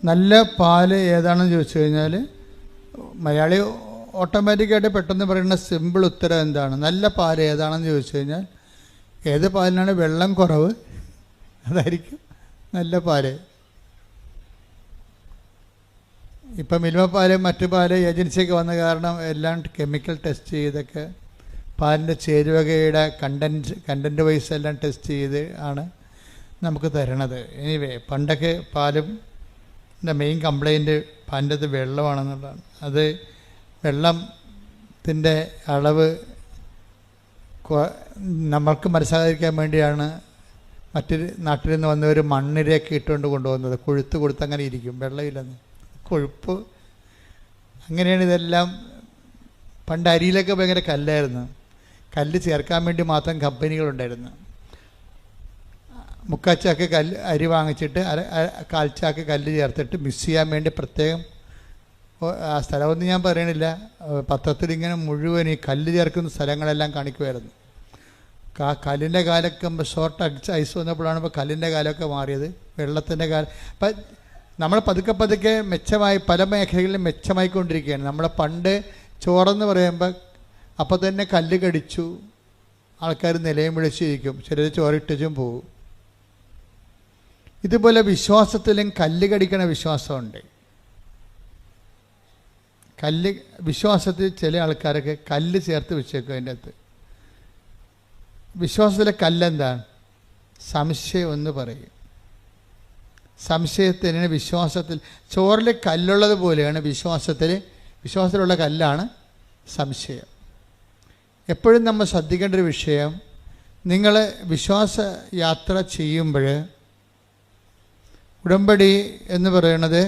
നല്ല പാല് ഏതാണെന്ന് ചോദിച്ചു കഴിഞ്ഞാൽ മലയാളി ഓട്ടോമാറ്റിക്കായിട്ട് പെട്ടെന്ന് പറയുന്ന സിമ്പിൾ ഉത്തരം എന്താണ്? നല്ല പാല് ഏതാണെന്ന് ചോദിച്ചു കഴിഞ്ഞാൽ ഏത് പാലിനാണ് വെള്ളം കുറവ് അതായിരിക്കും നല്ല പാല്. ഇപ്പം മിൽമ പാല് മറ്റു പാല് ഏജൻസിയൊക്കെ വന്ന കാരണം എല്ലാം കെമിക്കൽ ടെസ്റ്റ് ചെയ്തൊക്കെ പാലിൻ്റെ ചേരുവകയുടെ കണ്ടൻറ്റ് വൈസ് എല്ലാം ടെസ്റ്റ് ചെയ്ത് ആണ് നമുക്ക് തരണത്. എനിവേ പണ്ടൊക്കെ പാലും മെയിൻ കംപ്ലൈൻറ്റ് പാലിൻ്റെ അത് വെള്ളമാണെന്നുള്ളതാണ്. അത് വെള്ളത്തിൻ്റെ അളവ് നമ്മൾക്ക് മനസ്സിലാകാതിരിക്കാൻ വേണ്ടിയാണ് മറ്റൊരു നാട്ടിൽ നിന്ന് വന്നവർ മണ്ണിരയൊക്കെ ഇട്ടുകൊണ്ട് കൊണ്ടുപോകുന്നത്. കൊഴുത്ത് കൊടുത്ത് അങ്ങനെ ഇരിക്കും, വെള്ളമില്ലെന്ന്, കൊഴുപ്പ്. അങ്ങനെയാണ് ഇതെല്ലാം. പണ്ട് അരിയിലൊക്കെ ഭയങ്കര കല്ലായിരുന്നു. കല്ല് ചേർക്കാൻ വേണ്ടി മാത്രം കമ്പനികളുണ്ടായിരുന്നു. മുക്കാച്ചാക്ക് അരി വാങ്ങിച്ചിട്ട് കാൽച്ചാക്ക് കല്ല് ചേർത്തിട്ട് മിക്സ് ചെയ്യാൻ വേണ്ടി പ്രത്യേകം, ആ സ്ഥലമൊന്നും ഞാൻ പറയണില്ല, പത്രത്തിലിങ്ങനെ മുഴുവൻ ഈ കല്ല് ചേർക്കുന്ന സ്ഥലങ്ങളെല്ലാം കാണിക്കുമായിരുന്നു. കല്ലിൻ്റെ കാലൊക്കെ ഷോർട്ട് ഐസ് വന്നപ്പോഴാണ് ഇപ്പോൾ കല്ലിൻ്റെ കാലമൊക്കെ മാറിയത്, വെള്ളത്തിൻ്റെ കാലം. അപ്പം നമ്മൾ പതുക്കെ പതുക്കെ മെച്ചമായി, പല മേഖലകളിലും മെച്ചമായിക്കൊണ്ടിരിക്കുകയാണ്. നമ്മളെ പണ്ട് ചോറെന്ന് പറയുമ്പോൾ അപ്പോൾ തന്നെ കല്ല് കടിച്ചു ആൾക്കാർ നിലയും വിളിച്ചിരിക്കും, ചിലർ ചോറിട്ടും പോകും. ഇതുപോലെ വിശ്വാസത്തിലും കല്ല് കടിക്കണ വിശ്വാസമുണ്ട്. വിശ്വാസത്തിൽ ചില ആൾക്കാരൊക്കെ കല്ല് ചേർത്ത് വെച്ചേക്കും. അതിൻ്റെ അകത്ത് വിശ്വാസത്തിലെ കല്ലെന്താണ്? സംശയം എന്ന് പറയും. സംശയത്തിന് വിശ്വാസത്തിൽ ചോറിൽ കല്ലുള്ളത് പോലെയാണ് വിശ്വാസത്തിലുള്ള കല്ലാണ് സംശയം. എപ്പോഴും നമ്മൾ ശ്രദ്ധിക്കേണ്ട ഒരു വിഷയം, നിങ്ങൾ വിശ്വാസ യാത്ര ചെയ്യുമ്പോൾ ഉടമ്പടി എന്ന് പറയുന്നത്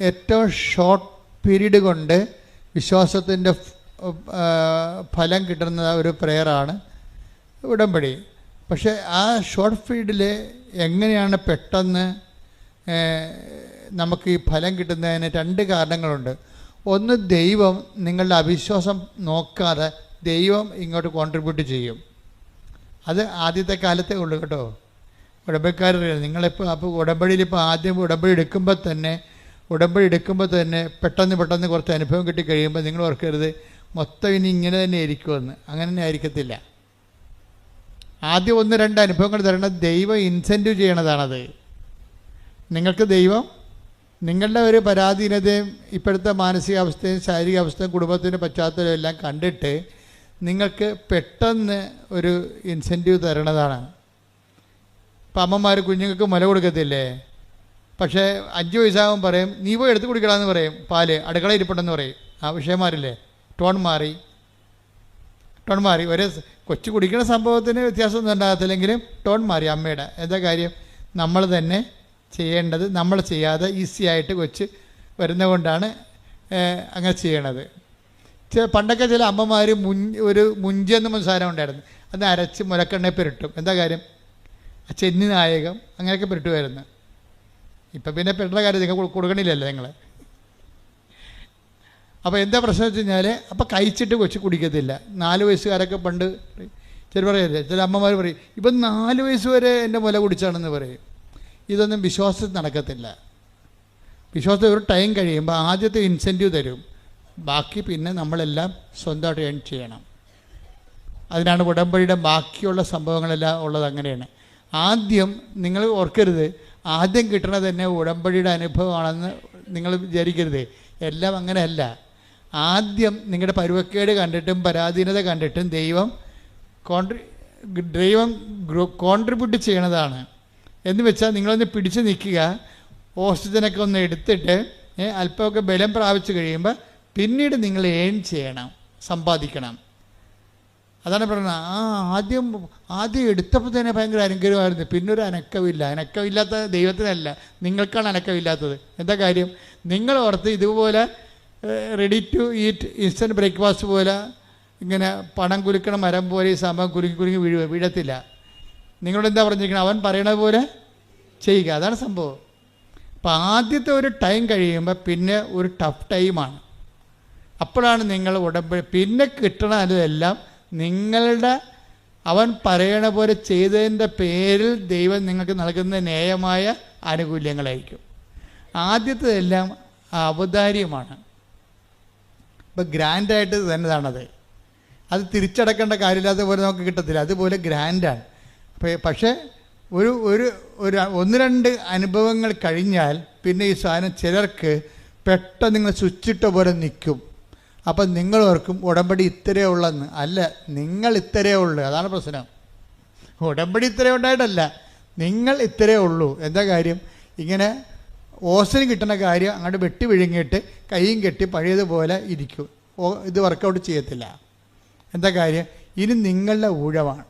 ഏറ്റവും ഷോർട്ട് പീരീഡ് കൊണ്ട് വിശ്വാസത്തിൻ്റെ ഫലം കിട്ടുന്ന ഒരു പ്രെയറാണ് ഉടമ്പടി. പക്ഷേ ആ ഷോർട്ട് പീരീഡിൽ എങ്ങനെയാണ് പെട്ടെന്ന് നമുക്ക് ഈ ഫലം കിട്ടുന്നതിന് രണ്ട് കാരണങ്ങളുണ്ട്. ഒന്ന്, ദൈവം നിങ്ങളുടെ അവിശ്വാസം നോക്കാതെ ദൈവം ഇങ്ങോട്ട് കോൺട്രിബ്യൂട്ട് ചെയ്യും. അത് ആദ്യത്തെ കാലത്തേ ഉള്ളൂ കേട്ടോ. ഉടമ്പടിക്കാരറിയാം നിങ്ങളിപ്പോൾ. അപ്പോൾ ഉടമ്പടിയിൽ ഇപ്പോൾ ആദ്യം ഉടമ്പടി എടുക്കുമ്പോൾ തന്നെ പെട്ടെന്ന് കുറച്ച് അനുഭവം കിട്ടിക്കഴിയുമ്പോൾ നിങ്ങൾ ഓർക്കരുത് മൊത്തം ഇനി ഇങ്ങനെ തന്നെ ആയിരിക്കുമെന്ന്. അങ്ങനെ തന്നെ ആയിരിക്കത്തില്ല. ആദ്യം 1-2 അനുഭവങ്ങൾ തരണം. ദൈവം ഇൻസെൻറ്റീവ് ചെയ്യണതാണത്. നിങ്ങൾക്ക് ദൈവം നിങ്ങളുടെ ഒരു പരാധീനതയും ഇപ്പോഴത്തെ മാനസികാവസ്ഥയും ശാരീരികാവസ്ഥയും കുടുംബത്തിൻ്റെ പശ്ചാത്തലവും എല്ലാം കണ്ടിട്ട് നിങ്ങൾക്ക് പെട്ടെന്ന് ഒരു ഇൻസെൻറ്റീവ് തരണതാണ്. ഇപ്പം അമ്മമാർ കുഞ്ഞുങ്ങൾക്ക് മുല കൊടുക്കത്തില്ലേ? പക്ഷേ 5 വയസ്സാകും പറയും നീ പോയി എടുത്ത് കുടിക്കണമെന്ന് പറയും, പാല് അടുക്കള ഇരിപ്പുണ്ടെന്ന് പറയും. ആ വിഷയം മാറില്ലേ? ടോൺ മാറി. ഒരേ കൊച്ചു കുടിക്കുന്ന സംഭവത്തിന് വ്യത്യാസമൊന്നും ഉണ്ടാകത്തില്ലെങ്കിലും ടോൺ മാറി അമ്മയുടെ. എന്താ കാര്യം? നമ്മൾ തന്നെ ചെയ്യേണ്ടത് നമ്മൾ ചെയ്യാതെ ഈസി ആയിട്ട് കൊച്ച് വരുന്നത് കൊണ്ടാണ് അങ്ങനെ ചെയ്യണത്. പണ്ടൊക്കെ ചില അമ്മമാർ ഒരു മുഞ്ചെന്ന് സാധനം ഉണ്ടായിരുന്നു, അത് അരച്ച് മുലക്കെണ്ണയിൽ പുരട്ടും. എന്താ കാര്യം? ചെന്നി നായകം അങ്ങനെയൊക്കെ പുരട്ടുമായിരുന്നു. ഇപ്പം പിന്നെ പെട്ട കാര്യം നിങ്ങൾ കൊടുക്കണില്ലല്ലോ നിങ്ങൾ. അപ്പോൾ എന്താ പ്രശ്നം വെച്ച് കഴിഞ്ഞാൽ അപ്പോൾ കഴിച്ചിട്ട് കൊച്ചു കുടിക്കത്തില്ല. 4 വയസ്സുകാരൊക്കെ പണ്ട് ചില പറയല്ലേ, ചില അമ്മമാർ പറയും ഇപ്പം 4 വയസ്സ് വരെ എൻ്റെ മുല കുടിച്ചാണെന്ന് പറയും. ഇതൊന്നും വിശ്വാസത്തിൽ നടക്കത്തില്ല. വിശ്വാസത്തിൽ ഒരു ടൈം കഴിയുമ്പോൾ ആദ്യത്തെ ഇൻസെൻറ്റീവ് തരും, ബാക്കി പിന്നെ നമ്മളെല്ലാം സ്വന്തമായിട്ട് ഏൺ ചെയ്യണം. അതിനാണ് ഉടമ്പടിയുടെ ബാക്കിയുള്ള സംഭവങ്ങളെല്ലാം ഉള്ളത്. അങ്ങനെയാണ്. ആദ്യം നിങ്ങൾ ഓർക്കരുത് ആദ്യം കിട്ടണത് തന്നെ ഉടമ്പടിയുടെ അനുഭവമാണെന്ന് നിങ്ങൾ വിചാരിക്കരുത്. എല്ലാം അങ്ങനെയല്ല. ആദ്യം നിങ്ങളുടെ പരുവക്കേട് കണ്ടിട്ടും പരാധീനത കണ്ടിട്ടും ദൈവം കോൺട്രിബ്യൂട്ട് ചെയ്യണതാണ്. എന്ന് വെച്ചാൽ നിങ്ങളൊന്ന് പിടിച്ച് നിൽക്കുക, ഓക്സിജനൊക്കെ ഒന്ന് എടുത്തിട്ട് അല്പമൊക്കെ ബലം പ്രാപിച്ചു കഴിയുമ്പോൾ പിന്നീട് നിങ്ങൾ ഏൺ ചെയ്യണം, സമ്പാദിക്കണം. അതാണ് പറയുന്നത്. ആദ്യം എടുത്തപ്പോൾ തന്നെ ഭയങ്കര അനുഗ്രഹമായിരുന്നു, പിന്നെ ഒരു അനക്കമില്ലാത്ത ദൈവത്തിനല്ല, നിങ്ങൾക്കാണ് അനക്കമില്ലാത്തത്. എന്താ കാര്യം? നിങ്ങൾ ഓർത്ത് ഇതുപോലെ ready to eat instant breakfast പോലെ ഇങ്ങനെ പണം കുലുക്കണ മരം പോലെ ഈ സംഭവം കുലുങ്ങി വീഴത്തില്ല. നിങ്ങളോട് എന്താ പറഞ്ഞിരിക്കണം? അവൻ പറയണത് പോലെ ചെയ്യുക. അതാണ് സംഭവം. അപ്പം ആദ്യത്തെ ഒരു ടൈം കഴിയുമ്പോൾ പിന്നെ ഒരു ടഫ് ടൈമാണ്. അപ്പോഴാണ് നിങ്ങൾ ഉടമ്പടി പിന്നെ കിട്ടണതെല്ലാം നിങ്ങളുടെ അവൻ പറയണ പോലെ ചെയ്തതിൻ്റെ പേരിൽ ദൈവം നിങ്ങൾക്ക് നൽകുന്ന ന്യായമായ ആനുകൂല്യങ്ങളായിരിക്കും. ആദ്യത്തേതെല്ലാം ഔദാര്യമാണ്. ഇപ്പം ഗ്രാൻഡായിട്ട് തന്നെയാണത്. അത് തിരിച്ചടക്കേണ്ട കാര്യമില്ലാത്ത പോലെ നമുക്ക് കിട്ടത്തില്ല. അതുപോലെ ഗ്രാൻഡാണ്. പക്ഷേ ഒരു ഒരു ഒരു 1-2 അനുഭവങ്ങൾ കഴിഞ്ഞാൽ പിന്നെ ഈ സാധനം ചിലർക്ക് പെട്ടെന്ന് നിങ്ങൾ സ്വിച്ചിട്ട പോലെ നിൽക്കും. അപ്പം നിങ്ങൾ ഓർക്കും ഉടമ്പടി ഇത്രയേ ഉള്ളെന്ന്. അല്ല, നിങ്ങൾ ഇത്രയേ ഉള്ളൂ. അതാണ് പ്രശ്നം. ഉടമ്പടി ഇത്രയേ ഉണ്ടായിട്ടല്ല, നിങ്ങൾ ഇത്രയേ ഉള്ളൂ. എന്താ കാര്യം? ഇങ്ങനെ ഓസിന് കിട്ടുന്ന കാര്യം അങ്ങോട്ട് വെട്ടി വിഴുങ്ങിയിട്ട് കൈയും കെട്ടി പഴയതുപോലെ ഇരിക്കും. ഇത് വർക്കൗട്ട് ചെയ്യത്തില്ല. എന്താ കാര്യം? ഇനി നിങ്ങളുടെ ഊഴമാണ്.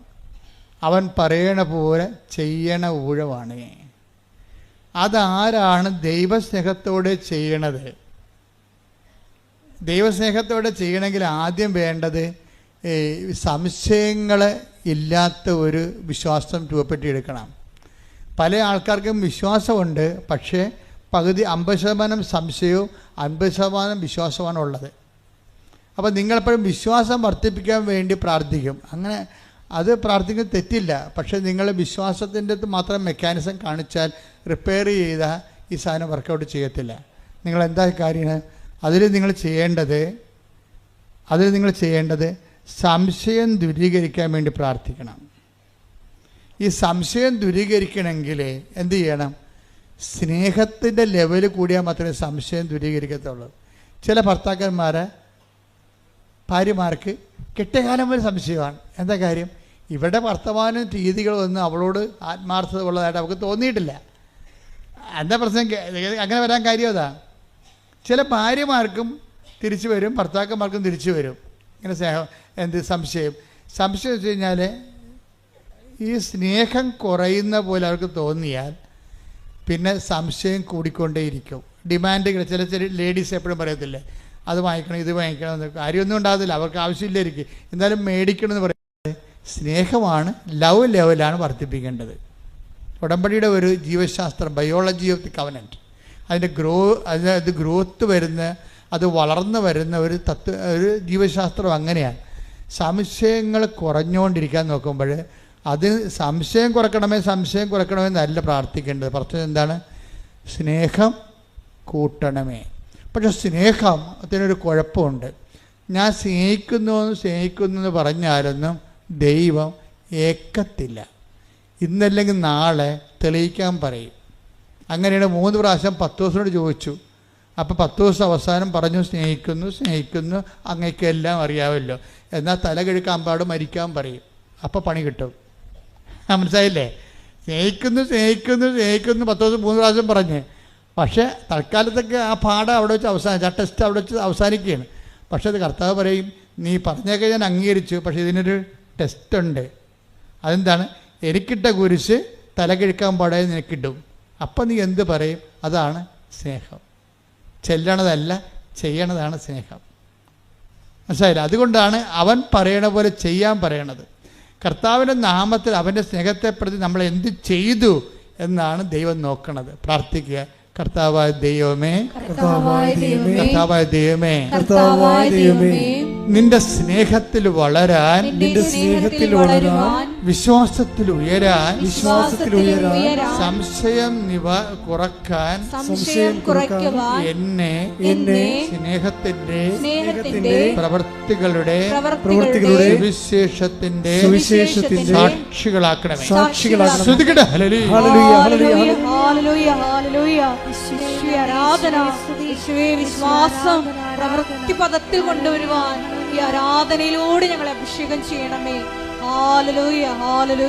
അവൻ പറയണ പോലെ ചെയ്യണ ഊഴമാണ്. അതാരാണ് ദൈവസ്നേഹത്തോടെ ചെയ്യണത്? ദൈവസ്നേഹത്തോടെ ചെയ്യണമെങ്കിൽ ആദ്യം വേണ്ടത് സംശയങ്ങൾ ഇല്ലാത്ത ഒരു വിശ്വാസം രൂപപ്പെടുത്തിയെടുക്കണം. പല ആൾക്കാർക്കും വിശ്വാസമുണ്ട്, പക്ഷേ പകുതി 50% സംശയവും 50% വിശ്വാസമാണ് ഉള്ളത്. അപ്പോൾ നിങ്ങളെപ്പോഴും വിശ്വാസം വർദ്ധിപ്പിക്കാൻ വേണ്ടി പ്രാർത്ഥിക്കും. അങ്ങനെ അത് പ്രാർത്ഥിക്കുന്നത് തെറ്റില്ല. പക്ഷേ നിങ്ങൾ വിശ്വാസത്തിൻ്റെ മാത്രം മെക്കാനിസം കാണിച്ചാൽ റിപ്പയർ ചെയ്താൽ ഈ സാധനം വർക്കൗട്ട് ചെയ്യത്തില്ല. നിങ്ങളെന്താ കാര്യം? അതിൽ നിങ്ങൾ ചെയ്യേണ്ടത് സംശയം ദൂരീകരിക്കാൻ വേണ്ടി പ്രാർത്ഥിക്കണം. ഈ സംശയം ദൂരീകരിക്കണമെങ്കിൽ എന്ത് ചെയ്യണം? സ്നേഹത്തിൻ്റെ ലെവൽ കൂടിയാൽ മാത്രമേ സംശയം ദൂരീകരിക്കത്തുള്ളൂ. ചില ഭാര്യമാർക്ക് കെട്ടിയകാലം വരെ സംശയമാണ്. എന്താ കാര്യം? ഇവിടെ വർത്തമാന രീതികളൊന്നും അവളോട് ആത്മാർത്ഥത ഉള്ളതായിട്ട് അവൾക്ക് തോന്നിയിട്ടില്ല. എന്താ പ്രശ്നം? അങ്ങനെ വരാൻ കാര്യം അതാ. ചില ഭാര്യമാർക്കും തിരിച്ചു വരും, ഭർത്താക്കന്മാർക്കും തിരിച്ചു വരും. ഇങ്ങനെ സംശയം വെച്ച് കഴിഞ്ഞാൽ ഈ സ്നേഹം കുറയുന്ന പോലെ അവർക്ക് തോന്നിയാൽ പിന്നെ സംശയം കൂടിക്കൊണ്ടേയിരിക്കും. ഡിമാൻഡുകൾ ചില ലേഡീസ് എപ്പോഴും പറയത്തില്ലേ, അത് വാങ്ങിക്കണം ഇത് വാങ്ങിക്കണം എന്ന്. കാര്യമൊന്നും ഉണ്ടാകത്തില്ല, അവർക്ക് ആവശ്യമില്ലായിരിക്കും, എന്നാലും മേടിക്കണമെന്ന് പറയുന്നത്. സ്നേഹമാണ്, ലവ് ലെവലാണ് വർദ്ധിപ്പിക്കേണ്ടത്. ഉടമ്പടിയുടെ ഒരു ജീവശാസ്ത്രം, ബയോളജി ഓഫ് ദി കവനൻറ്റ്, അതിൻ്റെ ഗ്രോത്ത് വരുന്ന, അത് വളർന്നു വരുന്ന ഒരു ജീവശാസ്ത്രം അങ്ങനെയാണ്. സംശയങ്ങൾ കുറഞ്ഞുകൊണ്ടിരിക്കാൻ നോക്കുമ്പോൾ അത് സംശയം കുറയ്ക്കണമെന്നല്ല പ്രാർത്ഥിക്കേണ്ടത്. പ്രശ്നം എന്താണ്? സ്നേഹം കൂട്ടണമേ. പക്ഷെ സ്നേഹത്തിനൊരു കുഴപ്പമുണ്ട്. ഞാൻ സ്നേഹിക്കുന്നു എന്ന് പറഞ്ഞാലൊന്നും ദൈവം ഏക്കത്തില്ല. ഇന്നല്ലെങ്കിൽ നാളെ തെളിയിക്കാൻ പറയും. അങ്ങനെയാണ് 3 പ്രാവശ്യം പത്തോസിനോട് ചോദിച്ചു. അപ്പോൾ പത്തോസ് അവസാനം പറഞ്ഞു, സ്നേഹിക്കുന്നു അങ്ങേക്കെല്ലാം അറിയാമല്ലോ, എന്നാൽ തല കിഴക്കാൻ പാട് മരിക്കാൻ പറയും. അപ്പോൾ പണി കിട്ടും. മനസ്സിലായില്ലേ? സ്നേഹിക്കുന്നു പത്തോസ് 3 പ്രാവശ്യം പറഞ്ഞ്. പക്ഷേ തൽക്കാലത്തൊക്കെ ആ പാഠം അവിടെ വെച്ച് അവസാനിച്ചു, ആ ടെസ്റ്റ് അവിടെ വെച്ച് അവസാനിക്കുകയാണ്. പക്ഷേ അത് കർത്താവ് പറയും, നീ പറഞ്ഞൊക്കെ ഞാൻ അംഗീകരിച്ചു, പക്ഷേ ഇതിനൊരു ടെസ്റ്റ് ഉണ്ട്. അതെന്താണ്? എനിക്കിട്ട കുരിശ് തല കിഴക്കാൻ പാടായി നിനക്കിടും. അപ്പം നീ എന്ത് പറയും? അതാണ് സ്നേഹം. ചെല്ലണതല്ല, ചെയ്യണതാണ് സ്നേഹം. മനസ്സിലായില്ല? അതുകൊണ്ടാണ് അവൻ പറയണ പോലെ ചെയ്യാൻ പറയണത്. കർത്താവിൻ്റെ നാമത്തിൽ അവൻ്റെ സ്നേഹത്തെ പ്രതി നമ്മൾ എന്ത് ചെയ്തു എന്നാണ് ദൈവം നോക്കണത്. പ്രാർത്ഥിക്കുക. കർത്താവായ ദൈവമേ, നിന്റെ സ്നേഹത്തിൽ വളരാൻ, വിശ്വാസത്തിൽ ഉയരാൻ, സംശയം കുറക്കാൻ എന്നെ സ്നേഹത്തിന്റെ പ്രവൃത്തികളുടെ സുവിശേഷത്തിന്റെ സാക്ഷികളാക്കണമേ. വിശ്വാസം പ്രവൃത്തി പദത്തിൽ കൊണ്ടുവരുവാൻ ഈ ആരാധനയിലൂടെ ഞങ്ങളെ അഭിഷേകം ചെയ്യണമേ.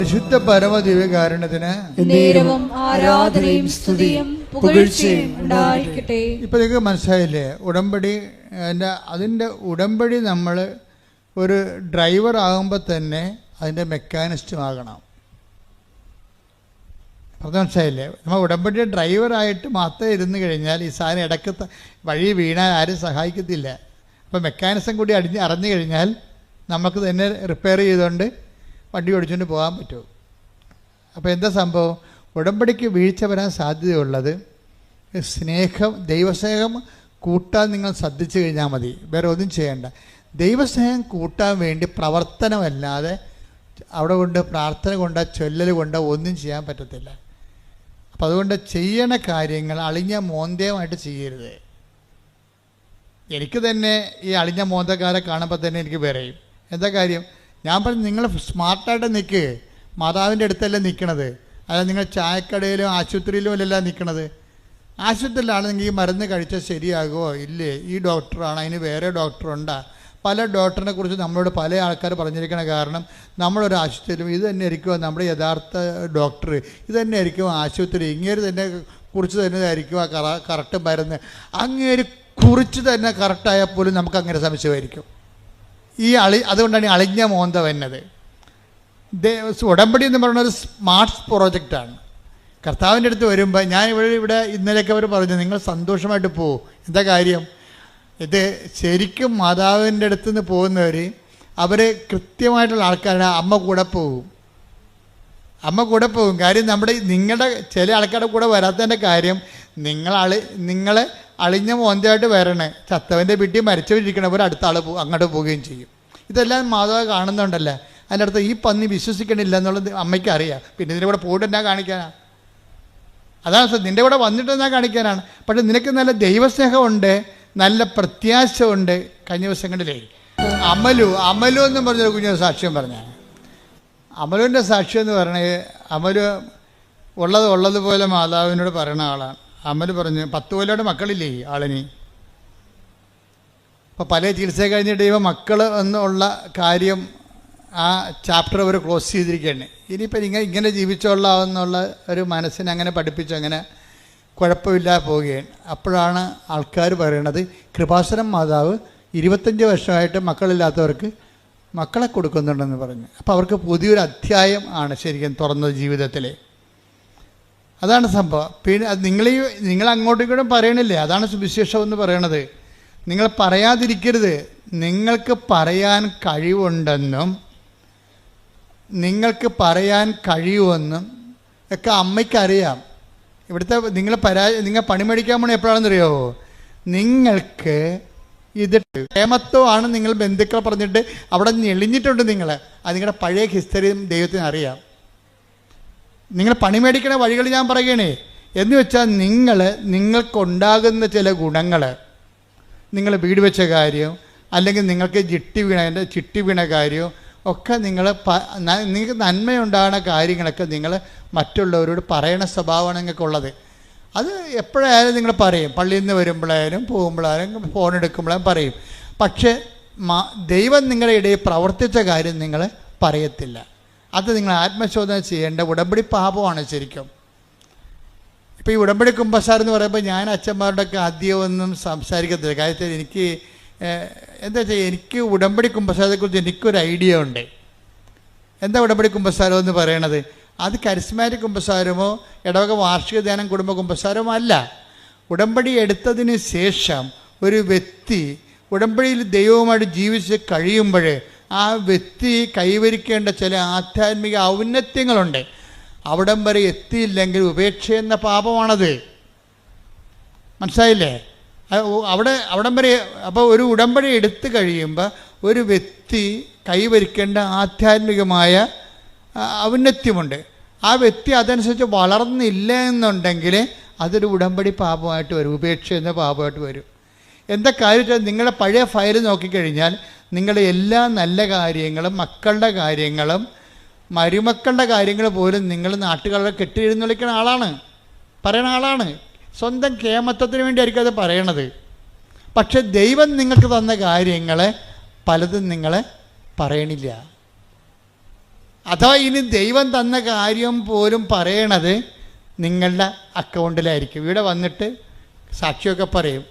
വിശുദ്ധ പരമദിവ്യകാരുണ്യത്തിന് നേരവും ആരാധനയും സ്തുതിയും പുകഴ്ചയും ഉണ്ടായിരിക്കട്ടെ. ഇപ്പൊ നിങ്ങൾക്ക് മനസ്സിലായില്ലേ? അതിന്റെ ഉടമ്പടി നമ്മൾ ഒരു ഡ്രൈവർ ആകുമ്പോൾ തന്നെ അതിന്റെ മെക്കാനിസ്റ്റും ആകണം. അത് മനസ്സിലായില്ലേ? നമ്മൾ ഉടമ്പടിയുടെ ഡ്രൈവറായിട്ട് മാത്രം ഇരുന്ന് കഴിഞ്ഞാൽ ഈ സാധനം ഇടയ്ക്ക് വഴി വീണാൽ ആരും സഹായിക്കത്തില്ല. അപ്പോൾ മെക്കാനിസം കൂടി അറിഞ്ഞു കഴിഞ്ഞാൽ നമുക്ക് തന്നെ റിപ്പയർ ചെയ്തുകൊണ്ട് വണ്ടി ഓടിച്ചുകൊണ്ട് പോകാൻ പറ്റുമോ? അപ്പോൾ എന്താ സംഭവം? ഉടമ്പടിക്ക് വീഴ്ച വരാൻ സാധ്യതയുള്ളത് ദൈവസ്നേഹം കൂട്ടാൻ നിങ്ങൾ ശ്രദ്ധിച്ചു കഴിഞ്ഞാൽ മതി. വേറെ ഒന്നും ചെയ്യേണ്ട. ദൈവസ്നേഹം കൂട്ടാൻ വേണ്ടി പ്രവർത്തനമല്ലാതെ അവിടെ കൊണ്ട് പ്രാർത്ഥന കൊണ്ടോ ചൊല്ലൽ കൊണ്ടോ ഒന്നും ചെയ്യാൻ പറ്റത്തില്ല. അപ്പം അതുകൊണ്ട് ചെയ്യണ കാര്യങ്ങൾ അളിഞ്ഞ മോന്തയുമായിട്ട് ചെയ്യരുത്. എനിക്ക് തന്നെ ഈ അളിഞ്ഞ മോന്തക്കാരെ കാണുമ്പോൾ തന്നെ എനിക്ക് പറയും, എന്താ കാര്യം? ഞാൻ പറഞ്ഞു, നിങ്ങൾ സ്മാർട്ടായിട്ട് നിൽക്ക്, മാതാവിൻ്റെ അടുത്തല്ലേ നിൽക്കണത്, അതായത് നിങ്ങൾ ചായക്കടയിലും ആശുപത്രിയിലും അല്ലല്ല നിൽക്കണത്. ആശുപത്രിയിലാണെങ്കിൽ ഈ മരുന്ന് കഴിച്ചാൽ ശരിയാകുമോ ഇല്ലേ, ഈ ഡോക്ടറാണ്, അതിന് വേറെ ഡോക്ടറുണ്ടാ. പല ഡോക്ടറിനെ കുറിച്ച് നമ്മളോട് പല ആൾക്കാർ പറഞ്ഞിരിക്കണ കാരണം നമ്മളൊരു ആശുപത്രിയിലും ഇത് തന്നെ ആയിരിക്കുമോ നമ്മുടെ യഥാർത്ഥ ഡോക്ടർ, ഇത് തന്നെ ആയിരിക്കും ആശുപത്രി, ഇങ്ങനെ തന്നെ കുറിച്ച് തന്നെ ആയിരിക്കും ആ കറക്റ്റ് മരുന്ന്, അങ്ങേര് കുറിച്ച് തന്നെ കറക്റ്റായാൽ പോലും നമുക്ക് അങ്ങനെ സംശയമായിരിക്കും. അതുകൊണ്ടാണ് ഈ അളിഞ്ഞ മോന്ത വന്നത്. ഉടമ്പടി എന്ന് പറയുന്ന ഒരു സ്മാർട്ട് പ്രോജക്റ്റാണ്. കർത്താവിൻ്റെ അടുത്ത് വരുമ്പോൾ ഞാൻ ഇവിടെ ഇന്നലെയൊക്കെ അവർ പറഞ്ഞു, നിങ്ങൾ സന്തോഷമായിട്ട് പോകും. എന്താ കാര്യം? ഇത് ശരിക്കും മാതാവിൻ്റെ അടുത്ത് നിന്ന് പോകുന്നവർ അവർ കൃത്യമായിട്ടുള്ള ആൾക്കാരുടെ അമ്മ കൂടെ പോകും. കാര്യം നിങ്ങളുടെ ചില ആൾക്കാരുടെ കൂടെ വരാത്തതിൻ്റെ കാര്യം നിങ്ങളെ അളിഞ്ഞ മോന്തയായിട്ട് വരണേ, ചത്തവൻ്റെ വീട്ടിൽ മരിച്ചവരിക്കണവർ അടുത്ത ആൾ അങ്ങോട്ട് പോവുകയും ചെയ്യും. ഇതെല്ലാം മാതാവ് കാണുന്നുണ്ടല്ലേ. അതിൻ്റെ അടുത്ത് ഈ പന്നി വിശ്വസിക്കണില്ല എന്നുള്ളത് അമ്മയ്ക്ക് അറിയാം. പിന്നെ ഇതിൻ്റെ കൂടെ പോയിട്ട് എന്നാ കാണിക്കാനാണ്? അതാണ് നിൻ്റെ കൂടെ വന്നിട്ട് എന്നാ കാണിക്കാനാണ്. പക്ഷെ നിനക്ക് നല്ല ദൈവസ്നേഹമുണ്ട്, നല്ല പ്രത്യാശ ഉണ്ട്. കഴിഞ്ഞ ദിവസങ്ങളിലേ അമലു എന്ന് പറഞ്ഞൊരു കുഞ്ഞു സാക്ഷ്യം പറഞ്ഞാണ്. അമലുവിൻ്റെ സാക്ഷ്യം എന്ന് പറഞ്ഞത്, അമലു ഉള്ളതുപോലെ മാതാവിനോട് പറയുന്ന ആളാണ്. അമല് പറഞ്ഞു, 10 കൊല്ലയുടെ മക്കളില്ലേ ആളിനി. അപ്പോൾ പല ചികിത്സ കഴിഞ്ഞിട്ട് ഇവ മക്കൾ എന്നുള്ള കാര്യം ആ ചാപ്റ്റർ അവർ ക്ലോസ് ചെയ്തിരിക്കുകയാണ്. ഇനിയിപ്പോൾ ഇങ്ങനെ ജീവിച്ചോളാമെന്നുള്ള ഒരു മനസ്സിനെ അങ്ങനെ പഠിപ്പിച്ച് അങ്ങനെ കുഴപ്പമില്ലാതെ പോവുകയാണ്. അപ്പോഴാണ് ആൾക്കാർ പറയണത്, കൃപാസനം മാതാവ് 25 വർഷമായിട്ട് മക്കളില്ലാത്തവർക്ക് മക്കളെ കൊടുക്കുന്നുണ്ടെന്ന് പറഞ്ഞു. അപ്പോൾ അവർക്ക് പുതിയൊരു അധ്യായം ആണ് ശരിക്കും തുറന്നത് ജീവിതത്തിൽ. അതാണ് സംഭവം. പിന്നെ അത് നിങ്ങൾ അങ്ങോട്ടും ഇങ്ങോട്ടും പറയണില്ലേ, അതാണ് സുവിശേഷം എന്ന് പറയണത്. നിങ്ങൾ പറയാതിരിക്കരുത്. നിങ്ങൾക്ക് പറയാൻ കഴിവുണ്ടെന്നും നിങ്ങൾക്ക് പറയാൻ കഴിയുമെന്നും ഒക്കെ അമ്മയ്ക്കറിയാം. ഇവിടുത്തെ നിങ്ങൾ പണിമേടിക്കാൻ പോണ എപ്പോഴാണെന്നറിയാമോ? നിങ്ങൾക്ക് ഇത് ക്ഷേമത്വമാണ്. നിങ്ങൾ ബന്ധുക്കൾ പറഞ്ഞിട്ട് അവിടെ ഞെളിഞ്ഞിട്ടുണ്ട്. അത് നിങ്ങളുടെ പഴയ ഹിസ്റ്ററിയും ദൈവത്തിന് അറിയാം. നിങ്ങൾ പണിമേടിക്കണ വഴികൾ ഞാൻ പറയുകയാണേ. എന്ന് വെച്ചാൽ നിങ്ങൾക്കുണ്ടാകുന്ന ചില ഗുണങ്ങൾ, നിങ്ങൾ വീട് വെച്ച കാര്യം, അല്ലെങ്കിൽ നിങ്ങൾക്ക് ചിട്ടി വീണ കാര്യം ഒക്കെ നിങ്ങൾക്ക് നന്മയുണ്ടാകുന്ന കാര്യങ്ങളൊക്കെ നിങ്ങൾ മറ്റുള്ളവരോട് പറയണ സ്വഭാവമാണ് നിങ്ങൾക്കുള്ളത്. അത് എപ്പോഴായാലും നിങ്ങൾ പറയും. പള്ളിയിൽ നിന്ന് വരുമ്പോഴായാലും പോകുമ്പോഴായാലും ഫോൺ എടുക്കുമ്പോഴും പറയും. പക്ഷേ ദൈവം നിങ്ങളുടെ ഇടയിൽ പ്രവർത്തിച്ച കാര്യം നിങ്ങൾ പറയത്തില്ല. അത് നിങ്ങൾ ആത്മശോധന ചെയ്യേണ്ട ഉടമ്പടി പാപമാണ് ശരിക്കും. ഇപ്പോൾ ഈ ഉടമ്പടി കുമ്പസാരം എന്ന് പറയുമ്പോൾ ഞാൻ അച്ഛന്മാരുടെയൊക്കെ ആദ്യമൊന്നും സംസാരിക്കത്തില്ല. കാര്യത്തിൽ എനിക്ക് എന്താ വെച്ചാൽ എനിക്ക് ഉടമ്പടി കുമ്പസാരത്തെക്കുറിച്ച് എനിക്കൊരു ഐഡിയ ഉണ്ട്. എന്താ ഉടമ്പടി കുമ്പസാരം എന്ന് പറയണത്? അത് കരിസ്മാറ്റിക് കുമ്പസാരമോ ഇടവക വാർഷിക ധ്യാനം കുടുംബ കുമ്പസാരമോ അല്ല. ഉടമ്പടി എടുത്തതിന് ശേഷം ഒരു വ്യക്തി ഉടമ്പടിയിൽ ദൈവവുമായിട്ട് ജീവിച്ച് കഴിയുമ്പോൾ ആ വ്യക്തി കൈവരിക്കേണ്ട ചില ആധ്യാത്മിക ഔന്നത്യങ്ങളുണ്ട്. അവിടം വരെ എത്തിയില്ലെങ്കിൽ ഉപേക്ഷ എന്ന പാപമാണത്. മനസ്സിലായില്ലേ? അവിടം വരെ. അപ്പോൾ ഒരു ഉടമ്പടി എടുത്തു കഴിയുമ്പോൾ ഒരു വ്യക്തി കൈവരിക്കേണ്ട ആധ്യാത്മികമായ ഔന്നത്യമുണ്ട്. ആ വ്യക്തി അതനുസരിച്ച് വളർന്നില്ല എന്നുണ്ടെങ്കിൽ അതൊരു ഉടമ്പടി പാപമായിട്ട് വരും, ഉപേക്ഷ എന്ന പാപമായിട്ട് വരും. എന്താ കാര്യം? നിങ്ങളുടെ പഴയ ഫയൽ നോക്കിക്കഴിഞ്ഞാൽ നിങ്ങളുടെ എല്ലാ നല്ല കാര്യങ്ങളും, മക്കളുടെ കാര്യങ്ങളും, മരുമക്കളുടെ കാര്യങ്ങൾ പോലും നിങ്ങൾ നാട്ടുകാരെ കെട്ടിയെഴുന്നള്ളിക്കുന്ന ആളാണ്, പറയുന്ന ആളാണ്. സ്വന്തം കേമത്വത്തിന് വേണ്ടിയായിരിക്കും അത് പറയണത്. പക്ഷെ ദൈവം നിങ്ങൾക്ക് തന്ന കാര്യങ്ങളെ പലതും നിങ്ങളെ പറയണില്ല. അഥവാ ഇനി ദൈവം തന്ന കാര്യം പോലും പറയണത് നിങ്ങളുടെ അക്കൗണ്ടിലായിരിക്കും. ഇവിടെ വന്നിട്ട് സാക്ഷിയൊക്കെ പറയും,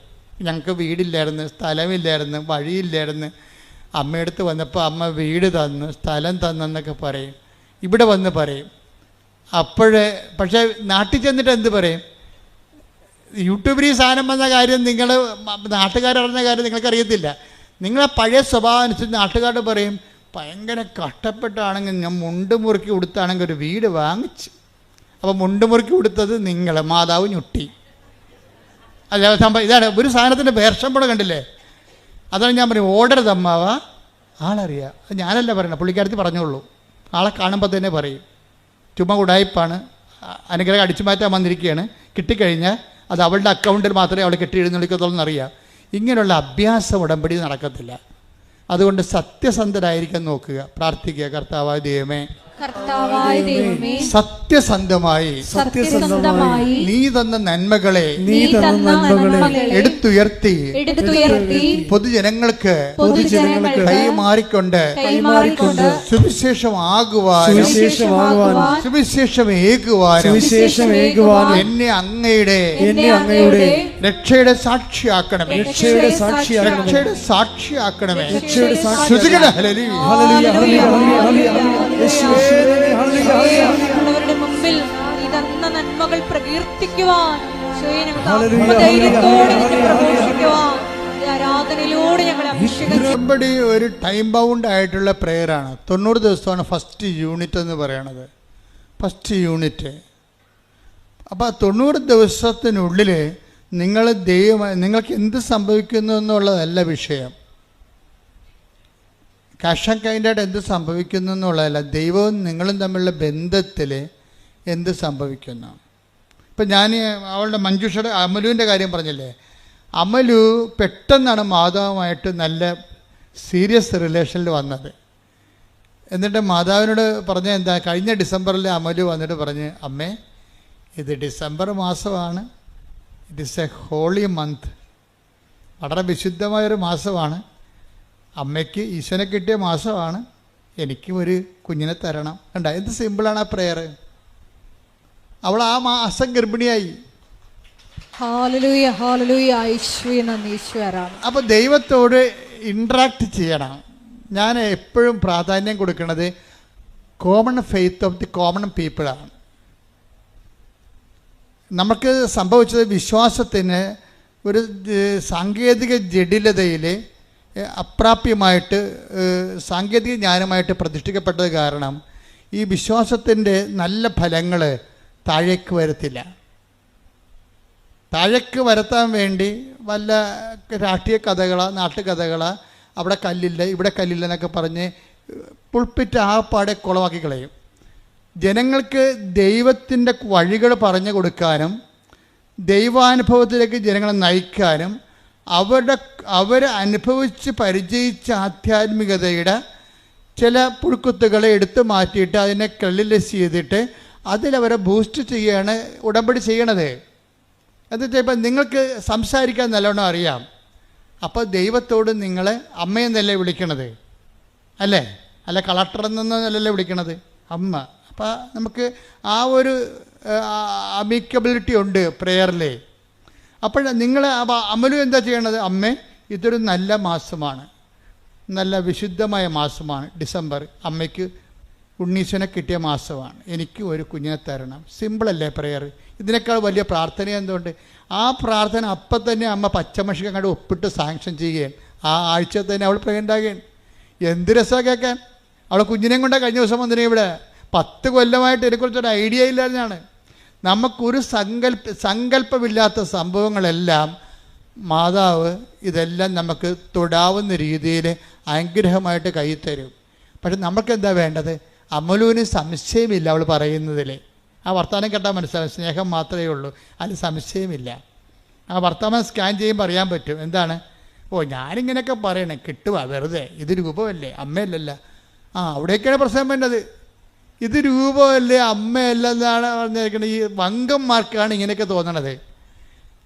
ഞങ്ങൾക്ക് വീടില്ലായിരുന്നു, സ്ഥലമില്ലായിരുന്നു, വഴിയില്ലായിരുന്നു, അമ്മയടുത്ത് വന്നപ്പോൾ അമ്മ വീട് തന്നു, സ്ഥലം തന്നെന്നൊക്കെ പറയും. ഇവിടെ വന്ന് പറയും. പക്ഷേ നാട്ടിൽ ചെന്നിട്ട് എന്ത് പറയും? യൂട്യൂബിൽ ഈ സാധനം വന്ന കാര്യം നിങ്ങൾ നാട്ടുകാരറിഞ്ഞ കാര്യം നിങ്ങൾക്കറിയത്തില്ല. നിങ്ങളെ പഴയ സ്വഭാവം അനുസരിച്ച് നാട്ടുകാരോട് പറയും, ഭയങ്കര കഷ്ടപ്പെട്ടാണെങ്കിൽ ഞാൻ മുണ്ട് മുറുക്കി കൊടുത്താണെങ്കിൽ ഒരു വീട് വാങ്ങിച്ചു. അപ്പോൾ മുണ്ട് മുറുക്കി കൊടുത്തത് നിങ്ങൾ, മാതാവ് ഞൊട്ടി. അല്ല സംഭവം ഇതാണ്. ഒരു സാധനത്തിൻ്റെ വേർഷമ്പടം കണ്ടില്ലേ? അതാണ് ഞാൻ പറയും, ഓർഡർ തമ്മാവ ആളറിയാം. അത് ഞാനല്ല പറയണം, പുള്ളിക്കാരത്തി പറഞ്ഞോളൂ. ആളെ കാണുമ്പോൾ തന്നെ പറയും. ചുമ്മാ ഉടായ്പാണ്, അനുഗ്രഹം അടിച്ചു മാറ്റാൻ വന്നിരിക്കുകയാണ്, കിട്ടിക്കഴിഞ്ഞാൽ അത് അവളുടെ അക്കൗണ്ടിൽ മാത്രമേ അവൾ കെട്ടി എഴുന്നള്ളിക്കത്തുള്ളൂ എന്നറിയാം. ഇങ്ങനെയുള്ള അഭ്യാസ ഉടമ്പടി നടക്കത്തില്ല. അതുകൊണ്ട് സത്യസന്ധരായിരിക്കാൻ നോക്കുക, പ്രാർത്ഥിക്കുക. കർത്താവായ ദൈവമേ, സത്യസന്ധമായി നീ തന്ന നന്മകളെ എടുത്തുയർത്തി പൊതുജനങ്ങൾക്ക് കൈമാറിക്കൊണ്ട് സുവിശേഷമാകുവാനും സുവിശേഷമേകുവാനും എന്നെ അങ്ങയുടെ രക്ഷയുടെ സാക്ഷിയാക്കണമേ. രക്ഷയുടെ സാക്ഷിയാക്കണമേ. മറ്റുള്ളവരുടെ മുമ്പിൽ നീ തന്ന നന്മകൾ പ്രകീർത്തിക്കുവാൻ, ധൈര്യത്തോടെ പ്രഘോഷിക്കുവാൻ ആരാധനയിലൂടെ ഞങ്ങളെ അഭിഷേകം. ഒരു ടൈം ബൗണ്ട് ആയിട്ടുള്ള പ്രെയറാണ്. 90 ദിവസമാണ് ഫസ്റ്റ് യൂണിറ്റ് എന്ന് പറയണത്. First unit. അപ്പോൾ 90 ദിവസത്തിനുള്ളിൽ നിങ്ങൾക്ക് എന്ത് സംഭവിക്കുന്നു എന്നുള്ളതല്ല വിഷയം. കാഷ് ആൻഡ് കൈൻഡായിട്ട് എന്ത് സംഭവിക്കുന്നു എന്നുള്ളതല്ല, ദൈവവും നിങ്ങളും തമ്മിലുള്ള ബന്ധത്തിൽ എന്ത് സംഭവിക്കുന്നു. ഇപ്പം ഞാൻ അവളുടെ മഞ്ജുഷയുടെ അമലുവിൻ്റെ കാര്യം പറഞ്ഞില്ലേ, അമലു പെട്ടെന്നാണ് മാതാവുമായിട്ട് നല്ല സീരിയസ് റിലേഷനിൽ വന്നത്. എന്നിട്ട് മാതാവിനോട് പറഞ്ഞ എന്താ, കഴിഞ്ഞ ഡിസംബറിൽ അമലു വന്നിട്ട് പറഞ്ഞ്, അമ്മേ ഇത് ഡിസംബർ മാസമാണ്, it is a holy month, വളരെ വിശുദ്ധമായൊരു മാസമാണ്, അമ്മയ്ക്ക് ഈശോനെ കിട്ടിയ മാസമാണ്, എനിക്കും ഒരു കുഞ്ഞിനെ തരണം. കണ്ട എന്ത് സിമ്പിളാണ് ആ പ്രെയർ. അവൾ ആ മാസം ഗർഭിണിയായി. അപ്പോൾ ദൈവത്തോട് ഇൻട്രാക്ട് ചെയ്യണം. ഞാൻ എപ്പോഴും പ്രാധാന്യം കൊടുക്കുന്നത് common faith of the common പീപ്പിളാണ്. നമുക്ക് സംഭവിച്ചത് വിശ്വാസത്തിന് ഒരു സാങ്കേതിക ജടിലതയിൽ അപ്രാപ്യമായിട്ട് സാങ്കേതിക ജ്ഞാനമായിട്ട് പ്രതിഷ്ഠിക്കപ്പെട്ടത് കാരണം ഈ വിശ്വാസത്തിൻ്റെ നല്ല ഫലങ്ങൾ താഴേക്ക് വരത്തില്ല. താഴേക്ക് വരുത്താൻ വേണ്ടി വല്ല രാഷ്ട്രീയ കഥകളോ നാട്ടുകഥകളോ, അവിടെ കല്ലില്ല ഇവിടെ കല്ലില്ല എന്നൊക്കെ പറഞ്ഞ് പുൾപ്പിറ്റ് ആപ്പാടെ കുളമാക്കി കളയും. ജനങ്ങൾക്ക് ദൈവത്തിൻ്റെ വഴികൾ പറഞ്ഞു കൊടുക്കാനും ദൈവാനുഭവത്തിലേക്ക് ജനങ്ങളെ നയിക്കാനും അവർ അനുഭവിച്ച് പരിചയിച്ച ആധ്യാത്മികതയുടെ ചില പുഴുക്കുത്തുകളെ എടുത്തു മാറ്റിയിട്ട് അതിനെ ക്രെഡിലൈസ് ചെയ്തിട്ട് അതിലവരെ ബൂസ്റ്റ് ചെയ്യുകയാണ് ഉടമ്പടി ചെയ്യണത്. എന്നിട്ട് ഇപ്പം നിങ്ങൾക്ക് സംസാരിക്കാൻ നല്ലോണം അറിയാം, അപ്പോൾ ദൈവത്തോട് നിങ്ങൾ അമ്മയെന്നല്ലേ വിളിക്കണത്, അല്ലേ? അല്ല കളക്ടർ എന്നല്ലേ വിളിക്കണത്, അമ്മ. അപ്പോൾ നമുക്ക് ആ ഒരു അമിക്കബിലിറ്റി ഉണ്ട് പ്രെയറിൽ. അപ്പോൾ നിങ്ങൾ അമലു എന്താ ചെയ്യണത്, അമ്മേ ഇതൊരു നല്ല മാസമാണ്, നല്ല വിശുദ്ധമായ മാസമാണ് ഡിസംബർ, അമ്മയ്ക്ക് ഉണ്ണീശനെ കിട്ടിയ മാസമാണ്, എനിക്ക് ഒരു കുഞ്ഞിനെ തരണം. സിമ്പിളല്ലേ പ്രെയർ? ഇതിനേക്കാൾ വലിയ പ്രാർത്ഥന എന്തുകൊണ്ട്? ആ പ്രാർത്ഥന അപ്പം തന്നെ അമ്മ പച്ചമഷിക്ക് അങ്ങോട്ട് ഒപ്പിട്ട് സാങ്ഷൻ ചെയ്യുകയാണ്. ആ ആഴ്ച തന്നെ അവൾ പ്രഗ്നൻ്റ് ആകുകയാണ്. എന്ത് രസമാണ് കേൾക്കാൻ. അവളെ കുഞ്ഞിനെയും കൊണ്ടാണ് കഴിഞ്ഞ ദിവസം വന്നിരുന്നു ഇവിടെ. 10 കൊല്ലമായിട്ട് ഇതിനെക്കുറിച്ചൊരു ഐഡിയ ഇല്ലാതെയാണ്. നമുക്കൊരു സങ്കല്പമില്ലാത്ത സംഭവങ്ങളെല്ലാം മാതാവ് ഇതെല്ലാം നമുക്ക് തൊടാവുന്ന രീതിയിൽ അനുഗ്രഹമായിട്ട് കൈ തരും. പക്ഷെ നമുക്കെന്താ വേണ്ടത്? അമലുവിന് സംശയമില്ല അവൾ പറയുന്നതിൽ. ആ വർത്തമാനം കേട്ടാൽ മനസ്സിലാവും, സ്നേഹം മാത്രമേ ഉള്ളൂ, അതിൽ സംശയമില്ല. ആ വർത്തമാനം സ്കാൻ ചെയ്യുമ്പോൾ അറിയാൻ പറ്റും. എന്താണ്? ഓ ഞാനിങ്ങനെയൊക്കെ പറയണേ, കിട്ടുക വെറുതെ, ഇത് രൂപമല്ലേ അമ്മയല്ലല്ല. അവിടേക്കാണ് പ്രശ്നം വേണ്ടത്. ഇത് രൂപമല്ലേ അമ്മയല്ല എന്നാണ് പറഞ്ഞിരിക്കുന്നത്. ഈ വങ്കന്മാർക്കാണ് ഇങ്ങനെയൊക്കെ തോന്നണത്.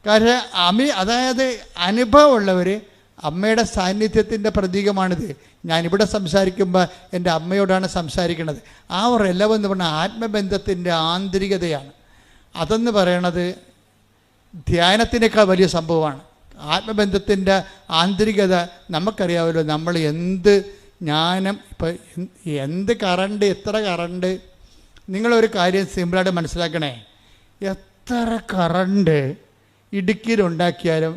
കാരണം അതായത് അനുഭവമുള്ളവർ അമ്മയുടെ സാന്നിധ്യത്തിൻ്റെ പ്രതീകമാണിത്. ഞാനിവിടെ സംസാരിക്കുമ്പോൾ എൻ്റെ അമ്മയോടാണ് സംസാരിക്കുന്നത്. ആ ഒരു എലവെന്ന് പറഞ്ഞാൽ ആത്മബന്ധത്തിൻ്റെ ആന്തരികതയാണ്. അതെന്ന് പറയണത് ധ്യാനത്തിനേക്കാൾ വലിയ സംഭവമാണ്. ആത്മബന്ധത്തിൻ്റെ ആന്തരികത നമുക്കറിയാമല്ലോ. നമ്മൾ എന്ത് ജ്ഞാനം, ഇപ്പം എന്ത് കറണ്ട്, എത്ര കറണ്ട്, നിങ്ങളൊരു കാര്യം സിമ്പിളായിട്ട് മനസ്സിലാക്കണേ. എത്ര കറണ്ട് ഇടുക്കിയിലുണ്ടാക്കിയാലും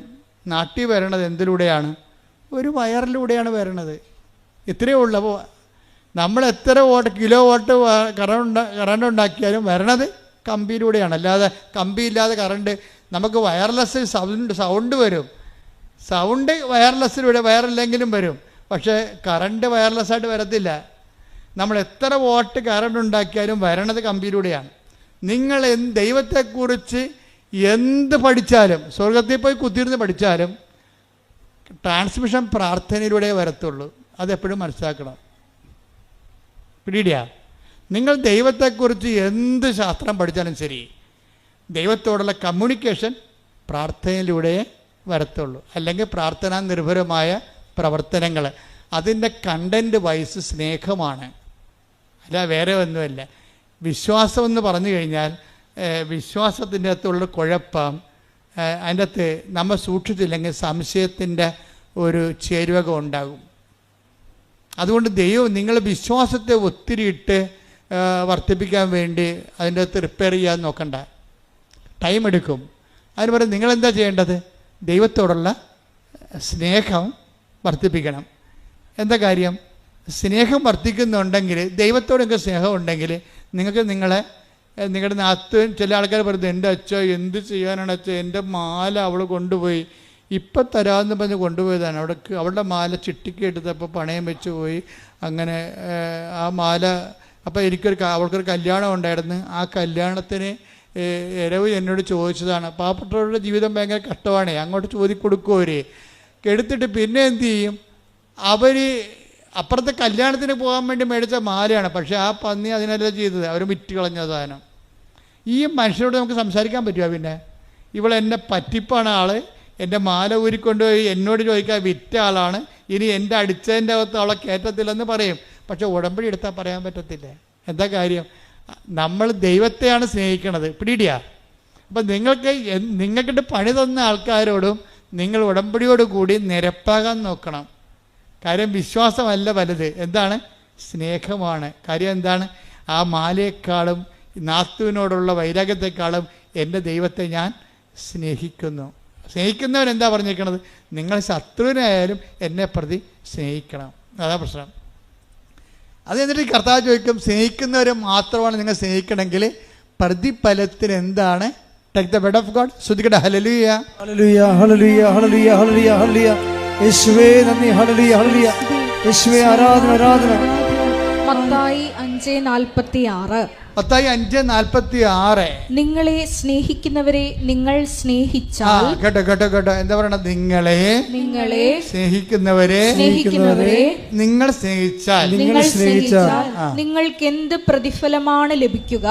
നാട്ടിൽ വരണത് എന്തിലൂടെയാണ്? ഒരു വയറിലൂടെയാണ് വരണത്. ഇത്രയേ ഉള്ളൂ. അപ്പോൾ നമ്മൾ എത്ര കിലോ വാട്ട് കറണ്ട് ഉണ്ടാക്കിയാലും വരണത് കമ്പിയിലൂടെയാണ്. അല്ലാതെ കമ്പിയില്ലാതെ കറണ്ട് നമുക്ക് വയർലെസ് സൗണ്ട് വരും. സൗണ്ട് വയർലെസ്സിലൂടെ വയറില്ലെങ്കിലും വരും. പക്ഷേ കറണ്ട് വയർലെസ്സായിട്ട് വരത്തില്ല. നമ്മൾ എത്ര വാട്ട് കറണ്ട് ഉണ്ടാക്കിയാലും വരണത് കമ്പിയിലൂടെയാണ്. നിങ്ങൾ ദൈവത്തെക്കുറിച്ച് എന്ത് പഠിച്ചാലും, സ്വർഗത്തിൽ പോയി കുത്തിയിരുന്ന് പഠിച്ചാലും ട്രാൻസ്മിഷൻ പ്രാർത്ഥനയിലൂടെ വരത്തുള്ളൂ. അതെപ്പോഴും മനസ്സിലാക്കണം. പിടിയിടിയാ, നിങ്ങൾ ദൈവത്തെക്കുറിച്ച് എന്ത് ശാസ്ത്രം പഠിച്ചാലും ശരി, ദൈവത്തോടുള്ള കമ്മ്യൂണിക്കേഷൻ പ്രാർത്ഥനയിലൂടെ വരത്തുള്ളൂ. അല്ലെങ്കിൽ പ്രാർത്ഥനാ നിർഭരമായ പ്രവർത്തനങ്ങൾ, അതിൻ്റെ കണ്ടൻറ്റ് വൈസ് സ്നേഹമാണ്, അല്ല വേറെ ഒന്നുമല്ല. വിശ്വാസം എന്ന് പറഞ്ഞു കഴിഞ്ഞാൽ വിശ്വാസത്തിൻ്റെ അകത്തുള്ള കുഴപ്പം, അതിൻ്റെ അകത്ത് നമ്മൾ സൂക്ഷിച്ചില്ലെങ്കിൽ സംശയത്തിൻ്റെ ഒരു ചേരുവക ഉണ്ടാകും. അതുകൊണ്ട് ദൈവം നിങ്ങൾ വിശ്വാസത്തെ ഒത്തിരി ഇട്ട് വർദ്ധിപ്പിക്കാൻ വേണ്ടി അതിൻ്റെ അകത്ത് റിപ്പയർ ചെയ്യാൻ നോക്കണ്ട, ടൈം എടുക്കും. അതിന് പറയും നിങ്ങളെന്താ ചെയ്യേണ്ടത്? ദൈവത്തോടുള്ള സ്നേഹം വർദ്ധിപ്പിക്കണം. എന്താ കാര്യം? സ്നേഹം വർദ്ധിക്കുന്നുണ്ടെങ്കിൽ, ദൈവത്തോടൊക്കെ സ്നേഹം ഉണ്ടെങ്കിൽ നിങ്ങൾക്ക് നിങ്ങളുടെ നാത്ത് ചില ആൾക്കാർ പറയുന്നത്, എൻ്റെ അച്ഛൻ എന്ത് ചെയ്യാനാണ് അച്ഛൻ, എൻ്റെ മാല അവൾ കൊണ്ടുപോയി, ഇപ്പം തരാമെന്ന് പറഞ്ഞ് കൊണ്ടുപോയതാണ്. അവളുടെ മാല ചിട്ടിക്ക് എടുത്തപ്പോൾ പണയം വെച്ച് പോയി. അങ്ങനെ ആ മാല, അപ്പോൾ അവൾക്കൊരു കല്യാണം ഉണ്ടായിരുന്നു. ആ കല്യാണത്തിന് ഇരവ് എന്നോട് ചോദിച്ചതാണ്. പാവപ്പെട്ടവരുടെ ജീവിതം ഭയങ്കര കഷ്ടമാണ്, അങ്ങോട്ട് ചോദിക്കൊടുക്കും. അവർ എടുത്തിട്ട് പിന്നെ എന്ത് ചെയ്യും? അവർ അപ്പുറത്തെ കല്യാണത്തിന് പോകാൻ വേണ്ടി മേടിച്ച മാലയാണ്, പക്ഷേ ആ പന്നി അതിനെല്ലാം ചെയ്തത്, അവർ വിറ്റ് കളഞ്ഞ സാധനം. ഈ മനുഷ്യരോട് നമുക്ക് സംസാരിക്കാൻ പറ്റുമോ? പിന്നെ എന്നെ പറ്റിപ്പാണ് ആൾ, എൻ്റെ മാല ഊരിക്കൊണ്ടുപോയി എന്നോട് ചോദിക്കാൻ വിറ്റ ആളാണ്, ഇനി എൻ്റെ അടിച്ചതിൻ്റെ അകത്ത് അവളെ കയറ്റത്തില്ലെന്ന് പറയും. പക്ഷെ ഉടമ്പടി എടുത്താൽ പറയാൻ പറ്റത്തില്ല. എന്താ കാര്യം? നമ്മൾ ദൈവത്തെയാണ് സ്നേഹിക്കണത്. പിടിയിടിയാ. അപ്പം നിങ്ങൾക്കിട്ട് പണി തന്ന ആൾക്കാരോടും നിങ്ങൾ ഉടമ്പടിയോട് കൂടി നിരപ്പാകാൻ നോക്കണം. കാര്യം വിശ്വാസമല്ല വലുത്, എന്താണ്? സ്നേഹമാണ്. കാര്യം എന്താണ്? ആ മാലയെക്കാളും നാസ്തുവിനോടുള്ള വൈരാഗ്യത്തെക്കാളും എൻ്റെ ദൈവത്തെ ഞാൻ സ്നേഹിക്കുന്നു. സ്നേഹിക്കുന്നവൻ എന്താ പറഞ്ഞിരിക്കണത്? നിങ്ങൾ ശത്രുവിനായാലും എന്നെ പ്രതി സ്നേഹിക്കണം. അതാ പ്രശ്നം. അത് എന്നിട്ട് കർത്താവ് ചോദിക്കും, സ്നേഹിക്കുന്നവരെ മാത്രമാണ് നിങ്ങൾ സ്നേഹിക്കണമെങ്കിൽ പ്രതിഫലത്തിന് എന്താണ്? Take the word of God. ശ്രദ്ധിക്കട്ടെ. ഹല്ലേലൂയ, ഹല്ലേലൂയ, ഹല്ലേലൂയ, ഹല്ലേലൂയ, ഹല്ലേലൂയ, ഹല്ലേലൂയ. യേശുവേ നന്ദി. ഹല്ലേലൂയ, ഹല്ലേലൂയ. യേശുവേ ആരാധന, ആരാധന. മത്തായി 5:46. മത്തായി 5:46. നിങ്ങളെ സ്നേഹിക്കുന്നവരെ നിങ്ങൾ സ്നേഹിച്ചാൽ. കേട്ടോ എന്താ പറയണത്? നിങ്ങളെ സ്നേഹിക്കുന്നവരെ നിങ്ങൾ സ്നേഹിച്ചാൽ നിങ്ങൾക്ക് എന്ത് പ്രതിഫലമാണ് ലഭിക്കുക?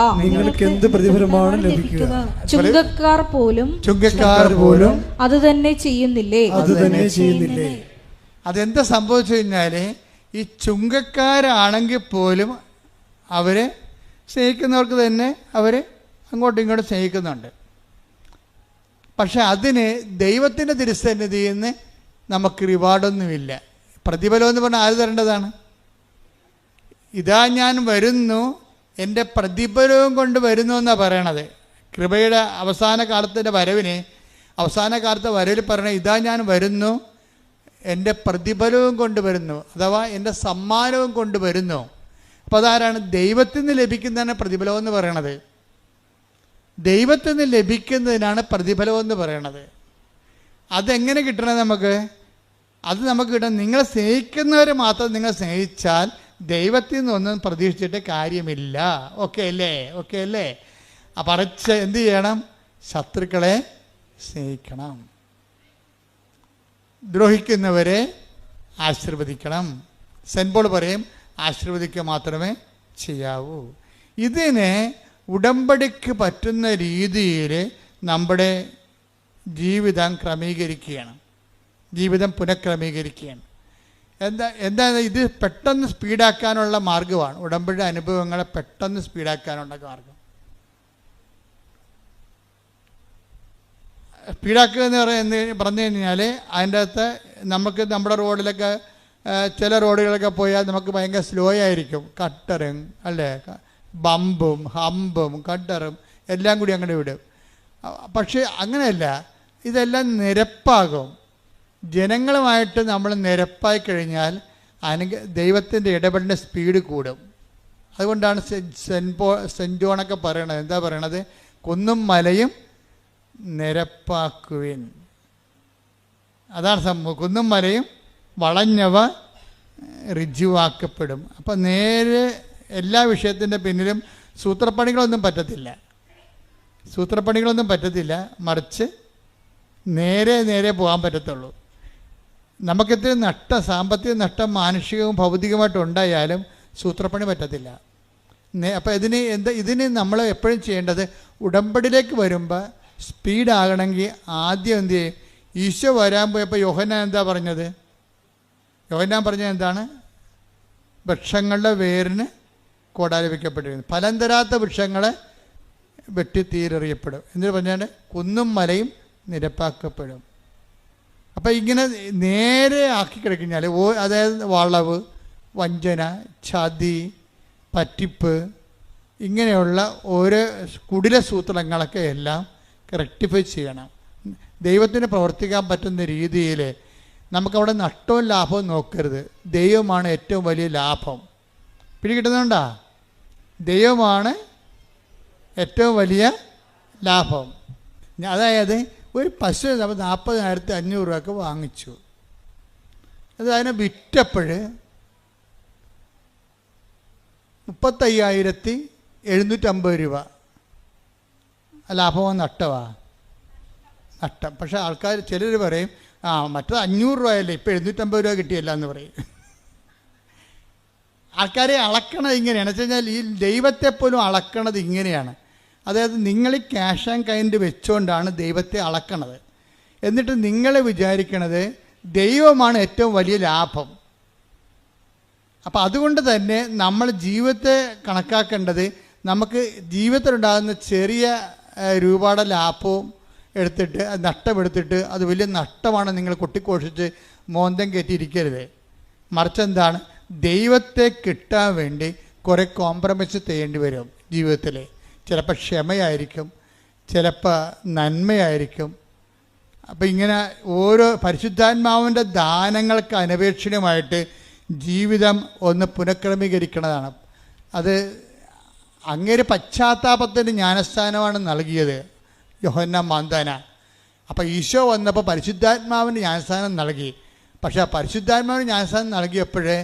ചുങ്കക്കാർ പോലും അത് തന്നെ ചെയ്യുന്നില്ലേ? അതെന്താ സംഭവിച്ചു കഴിഞ്ഞാല്, ഈ ചുങ്കക്കാരാണെങ്കിൽ പോലും അവരെ സ്നേഹിക്കുന്നവർക്ക് തന്നെ അവർ അങ്ങോട്ടും ഇങ്ങോട്ടും സ്നേഹിക്കുന്നുണ്ട്. പക്ഷെ അതിന് ദൈവത്തിൻ്റെ തിരുസന്നിധിയിൽ നിന്ന് നമുക്ക് റിവാർഡൊന്നുമില്ല. പ്രതിഫലം എന്ന് പറഞ്ഞാൽ ആര് തരേണ്ടതാണ്? ഇതാ ഞാൻ വരുന്നു, എൻ്റെ പ്രതിഫലവും കൊണ്ട് വരുന്നു എന്നാണ് പറയണത്. കൃപയുടെ അവസാന കാലത്തിൻ്റെ വരവിന്, അവസാന കാലത്തെ വരവിൽ പറയണത്, ഇതാ ഞാൻ വരുന്നു, എൻ്റെ പ്രതിഫലവും കൊണ്ട് വരുന്നു, അഥവാ എൻ്റെ സമ്മാനവും കൊണ്ട് വരുന്നു. അപ്പോൾ അതാരാണ്? ദൈവത്തിൽ നിന്ന് ലഭിക്കുന്നതാണ് പ്രതിഫലം എന്ന് പറയണത്. ദൈവത്തിൽ നിന്ന് ലഭിക്കുന്നതിനാണ് പ്രതിഫലം എന്ന് പറയണത്. അതെങ്ങനെ കിട്ടണത് നമുക്ക്? അത് നമുക്ക് കിട്ടണം, നിങ്ങളെ സ്നേഹിക്കുന്നവരെ മാത്രം നിങ്ങൾ സ്നേഹിച്ചാൽ ദൈവത്തിൽ നിന്നൊന്നും പ്രതീക്ഷിച്ചിട്ട് കാര്യമില്ല. ഓക്കെ അല്ലേ? പറച്ച് എന്ത് ചെയ്യണം? ശത്രുക്കളെ സ്നേഹിക്കണം, ദ്രോഹിക്കുന്നവരെ ആശീർവദിക്കണം. സെൻറ്റ് പോൾ പറയും, ആശീർവദിക്കുക മാത്രമേ ചെയ്യാവൂ. ഇതിനെ ഉടമ്പടിക്ക് പറ്റുന്ന രീതിയിൽ നമ്മുടെ ജീവിതം ക്രമീകരിക്കുകയാണ്, ജീവിതം പുനഃക്രമീകരിക്കുകയാണ്. എന്താ ഇത് പെട്ടെന്ന് സ്പീഡാക്കാനുള്ള മാർഗമാണ്. ഉടമ്പടി അനുഭവങ്ങളെ പെട്ടെന്ന് സ്പീഡാക്കാനുള്ള മാർഗം. സ്പീഡാക്കുക എന്ന് പറഞ്ഞു കഴിഞ്ഞാൽ അതിൻ്റെ അകത്ത് നമുക്ക് നമ്മുടെ റോഡിലൊക്കെ ചില റോഡുകളൊക്കെ പോയാൽ നമുക്ക് ഭയങ്കര സ്ലോ ആയിരിക്കും. കട്ടറും അല്ലേ, ബമ്പും ഹമ്പും കട്ടറും എല്ലാം കൂടി അങ്ങനെ വിടും. പക്ഷേ അങ്ങനെയല്ല, ഇതെല്ലാം നിരപ്പാകും. ജനങ്ങളുമായിട്ട് നമ്മൾ നിരപ്പായി കഴിഞ്ഞാൽ ദൈവത്തിൻ്റെ ഇടപെടലിൻ്റെ സ്പീഡ് കൂടും. അതുകൊണ്ടാണ് സെൻറ്റ് ജോണൊക്കെ പറയണത്. എന്താ പറയണത്? കുന്നും മലയും നിരപ്പാക്കുവിൻ. അതാണ് സംഭവം. കുന്നും മലയും വളഞ്ഞവ ഋജുവാക്കപ്പെടും. അപ്പം നേരെ എല്ലാ വിഷയത്തിൻ്റെ പിന്നിലും സൂത്രപ്പണികളൊന്നും പറ്റത്തില്ല. സൂത്രപ്പണികളൊന്നും പറ്റത്തില്ല, മറിച്ച് നേരെ നേരെ പോകാൻ പറ്റത്തുള്ളൂ. നമുക്കിത്തിരി നഷ്ടം, സാമ്പത്തിക നഷ്ടം മാനുഷികവും ഭൗതികമായിട്ടും ഉണ്ടായാലും സൂത്രപ്പണി പറ്റത്തില്ല. അപ്പോൾ ഇതിന് നമ്മൾ എപ്പോഴും ചെയ്യേണ്ടത്, ഉടമ്പടിയിലേക്ക് വരുമ്പോൾ സ്പീഡാകണമെങ്കിൽ ആദ്യം എന്ത് ചെയ്യും? ഈശോ വരാൻ പോയപ്പോൾ യോഹന്നാൻ എന്താ പറഞ്ഞത്? യോഹന്നാൻ പറഞ്ഞത് എന്താണ്? വൃക്ഷങ്ങളുടെ വേരിന് കോടാലി വയ്ക്കപ്പെട്ടിരുന്നു, ഫലം തരാത്ത വൃക്ഷങ്ങളെ വെട്ടി തീരെറിയപ്പെടും. എന്നിട്ട് പറഞ്ഞാൽ കുന്നും മലയും നിരപ്പാക്കപ്പെടും. അപ്പം ഇങ്ങനെ നേരെ ആക്കി കഴിഞ്ഞാൽ, അതായത് വളവ്, വഞ്ചന, ചതി, പറ്റിപ്പ്, ഇങ്ങനെയുള്ള ഓരോ കുടില സൂത്രങ്ങളൊക്കെ എല്ലാം റെക്ടിഫൈ ചെയ്യണം. ദൈവത്തിന് പ്രവർത്തിക്കാൻ പറ്റുന്ന രീതിയിൽ നമുക്കവിടെ നഷ്ടവും ലാഭവും നോക്കരുത്. ദൈവമാണ് ഏറ്റവും വലിയ ലാഭം. പിടികിട്ടുന്നുണ്ടോ? ദൈവമാണ് ഏറ്റവും വലിയ ലാഭം. അതായത് ഒരു പശു നമ്മൾ 40,500 രൂപയ്ക്ക് വാങ്ങിച്ചു. അത് അതിനെ വിറ്റപ്പോൾ 35,750 രൂപ. ലാഭമോ നഷ്ടമാ? നഷ്ടം. പക്ഷേ ആൾക്കാർ ചിലർ പറയും, മറ്റത് 500 രൂപയല്ലേ, ഇപ്പോൾ 750 രൂപ കിട്ടിയല്ല എന്ന് പറയും. ആൾക്കാരെ അളക്കണത് ഇങ്ങനെയാണ്. വെച്ച് കഴിഞ്ഞാൽ ഈ ദൈവത്തെപ്പോലും അളക്കണത് ഇങ്ങനെയാണ്. അതായത് നിങ്ങൾ ഈ ക്യാഷ് ആൻഡ് കൈൻഡ് വെച്ചുകൊണ്ടാണ് ദൈവത്തെ അളക്കണത്. എന്നിട്ട് നിങ്ങൾ വിചാരിക്കണത് ദൈവമാണ് ഏറ്റവും വലിയ ലാഭം. അപ്പം അതുകൊണ്ട് തന്നെ നമ്മൾ ജീവിതത്തെ കണക്കാക്കേണ്ടത്, നമുക്ക് ജീവിതത്തിലുണ്ടാകുന്ന ചെറിയ രൂപയുടെ ലാഭവും എടുത്തിട്ട് അത് നഷ്ടമെടുത്തിട്ട് അത് വലിയ നഷ്ടമാണ് നിങ്ങൾ കൊട്ടിക്കോഷിച്ച് മോന്തം കയറ്റിയിരിക്കരുത്. മറിച്ച് എന്താണ്? ദൈവത്തെ കിട്ടാൻ വേണ്ടി കുറേ കോംപ്രമൈസ് ചെയ്യേണ്ടി വരും ജീവിതത്തിൽ. ചിലപ്പോൾ ക്ഷമയായിരിക്കും, ചിലപ്പോൾ നന്മയായിരിക്കും. അപ്പം ഇങ്ങനെ ഓരോ പരിശുദ്ധാത്മാവിൻ്റെ ദാനങ്ങൾക്ക് അനപേക്ഷണീയമായിട്ട് ജീവിതം ഒന്ന് പുനഃക്രമീകരിക്കുന്നതാണ്. അത് അങ്ങേര് പശ്ചാത്താപത്തിൻ്റെ ജ്ഞാനസ്ഥാനമാണ് നൽകിയത് യോഹന്നാൻ മാന്താന. അപ്പോൾ ഈശോ വന്നപ്പോൾ പരിശുദ്ധാത്മാവിൻ്റെ ജ്ഞാനസ്ഥാനം നൽകി. പക്ഷേ ആ പരിശുദ്ധാത്മാവിൻ്റെ ജ്ഞാനസ്ഥാനം നൽകിയപ്പോഴേ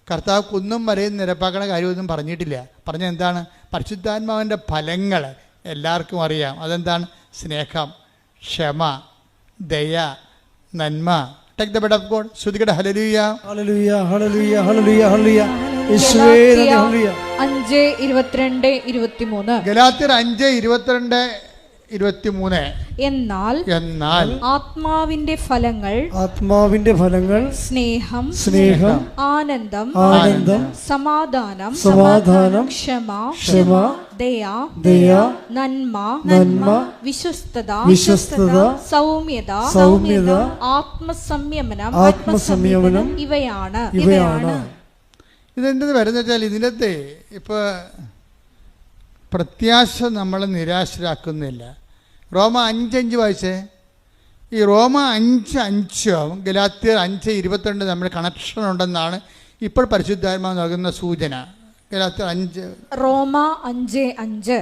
കർത്താവ് കുന്നും മലയും നിരപ്പാക്കണ കാര്യമൊന്നും പറഞ്ഞിട്ടില്ല. പറഞ്ഞ എന്താണ്? പരിശുദ്ധാത്മാവിൻ്റെ ഫലങ്ങൾ എല്ലാവർക്കും അറിയാം. അതെന്താണ്? സ്നേഹം, ക്ഷമ, ദയ, നന്മ. Take the word of God. ശ്രുതികട ഹല്ലേലൂയ, ഹല്ലേലൂയ, ഹല്ലേലൂയ, ഹല്ലേലൂയ, ഹല്ലേലൂയ. യേശുവേ നന്ദി. ഹല്ലേലൂയ. 5:22-23. ഗലാത്യർ 5:22-23. എന്നാൽ ആത്മാവിന്റെ ഫലങ്ങൾ സ്നേഹം, ആനന്ദം, സമാധാനം, ക്ഷമ, ദയ, നന്മ, വിശ്വസ്തത, സൗമ്യത, ആത്മസംയമനം ഇവയാണ്. ഇതെന്ത് വരുന്ന വെച്ചാൽ ഇതിനകത്ത് ഇപ്പോൾ പ്രത്യാശ നമ്മളെ നിരാശരാക്കുന്നില്ല. റോമ 5:5 വായിച്ചേ. ഈ റോമ 5:5 ഗലാത്യർ 5:22 നമ്മൾ കണക്ഷൻ ഉണ്ടെന്നാണ് ഇപ്പോൾ പരിശുദ്ധാത്മാവ് നൽകുന്ന സൂചന. ഗലാത്യർ 5 റോമ 5:5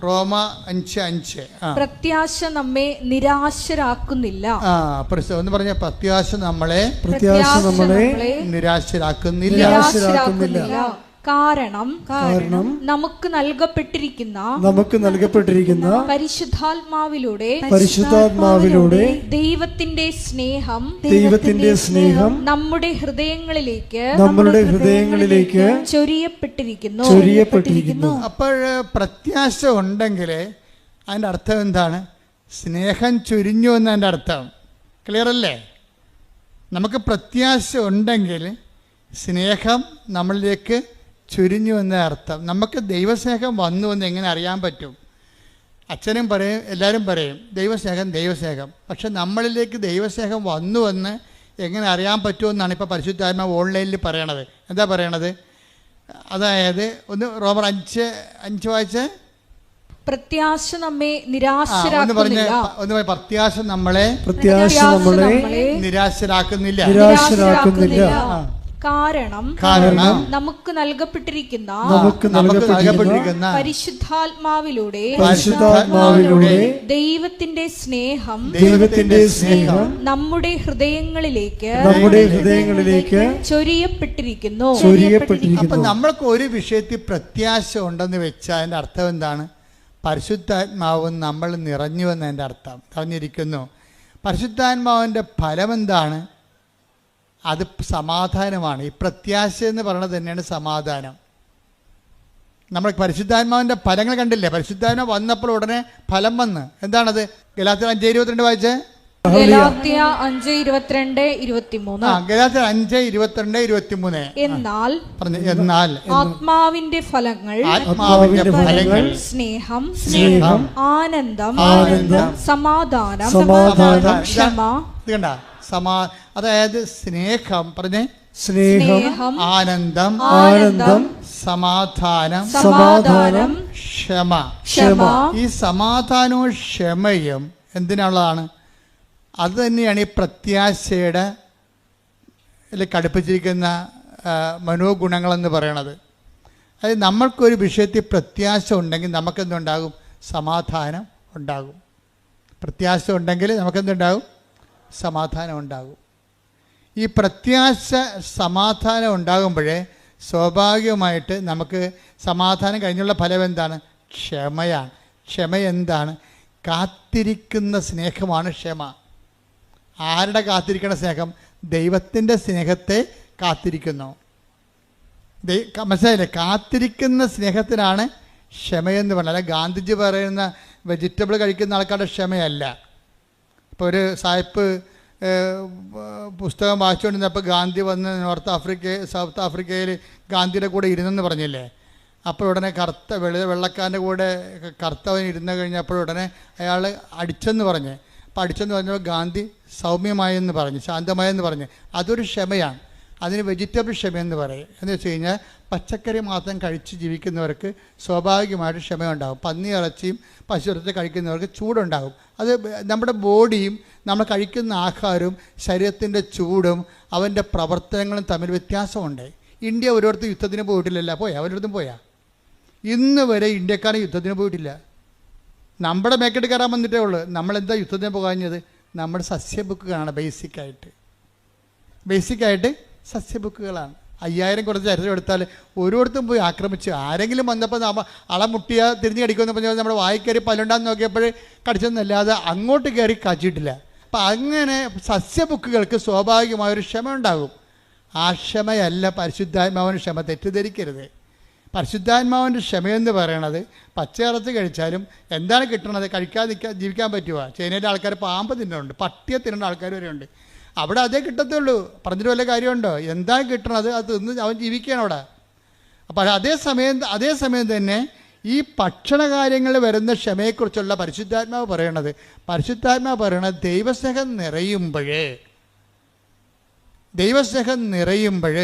റോമ 5:5. പ്രത്യാശ നമ്മെ നിരാശരാക്കുന്നില്ല. ഒന്ന് പറഞ്ഞ പ്രത്യാശ നമ്മളെ നിരാശരാക്കുന്നില്ല. കാരണം നമുക്ക് നൽകപ്പെട്ടിരിക്കുന്ന പരിശുദ്ധാത്മാവിലൂടെ ദൈവത്തിന്റെ സ്നേഹം നമ്മുടെ ഹൃദയങ്ങളിലേക്ക് ചൊരിയപ്പെട്ടിരിക്കുന്നു. അപ്പോൾ പ്രത്യാശ ഉണ്ടെങ്കിൽ അതിൻ്റെ അർത്ഥം എന്താണ്? സ്നേഹം ചൊരിഞ്ഞു എന്നതിൻ്റെ അർത്ഥം ക്ലിയർ അല്ലേ? നമുക്ക് പ്രത്യാശ ഉണ്ടെങ്കിൽ സ്നേഹം നമ്മളിലേക്ക് ചുരിഞ്ഞു എന്ന അർത്ഥം. നമുക്ക് ദൈവസ്നേഹം വന്നു എന്ന് എങ്ങനെ അറിയാൻ പറ്റും? അച്ഛനും പറയും, എല്ലാവരും പറയും ദൈവസ്നേഹം. പക്ഷെ നമ്മളിലേക്ക് ദൈവസ്നേഹം വന്നുവെന്ന് എങ്ങനെ അറിയാൻ പറ്റുമെന്നാണ് ഇപ്പോൾ പരിശുദ്ധാത്മാവ് ഓൺലൈനിൽ പറയണത്. എന്താ പറയണത്? അതായത് ഒന്ന് റോമർ 5:5 വായിച്ച്. പ്രത്യാശ നമ്മെ നിരാശരാക്കുന്നില്ല. പ്രത്യാശ നമ്മളെ നിരാശരാക്കുന്നില്ല. കാരണം നമുക്ക് നൽകപ്പെട്ടിരിക്കുന്ന പരിശുദ്ധാത്മാവിലൂടെ ദൈവത്തിന്റെ സ്നേഹം നമ്മുടെ ഹൃദയങ്ങളിലേക്ക് ചൊരിയപ്പെട്ടിരിക്കുന്നു. അപ്പൊ നമ്മൾക്ക് ഒരു വിഷയത്തിൽ പ്രത്യാശ ഉണ്ടെന്ന് വെച്ചാൽ അതിന്റെ അർത്ഥം എന്താണ്? പരിശുദ്ധാത്മാവും നമ്മൾ നിറഞ്ഞുവെന്നതിൻ്റെ അർത്ഥം. നിറഞ്ഞിരിക്കുന്നു. പരിശുദ്ധാത്മാവിൻ്റെ ഫലം എന്താണ്? അത് സമാധാനമാണ്. ഈ പ്രത്യാശ എന്ന് പറയുന്നത് തന്നെയാണ് സമാധാനം. നമ്മൾ പരിശുദ്ധാത്മാവിൻ്റെ ഫലങ്ങൾ കണ്ടില്ലേ? പരിശുദ്ധാത്മാവ് വന്നപ്പോൾ ഉടനെ ഫലം വന്ന്. എന്താണത്? ഗലാത്യർ 5:22 വായിച്ചേ. ഗലാത്യ 5:22-23. ഗലാത്യർ 5:22-23. എന്നാൽ ആത്മാവിന്റെ ഫലങ്ങൾ സ്നേഹം, ആനന്ദം, സമാധാനം, ക്ഷമ. ഇത് കണ്ട, അതായത് സ്നേഹം, പറഞ്ഞേ, സ്നേഹം, ആനന്ദം, സമാധാനം, ക്ഷമ. ഈ സമാധാനവും ക്ഷമയും എന്തിനുള്ളതാണ്? അത് തന്നെയാണ് ഈ പ്രത്യാശയുടെ കടുപ്പിച്ചിരിക്കുന്ന മനോഗുണങ്ങളെന്ന് പറയണത്. അതായത് നമ്മൾക്കൊരു വിഷയത്തിൽ പ്രത്യാശ ഉണ്ടെങ്കിൽ നമുക്കെന്തുണ്ടാകും? സമാധാനം ഉണ്ടാകും. പ്രത്യാശ ഉണ്ടെങ്കിൽ നമുക്കെന്തുണ്ടാകും? സമാധാനം ഉണ്ടാകും. ഈ പ്രത്യാശ സമാധാനം ഉണ്ടാകുമ്പോഴേ സ്വാഭാവികമായിട്ട് നമുക്ക് സമാധാനം കഴിഞ്ഞുള്ള ഫലം എന്താണ്? ക്ഷമയാണ്. ക്ഷമ എന്താണ്? കാത്തിരിക്കുന്ന സ്നേഹമാണ് ക്ഷമ. ആരുടെ കാത്തിരിക്കുന്ന സ്നേഹം? ദൈവത്തിൻ്റെ സ്നേഹത്തെ കാത്തിരിക്കുന്നു. മനസ്സിലായില്ലേ? കാത്തിരിക്കുന്ന സ്നേഹത്തിനാണ് ക്ഷമയെന്ന് പറഞ്ഞാൽ. അല്ല ഗാന്ധിജി പറയുന്ന വെജിറ്റബിൾ കഴിക്കുന്ന ആൾക്കാരുടെ ക്ഷമയല്ല. ഇപ്പോൾ ഒരു സായിപ്പ് പുസ്തകം വായിച്ചുകൊണ്ടിരുന്നപ്പോൾ ഗാന്ധി വന്ന് സൗത്ത് ആഫ്രിക്കയിൽ ഗാന്ധിയുടെ കൂടെ ഇരുന്നെന്ന് പറഞ്ഞില്ലേ? അപ്പോൾ ഉടനെ വെള്ളക്കാരൻ്റെ കൂടെ കറുത്തവൻ ഇരുന്ന് കഴിഞ്ഞപ്പോൾ ഉടനെ അയാൾ അടിച്ചെന്ന് പറഞ്ഞ്. അപ്പോൾ അടിച്ചെന്ന് പറഞ്ഞപ്പോൾ ഗാന്ധി സൗമ്യമായെന്ന് പറഞ്ഞ്, ശാന്തമായെന്ന് പറഞ്ഞ്. അതൊരു ക്ഷമയാണ്. അതിന് വെജിറ്റബിൾ ക്ഷമയെന്ന് പറയും. എന്ന് വെച്ച് കഴിഞ്ഞാൽ പച്ചക്കറി മാത്രം കഴിച്ച് ജീവിക്കുന്നവർക്ക് സ്വാഭാവികമായിട്ട് ക്ഷമയുണ്ടാകും. പന്നി ഇറച്ചിയും പശു ഇറച്ചി കഴിക്കുന്നവർക്ക് ചൂടുണ്ടാകും. അത് നമ്മുടെ ബോഡിയും നമ്മൾ കഴിക്കുന്ന ആഹാരവും ശരീരത്തിൻ്റെ ചൂടും അവൻ്റെ പ്രവർത്തനങ്ങളും തമ്മിൽ വ്യത്യാസമുണ്ട്. ഇന്ത്യ ഓരോരുത്തർ യുദ്ധത്തിന് പോയിട്ടില്ലല്ലോ. അവരടുത്തും പോയാ? ഇന്ന് വരെ ഇന്ത്യക്കാരൻ യുദ്ധത്തിന് പോയിട്ടില്ല. നമ്മുടെ മേക്കെട്ട് കയറാൻ വന്നിട്ടേ ഉള്ളൂ. നമ്മളെന്താ യുദ്ധത്തിന് പോകാഞ്ഞത്? നമ്മുടെ സസ്യ ബുക്കുകളാണ്. ബേസിക്കായിട്ട് സസ്യ ബുക്കുകളാണ്. 5000 കുറച്ച് ചരിത്രം എടുത്താൽ ഓരോരുത്തരും പോയി ആക്രമിച്ച് ആരെങ്കിലും വന്നപ്പോൾ അളമുട്ടിയ തിരിഞ്ഞ് കടിക്കുമെന്ന് പറഞ്ഞാൽ നമ്മുടെ വായിക്കയറി പല്ലുണ്ടാന്ന് നോക്കിയപ്പോൾ കടിച്ചെന്നല്ലാതെ അങ്ങോട്ട് കയറി കാച്ചിട്ടില്ല. അപ്പം അങ്ങനെ സസ്യ ബുക്കുകൾക്ക് സ്വാഭാവികമായൊരു ക്ഷമ ഉണ്ടാകും. ആ ക്ഷമയല്ല പരിശുദ്ധാത്മാവിൻ്റെ ക്ഷമ. തെറ്റിദ്ധരിക്കരുത്. പരിശുദ്ധാത്മാവിൻ്റെ ക്ഷമയെന്ന് പറയണത് പച്ചയിറച്ചി കഴിച്ചാലും എന്താണ് കിട്ടണത്? ജീവിക്കാൻ പറ്റുമോ? ചൈനയിലെ ആൾക്കാർ പാമ്പ് തിന്നുന്നുണ്ട്, പട്ടിയെ തിന്നുന്ന ആൾക്കാർ വരെ ഉണ്ട്. അവിടെ അതേ കിട്ടത്തുള്ളൂ. പറഞ്ഞിട്ട് വല്ല കാര്യമുണ്ടോ? എന്താണ് കിട്ടണത് അത് തിന്ന് അവൻ ജീവിക്കുകയാണ് അവിടെ. അപ്പോൾ അതേസമയം തന്നെ ഈ ഭക്ഷണ കാര്യങ്ങളിൽ വരുന്ന ക്ഷമയെക്കുറിച്ചുള്ള പരിശുദ്ധാത്മാവ് പറയണത് ദൈവസ്നേഹം നിറയുമ്പോൾ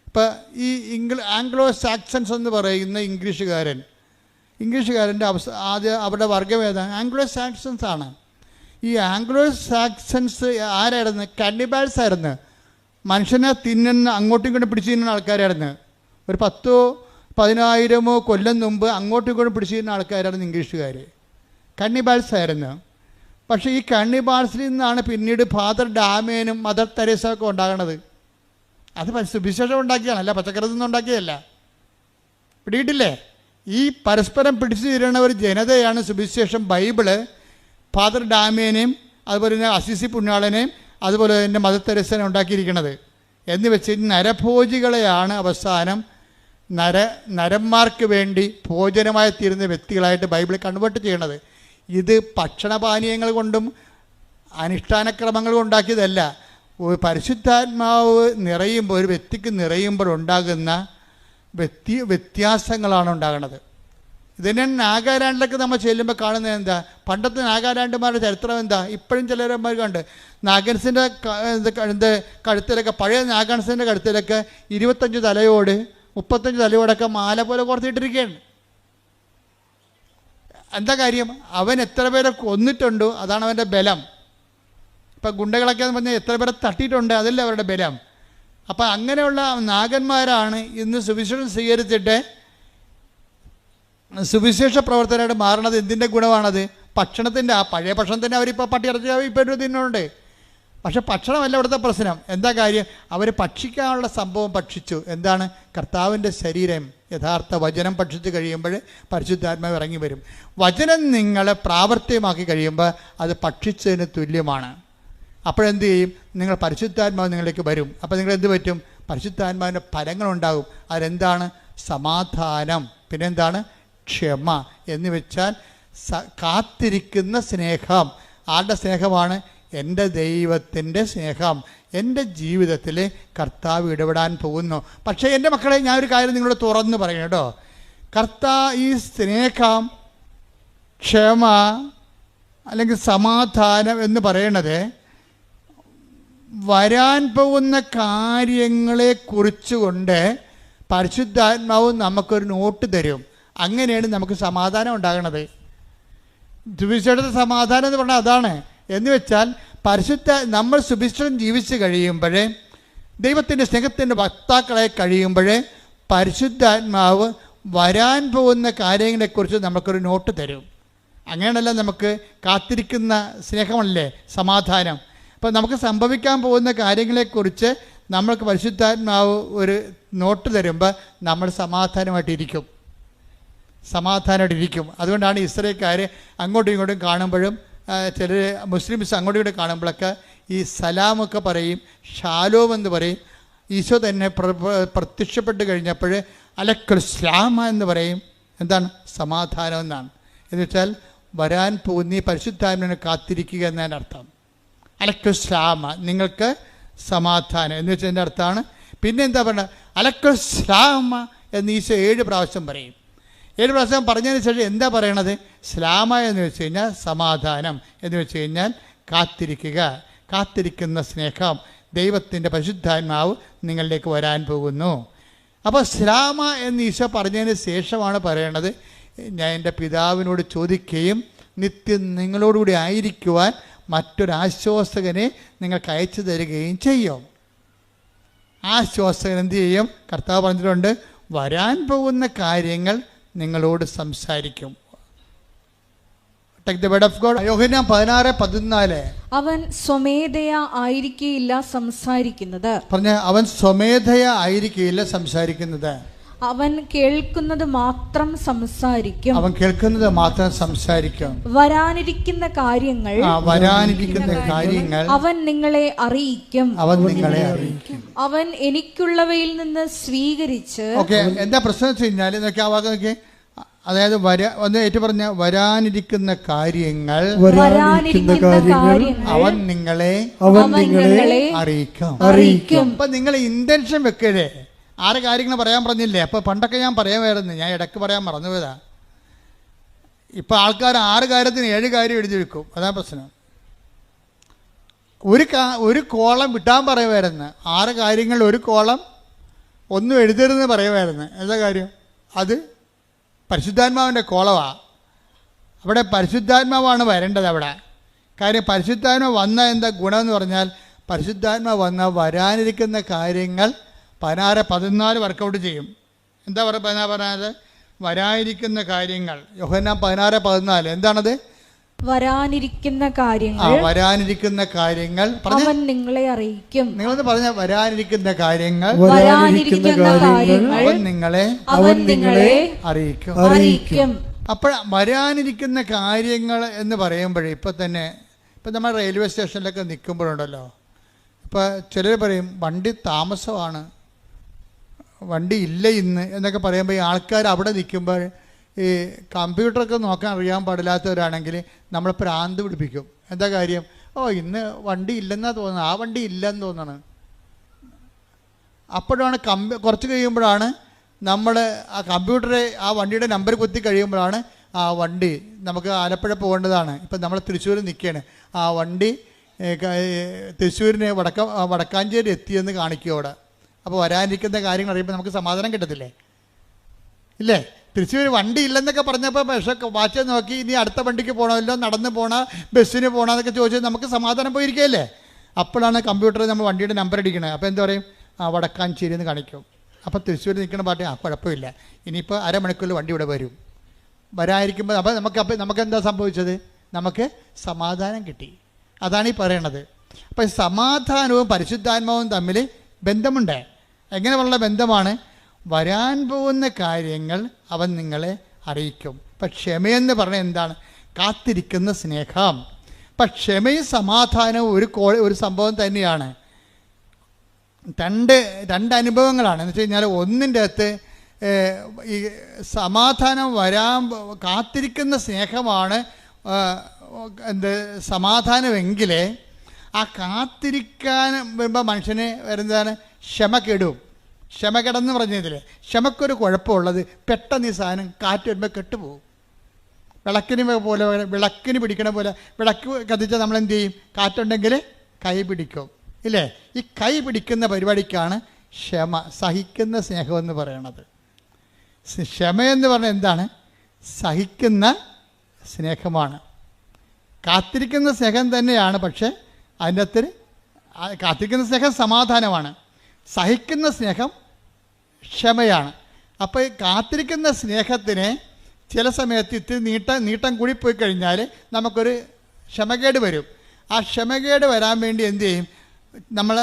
ഇപ്പം ഈ ആംഗ്ലോ സാക്സൺസ് എന്ന് പറയുന്ന ഇംഗ്ലീഷുകാരൻ്റെ അവരുടെ വർഗം ഏതാണ്? ആംഗ്ലോ സാക്സൺസ് ആണ്. ഈ ആംഗ്ലോ സാക്സൺസ് ആരായിരുന്നു? കന്നിബാൽസ് ആയിരുന്നു. മനുഷ്യനെ തിന്നുന്ന, അങ്ങോട്ടും ഇങ്ങോട്ടും പിടിച്ചു തിന്നുന്ന ആൾക്കാരായിരുന്നു. ഒരു 10,000-10,000 കൊല്ലം മുമ്പ് അങ്ങോട്ടും ഇങ്ങോട്ടും പിടിച്ചു തിന്നുന്ന ആൾക്കാരായിരുന്നു ഇംഗ്ലീഷുകാർ. കന്നിബാൽസ് ആയിരുന്നു. പക്ഷേ ഈ കന്നിബാൽസിൽ നിന്നാണ് പിന്നീട് ഫാദർ ഡാമേനും മദർ തെരേസ ഒക്കെ ഉണ്ടാകണത്. അത് സുവിശേഷം ഉണ്ടാക്കിയാണ്, അല്ല പച്ചക്കറി നിന്നും ഉണ്ടാക്കിയതല്ല. പിടിയിട്ടില്ലേ? ഈ പരസ്പരം പിടിച്ചു തരുന്ന ഒരു ജനതയാണ് സുവിശേഷം, ബൈബിള്, ഫാദർ ഡാമേനെയും അതുപോലെ തന്നെ അസിസി പുണ്യാളനെയും അതുപോലെ തന്നെ മദർ തെരേസനെ ഉണ്ടാക്കിയിരിക്കുന്നത്. എന്ന് വെച്ച് നരഭോജികളെയാണ് അവസാനം നരന്മാർക്ക് വേണ്ടി ഭോജനമായി തീരുന്ന വ്യക്തികളായിട്ട് ബൈബിൾ കൺവേർട്ട് ചെയ്യണത്. ഇത് ഭക്ഷണപാനീയങ്ങൾ കൊണ്ടും അനുഷ്ഠാനക്രമങ്ങൾ ഉണ്ടാക്കിയതല്ല. പരിശുദ്ധാത്മാവ് നിറയുമ്പോൾ, ഒരു വ്യക്തിക്ക് നിറയുമ്പോൾ ഉണ്ടാകുന്ന വ്യത്യാസങ്ങളാണ് ഉണ്ടാകുന്നത്. ഇതിനെ നാഗാലാൻഡിലൊക്കെ നമ്മൾ ചെല്ലുമ്പോൾ കാണുന്നത് എന്താ? പണ്ടത്തെ നാഗാലാൻഡുമാരുടെ ചരിത്രം എന്താ? ഇപ്പോഴും ചിലരന്മാർ കണ്ട് നാഗൻസിൻ്റെ കഴുത്തിലൊക്കെ, പഴയ നാഗൻസിൻ്റെ കഴുത്തിലൊക്കെ 25 തലയോട് 35 തലയോടൊക്കെ മാല പോലെ കോർത്തിട്ടിരിക്കുകയാണ്. എന്താ കാര്യം? അവൻ എത്ര പേരെ കൊന്നിട്ടുണ്ടോ അതാണ് അവൻ്റെ ബലം. ഇപ്പം ഗുണ്ടകളൊക്കെ എന്ന് പറഞ്ഞാൽ എത്ര പേരെ തട്ടിയിട്ടുണ്ട്, അതല്ല അവരുടെ ബലം. അപ്പം അങ്ങനെയുള്ള നാഗന്മാരാണ് ഇന്ന് സുവിശേഷം സ്വീകരിച്ചിട്ട് സുവിശേഷ പ്രവർത്തനമായിട്ട് മാറണത്. എന്തിൻ്റെ ഗുണമാണത്? ഭക്ഷണത്തിൻ്റെ. ആ പഴയ ഭക്ഷണത്തിൻ്റെ അവരിപ്പോൾ പട്ടിയിറച്ചി ഇപ്പോൾ തിന്നുന്നുണ്ട്. പക്ഷെ ഭക്ഷണമല്ല ഇവിടുത്തെ പ്രശ്നം. എന്താ കാര്യം? അവർ ഭക്ഷിക്കാനുള്ള സംഭവം ഭക്ഷിച്ചു. എന്താണ്? കർത്താവിൻ്റെ ശരീരം യഥാർത്ഥ വചനം പഠിച്ചു കഴിയുമ്പോൾ പരിശുദ്ധാത്മാവ് ഇറങ്ങി വരും. വചനം നിങ്ങൾ പ്രാവർത്തികമാക്കി കഴിയുമ്പോൾ അത് ഭക്ഷിച്ചതിന് തുല്യമാണ്. അപ്പോഴെന്ത് ചെയ്യും? നിങ്ങൾ പരിശുദ്ധാത്മാവ് നിങ്ങളിലേക്ക് വരും. അപ്പോൾ നിങ്ങൾ എന്ത് പറ്റും? പരിശുദ്ധാത്മാവിൻ്റെ ഫലങ്ങളുണ്ടാകും. അതെന്താണ്? സമാധാനം, പിന്നെന്താണ്? ക്ഷമ എന്ന് വെച്ചാൽ കാത്തിരിക്കുന്ന സ്നേഹം. ആരുടെ സ്നേഹമാണ്? എൻ്റെ ദൈവത്തിൻ്റെ സ്നേഹം. എൻ്റെ ജീവിതത്തിൽ കർത്താവ് ഇടപെടാൻ പോകുന്നു. പക്ഷേ എൻ്റെ മക്കളെ, ഞാനൊരു കാര്യം നിങ്ങളോട് തുറന്ന് പറയണം കേട്ടോ. ഈ സ്നേഹം, ക്ഷമ അല്ലെങ്കിൽ സമാധാനം എന്ന് പറയണത് വരാൻ പോകുന്ന കാര്യങ്ങളെ കുറിച്ചുകൊണ്ട് പരിശുദ്ധാത്മാവ് നമുക്കൊരു നോട്ട് തരും. അങ്ങനെയാണ് നമുക്ക് സമാധാനം ഉണ്ടാകണത്. സുവിശേഷത്തെ സമാധാനം എന്ന് പറഞ്ഞാൽ അതാണ്. എന്ന് വെച്ചാൽ നമ്മൾ സുവിശേഷം ജീവിച്ച് കഴിയുമ്പോൾ, ദൈവത്തിൻ്റെ സ്നേഹത്തിൻ്റെ വക്താക്കളായി കഴിയുമ്പോൾ, പരിശുദ്ധാത്മാവ് വരാൻ പോകുന്ന കാര്യങ്ങളെക്കുറിച്ച് നമുക്കൊരു നോട്ട് തരും. അങ്ങനെയല്ല നമുക്ക് കാത്തിരിക്കുന്ന സ്നേഹമല്ലേ സമാധാനം. അപ്പോൾ നമുക്ക് സംഭവിക്കാൻ പോകുന്ന കാര്യങ്ങളെക്കുറിച്ച് നമ്മൾക്ക് പരിശുദ്ധാത്മാവ് ഒരു നോട്ട് തരുമ്പോൾ നമ്മൾ സമാധാനമായിട്ടിരിക്കും. അതുകൊണ്ടാണ് ഇസ്രായേൽക്കാർ അങ്ങോട്ടും ഇങ്ങോട്ടും കാണുമ്പോഴും, ചിലർ മുസ്ലിംസ് അങ്ങോട്ടും ഇങ്ങോട്ടും കാണുമ്പോഴൊക്കെ ഈ സലാമൊക്കെ പറയും, ഷാലോം എന്ന് പറയും. ഈശോ തന്നെ പ്രത്യക്ഷപ്പെട്ട് കഴിഞ്ഞപ്പോൾ അലക്കുസ്ലാമ എന്ന് പറയും. എന്താണ്? സമാധാനം എന്നാണ്. എന്ന് വെച്ചാൽ വരാൻ പോകുന്ന ഈ പരിശുദ്ധാത്മാവിനെ കാത്തിരിക്കുക എന്നതിൻ്റെ അർത്ഥം. അലക്കുസ്ലാമ, നിങ്ങൾക്ക് സമാധാനം എന്ന് വെച്ചാൽ എൻ്റെ അർത്ഥമാണ്. പിന്നെ എന്താ പറയുക? അലക്കുസ്ലാമ എന്ന് ഈശോ 7 പ്രാവശ്യം പറയും. 7 പ്രാവശ്യം പറഞ്ഞതിന് ശേഷം എന്താ പറയണത്? സ്ലാമ എന്ന് വെച്ച് കഴിഞ്ഞാൽ സമാധാനം, എന്ന് വെച്ച് കഴിഞ്ഞാൽ കാത്തിരിക്കുക, കാത്തിരിക്കുന്ന സ്നേഹം. ദൈവത്തിൻ്റെ പരിശുദ്ധാത്മാവ് നിങ്ങളിലേക്ക് വരാൻ പോകുന്നു. അപ്പോൾ സ്ലാമ എന്ന് ഈശോ പറഞ്ഞതിന് ശേഷമാണ് പറയണത്, ഞാൻ എൻ്റെ പിതാവിനോട് ചോദിക്കുകയും നിത്യം നിങ്ങളോടുകൂടി ആയിരിക്കുവാൻ മറ്റൊരാശ്വാസകനെ നിങ്ങൾക്ക് അയച്ചു തരികയും ചെയ്യും. ആശ്വാസകൻ എന്ത് ചെയ്യും? കർത്താവ് പറഞ്ഞിട്ടുണ്ട്, വരാൻ പോകുന്ന കാര്യങ്ങൾ നിങ്ങളോട് സംസാരിക്കും. Take the word of God. യോഹന്നാൻ 16:14. അവൻ സ്വമേധയാ ആയിരിക്കില്ല സംസാരിക്കുന്നത്. പറഞ്ഞ, അവൻ സ്വമേധയാ ആയിരിക്കില്ല സംസാരിക്കുന്നത്. അവൻ കേൾക്കുന്നത് മാത്രം സംസാരിക്കും. വരാനിരിക്കുന്ന കാര്യങ്ങൾ അവൻ നിങ്ങളെ അറിയിക്കും. അവൻ എനിക്കുള്ളവയിൽ നിന്ന് സ്വീകരിച്ച്. എന്താ പ്രശ്നം വെച്ച് കഴിഞ്ഞാൽ നോക്കി ആ വാക്ക് നോക്കി, അതായത് ഒന്ന് ഏറ്റു പറഞ്ഞ വരാനിരിക്കുന്ന കാര്യങ്ങൾ അവൻ നിങ്ങളെ അറിയിക്കും. അപ്പൊ നിങ്ങൾ ഇന്റൻഷൻ വെക്കരുത്. 6 കാര്യങ്ങൾ പറയാൻ പറഞ്ഞില്ലേ? അപ്പോൾ പണ്ടൊക്കെ ഞാൻ പറയാമായിരുന്നു, ഞാൻ ഇടയ്ക്ക് പറയാൻ മറന്നുപോയതാ. ഇപ്പം ആൾക്കാർ 6 കാര്യത്തിന് 7 കാര്യം എഴുതി വെക്കും. അതാ പ്രശ്നം. ഒരു കോളം വിട്ടാൻ പറയുമായിരുന്നു. 6 കാര്യങ്ങൾ ഒരു കോളം ഒന്നും എഴുതരുതെന്ന് പറയുമായിരുന്നു. എന്താ കാര്യം? അത് പരിശുദ്ധാത്മാവിൻ്റെ കോളമാണ്. അവിടെ പരിശുദ്ധാത്മാവാണ് വരേണ്ടത് അവിടെ. കാര്യം പരിശുദ്ധാത്മാവ് വന്ന എന്താ ഗുണമെന്ന് പറഞ്ഞാൽ, പരിശുദ്ധാത്മാവ് വന്ന വരാനിരിക്കുന്ന കാര്യങ്ങൾ 16-14 വർക്കൗട്ട് ചെയ്യും. എന്താ പറഞ്ഞത്? വരാനിരിക്കുന്ന കാര്യങ്ങൾ. യോഹന്നാൻ 16:14 എന്താണത്? വരാനിരിക്കുന്ന കാര്യങ്ങൾ അവൻ നിങ്ങളെ അറിയിക്കും. നിങ്ങളൊന്ന് പറഞ്ഞ, വരാനിരിക്കുന്ന കാര്യങ്ങൾ അവൻ നിങ്ങളെ അറിയിക്കും. അപ്പോൾ വരാനിരിക്കുന്ന കാര്യങ്ങൾ എന്ന് പറയുമ്പോഴേ ഇപ്പം നമ്മൾ റെയിൽവേ സ്റ്റേഷനിലൊക്കെ നിൽക്കുമ്പോഴുണ്ടല്ലോ, ഇപ്പോൾ ചിലർ പറയും വണ്ടി താമസമാണ്, വണ്ടി ഇല്ല ഇന്ന് എന്നൊക്കെ പറയുമ്പോൾ ഈ ആൾക്കാർ അവിടെ നിൽക്കുമ്പോൾ ഈ കമ്പ്യൂട്ടറൊക്കെ നോക്കാൻ അറിയാൻ പാടില്ലാത്തവരാണെങ്കിൽ നമ്മൾ പ്രാന്ത് പിടിപ്പിക്കും. എന്താ കാര്യം? ഇന്ന് വണ്ടി ഇല്ലെന്നാണ് തോന്നുന്നത്, ആ വണ്ടി ഇല്ലെന്ന് തോന്നണം. അപ്പോഴാണ് കുറച്ച് കഴിയുമ്പോഴാണ് നമ്മൾ ആ കമ്പ്യൂട്ടറെ ആ വണ്ടിയുടെ നമ്പർ കുത്തി കഴിയുമ്പോഴാണ് ആ വണ്ടി നമുക്ക് ആലപ്പുഴ പോകേണ്ടതാണ്. ഇപ്പം നമ്മൾ തൃശ്ശൂർ നിൽക്കുകയാണ്, ആ വണ്ടി തൃശ്ശൂരിന് വടക്കാഞ്ചേരി എത്തിയെന്ന് കാണിക്കും അവിടെ. അപ്പോൾ വരാനിരിക്കുന്ന കാര്യങ്ങൾ അറിയുമ്പോൾ നമുക്ക് സമാധാനം കിട്ടത്തില്ലേ? ഇല്ലേ? തൃശ്ശൂർ വണ്ടി ഇല്ലെന്നൊക്കെ പറഞ്ഞപ്പോൾ പക്ഷേ വാച്ച് നോക്കി ഇനി അടുത്ത വണ്ടിക്ക് പോകണമല്ലോ, നടന്ന് പോകണ, ബസ്സിന് പോകണമെന്നൊക്കെ ചോദിച്ചാൽ നമുക്ക് സമാധാനം പോയിരിക്കുകയല്ലേ? അപ്പോഴാണ് കമ്പ്യൂട്ടറിൽ നമ്മൾ വണ്ടിയുടെ നമ്പർ അടിക്കണത്. അപ്പോൾ എന്താ പറയും? വടക്കാഞ്ചേരി എന്ന് കാണിക്കും. അപ്പോൾ തൃശ്ശൂർ നിൽക്കുന്ന പാർട്ടി കുഴപ്പമില്ല, ഇനിയിപ്പോൾ അരമണിക്കൂറിൽ വണ്ടി ഇവിടെ വരും. വരാതിരിക്കുമ്പോൾ അപ്പോൾ നമുക്ക് എന്താ സംഭവിച്ചത്? നമുക്ക് സമാധാനം കിട്ടി. അതാണ് ഈ പറയണത്. അപ്പോൾ സമാധാനവും പരിശുദ്ധാത്മാവും തമ്മിൽ ബന്ധമുണ്ട്. എങ്ങനെയുള്ള ബന്ധമാണ്? വരാൻ പോകുന്ന കാര്യങ്ങൾ അവൻ നിങ്ങളെ അറിയിക്കും. ഇപ്പം ക്ഷമയെന്ന് പറഞ്ഞാൽ എന്താണ്? കാത്തിരിക്കുന്ന സ്നേഹം. അപ്പം ക്ഷമയും സമാധാനവും ഒരു സംഭവം തന്നെയാണ്. രണ്ട് അനുഭവങ്ങളാണ്. എന്ന് വെച്ച് കഴിഞ്ഞാൽ ഒന്നിൻ്റെ അകത്ത് ഈ സമാധാനം കാത്തിരിക്കുന്ന സ്നേഹമാണ് സമാധാനമെങ്കിൽ ആ കാത്തിരിക്കാൻ വരുമ്പോൾ മനുഷ്യന് വരുന്നതാണ് ക്ഷമ കിടന്ന് പറഞ്ഞതിൽ ക്ഷമക്കൊരു കുഴപ്പമുള്ളത്, പെട്ടെന്ന് ഈ സാധനം കാറ്റ് വരുമ്പോൾ കെട്ടുപോകും. വിളക്കിന് പിടിക്കണ പോലെ വിളക്ക് കത്തിച്ചാൽ നമ്മളെന്ത് ചെയ്യും? കാറ്റുണ്ടെങ്കിൽ കൈ പിടിക്കും, ഇല്ലേ? ഈ കൈ പിടിക്കുന്ന പരിപാടിക്കാണ് ക്ഷമ, സഹിക്കുന്ന സ്നേഹമെന്ന് പറയണത്. ക്ഷമയെന്ന് പറഞ്ഞാൽ എന്താണ്? സഹിക്കുന്ന സ്നേഹമാണ്. കാത്തിരിക്കുന്ന സ്നേഹം തന്നെയാണ്, പക്ഷേ അതിൻ്റെ അകത്ത് കാത്തിരിക്കുന്ന സ്നേഹം സമാധാനമാണ്, സഹിക്കുന്ന സ്നേഹം ക്ഷമയാണ്. അപ്പോൾ ഈ കാത്തിരിക്കുന്ന സ്നേഹത്തിന് ചില സമയത്ത് ഇത്തിരി നീട്ടം കൂടിപ്പോയി കഴിഞ്ഞാൽ നമുക്കൊരു ക്ഷമകേട് വരും. ആ ക്ഷമകേട് വരാൻ വേണ്ടി എന്ത് ചെയ്യും? നമ്മൾ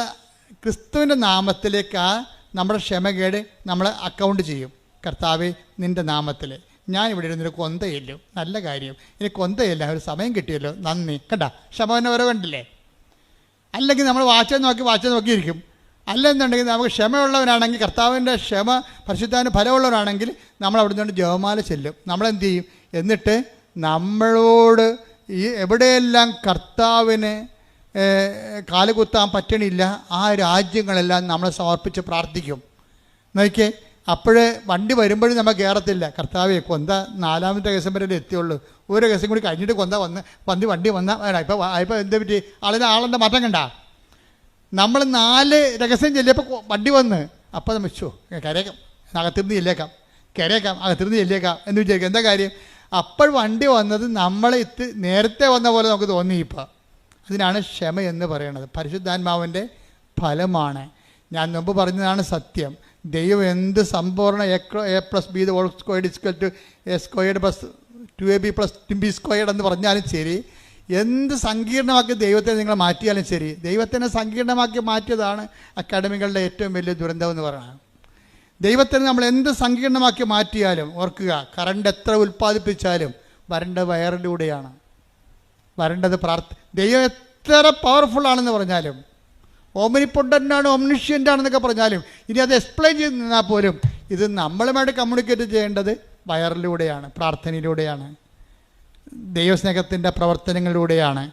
ക്രിസ്തുവിൻ്റെ നാമത്തിലേക്ക് നമ്മുടെ ക്ഷമകേട് നമ്മൾ അക്കൗണ്ട് ചെയ്യും. കർത്താവേ, നിൻ്റെ നാമത്തിൽ ഞാൻ ഇവിടെ ഇരുന്നൊരു കൊന്തയില്ലോ, നല്ല കാര്യം, ഇനി കൊന്തയില്ല, ഒരു സമയം കിട്ടിയല്ലോ, നന്ദി. കണ്ട ക്ഷമ വരെ കണ്ടില്ലേ? അല്ലെങ്കിൽ നമ്മൾ വാച്ച് നോക്കിയിരിക്കും. അല്ലെന്നുണ്ടെങ്കിൽ നമുക്ക് ക്ഷമയുള്ളവരാണെങ്കിൽ, കർത്താവിൻ്റെ ക്ഷമ പരിശുദ്ധാവിൻ്റെ ഫലമുള്ളവരാണെങ്കിൽ നമ്മൾ അവിടെ നിന്ന് ജപമാല ചെല്ലും. നമ്മളെന്ത് ചെയ്യും? എന്നിട്ട് നമ്മളോട് ഈ എവിടെയെല്ലാം കർത്താവിന് കാലുകുത്താൻ പറ്റണില്ല ആ രാജ്യങ്ങളെല്ലാം നമ്മളെ സമർപ്പിച്ച് പ്രാർത്ഥിക്കും. നോക്കിയേ, അപ്പോഴേ വണ്ടി വരുമ്പോഴും നമ്മൾ കയറത്തില്ല. കർത്താവേ, കൊന്ത 4ാമത്തെ കേസം വരെ എത്തിയുള്ളൂ, ഒരു കേസം കൂടി കഴിഞ്ഞിട്ട് കൊന്ത വണ്ടി വന്നാൽ ഇപ്പോൾ എന്താ പറ്റി? ആളെൻ്റെ മാറ്റം കണ്ട. നമ്മൾ 4 രഹസ്യം ചെല്ലിയപ്പോൾ വണ്ടി വന്ന്, അപ്പോൾ നമ്മൾ കരയേക്കാം, അകത്തിരുന്ന് ചെല്ലേക്കാം, അകത്തിരുന്ന് ചെല്ലേക്കാം എന്ന് വിചാരിക്കും. എന്താ കാര്യം? അപ്പോൾ വണ്ടി വന്നത് നമ്മളെ നേരത്തെ വന്ന പോലെ നമുക്ക് തോന്നി. ഇപ്പം അതിനാണ് ക്ഷമ എന്ന് പറയുന്നത്. പരിശുദ്ധാത്മാവിൻ്റെ ഫലമാണ്. ഞാൻ മുമ്പ് പറഞ്ഞതാണ് സത്യം. ദൈവം എന്ത് സമ്പൂർണ്ണ A+B² എന്ന് പറഞ്ഞാലും ശരി, എന്ത് സങ്കീർണമാക്കി ദൈവത്തെ നിങ്ങൾ മാറ്റിയാലും ശരി, ദൈവത്തിനെ സങ്കീർണമാക്കി മാറ്റിയതാണ് അക്കാഡമികളുടെ ഏറ്റവും വലിയ ദുരന്തം എന്ന് പറയുന്നത്. ദൈവത്തിന് നമ്മൾ എന്ത് സങ്കീർണമാക്കി മാറ്റിയാലും ഓർക്കുക, കറണ്ട് എത്ര ഉൽപ്പാദിപ്പിച്ചാലും വരേണ്ടത് വയറിലൂടെയാണ്. വരേണ്ടത് ദൈവം എത്ര പവർഫുൾ ആണെന്ന് പറഞ്ഞാലും, ഓംനിപ്പൊട്ടൻ്റാണ്, ഓംനിഷ്യൻ്റ് ആണെന്നൊക്കെ പറഞ്ഞാലും, ഇനി അത് എക്സ്പ്ലെയിൻ ചെയ്ത് നിന്നാൽ പോലും ഇത് നമ്മളുമായിട്ട് കമ്മ്യൂണിക്കേറ്റ് ചെയ്യേണ്ടത് വയറിലൂടെയാണ്, പ്രാർത്ഥനയിലൂടെയാണ്, ദൈവസ്നേഹത്തിൻ്റെ പ്രവർത്തനങ്ങളിലൂടെയാണ്.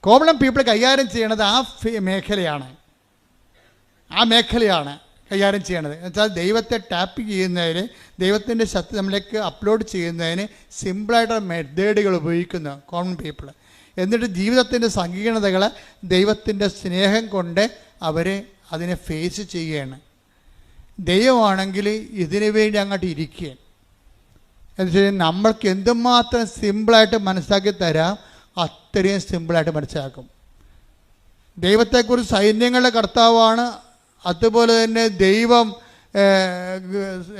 കോമൺ പീപ്പിൾ കൈകാര്യം ചെയ്യണത് ആ മേഖലയാണ് കൈകാര്യം ചെയ്യണത്. എന്നുവെച്ചാൽ ദൈവത്തെ ടാപ്പ് ചെയ്യുന്നതിന്, ദൈവത്തിൻ്റെ ശക്തി നമ്മളിലേക്ക് അപ്ലോഡ് ചെയ്യുന്നതിന് സിമ്പിളായിട്ടുള്ള മെത്തേഡുകൾ ഉപയോഗിക്കുന്നു കോമൺ പീപ്പിൾ. എന്നിട്ട് ജീവിതത്തിൻ്റെ സങ്കീർണതകളെ ദൈവത്തിൻ്റെ സ്നേഹം കൊണ്ട് അവർ അതിനെ ഫേസ് ചെയ്യുകയാണ്. ദൈവമാണെങ്കിൽ ഇതിനു വേണ്ടി അങ്ങോട്ട് ഇരിക്കുകയാണ്. എന്ന് വെച്ചാൽ നമ്മൾക്ക് എന്തുമാത്രം സിമ്പിളായിട്ട് മനസ്സിലാക്കി തരാം, അത്രയും സിമ്പിളായിട്ട് മനസ്സിലാക്കും. ദൈവത്തെക്കുറിച്ച് സൈന്യങ്ങളുടെ കർത്താവാണ്, അതുപോലെ തന്നെ ദൈവം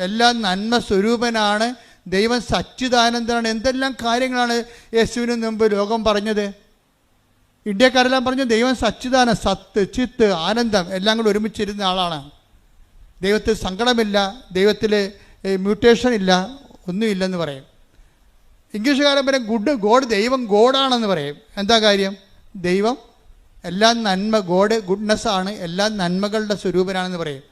എല്ലാം നന്മ സ്വരൂപനാണ്, ദൈവം സച്ചിദാനന്ദനാണ്. എന്തെല്ലാം കാര്യങ്ങളാണ് യേശുവിന് മുമ്പ് ലോകം പറഞ്ഞത്. ഇന്ത്യക്കാരെല്ലാം പറഞ്ഞു ദൈവം സച്ചിദാനന്ദ, സത്ത്, ചിത്ത്, ആനന്ദം എല്ലാം കൂടി ഒരുമിച്ചിരുന്ന ആളാണ്. ദൈവത്തിൽ സങ്കടമില്ല, ദൈവത്തിൽ മ്യൂട്ടേഷൻ ഇല്ല, ഒന്നുമില്ലെന്ന് പറയും. ഇംഗ്ലീഷുകാരൻ പറയും ഗോഡ്, ദൈവം ഗോഡാണെന്ന് പറയും. എന്താ കാര്യം? ദൈവം എല്ലാം നന്മ, ഗുഡ്നെസ്സാണ്, എല്ലാം നന്മകളുടെ സ്വരൂപനാണെന്ന് പറയും.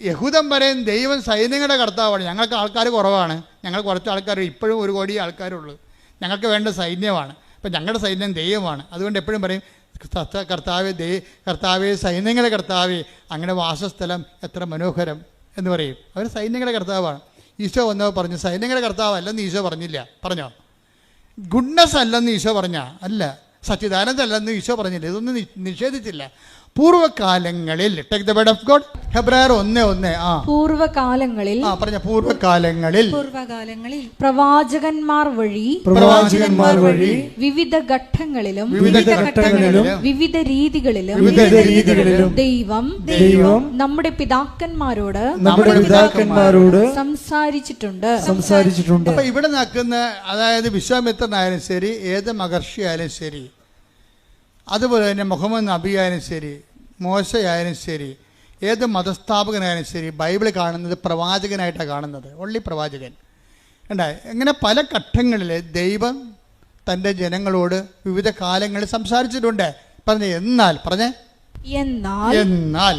യഹൂദൻ പറയും ദൈവം സൈന്യങ്ങളുടെ കർത്താവാണ്, ഞങ്ങൾക്ക് ആൾക്കാർ കുറവാണ്, ഞങ്ങൾ കുറച്ച് ആൾക്കാർ, ഇപ്പോഴും 1 കോടി ആൾക്കാരുള്ളൂ, ഞങ്ങൾക്ക് വേണ്ട സൈന്യമാണ്, അപ്പം ഞങ്ങളുടെ സൈന്യം ദൈവമാണ്. അതുകൊണ്ട് എപ്പോഴും പറയും കർത്താവേ സൈന്യങ്ങളുടെ കർത്താവേ, അങ്ങനെ വാസസ്ഥലം എത്ര മനോഹരം എന്ന് പറയും. അവർ സൈന്യങ്ങളുടെ കർത്താവാണ്. ഈശോ വന്നപ്പോൾ പറഞ്ഞു സൈന്യങ്ങളുടെ കർത്താവ് അല്ലെന്ന് ഈശോ പറഞ്ഞില്ല. പറഞ്ഞോ? ഗുഡ്നെസ് അല്ലെന്ന് ഈശോ പറഞ്ഞാ? അല്ല. സച്ചിദാനന്ദ അല്ലെന്ന് ഈശോ പറഞ്ഞില്ല. ഇതൊന്നും നിഷേധിച്ചില്ല. പൂർവ്വകാലങ്ങളിൽ take the word of God, ഹെബ്രായർ 1:1. പൂർവ്വകാലങ്ങളിൽ പ്രവാചകന്മാർ വഴി വിവിധ ഘട്ടങ്ങളിലും വിവിധ രീതികളിലും ദൈവം നമ്മുടെ പിതാക്കന്മാരോട് സംസാരിച്ചിട്ടുണ്ട്. അപ്പൊ ഇവിടെ നിൽക്കുന്ന, അതായത് വിശ്വാമിത്രനായാലും ശരി, ഏത് മഹർഷിയായാലും ശരി, അതുപോലെ തന്നെ മുഹമ്മദ് നബി ആയാലും ശരി, മോശയായാലും ശരി, ഏത് മതസ്ഥാപകനായാലും ശരി ബൈബിൾ കാണുന്നത് പ്രവാചകനായിട്ടാണ് കാണുന്നത്. ഒള്ളി പ്രവാചകൻ. എങ്ങനെ പല ഘട്ടങ്ങളിൽ ദൈവം തൻ്റെ ജനങ്ങളോട് വിവിധ കാലങ്ങളിൽ സംസാരിച്ചിട്ടുണ്ട്. എന്നാൽ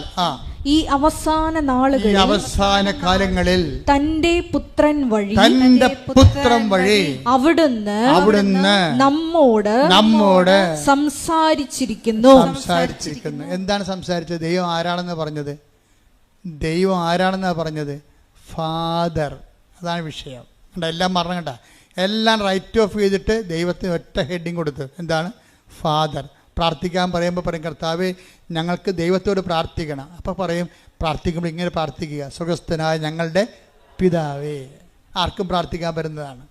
ഈ അവസാന നാളുകളിൽ, അവസാന കാലങ്ങളിൽ തന്റെ പുത്രൻ വഴി അവിടുന്ന് നമ്മോട് സംസാരിച്ചിരിക്കുന്നു. എന്താണ് സംസാരിച്ചത്? ദൈവം ആരാണെന്ന് പറഞ്ഞത്? ഫാദർ. അതാണ് വിഷയം. എല്ലാം മറന്നു കണ്ട, എല്ലാം റൈറ്റ് ഓഫ് ചെയ്തിട്ട് ദൈവത്തിന് ഒറ്റ ഹെഡിങ് കൊടുത്ത്. എന്താണ്? ഫാദർ. പ്രാർത്ഥിക്കാൻ പറയുമ്പോൾ പറയും, കർത്താവേ ഞങ്ങൾക്ക് ദൈവത്തോട് പ്രാർത്ഥിക്കണം. അപ്പോൾ പറയും, പ്രാർത്ഥിക്കുമ്പോൾ ഇങ്ങനെ പ്രാർത്ഥിക്കുക, സ്വർഗ്ഗസ്ഥനായ ഞങ്ങളുടെ പിതാവേ. ആർക്കും പ്രാർത്ഥിക്കാൻ പറ്റുന്നതാണ്.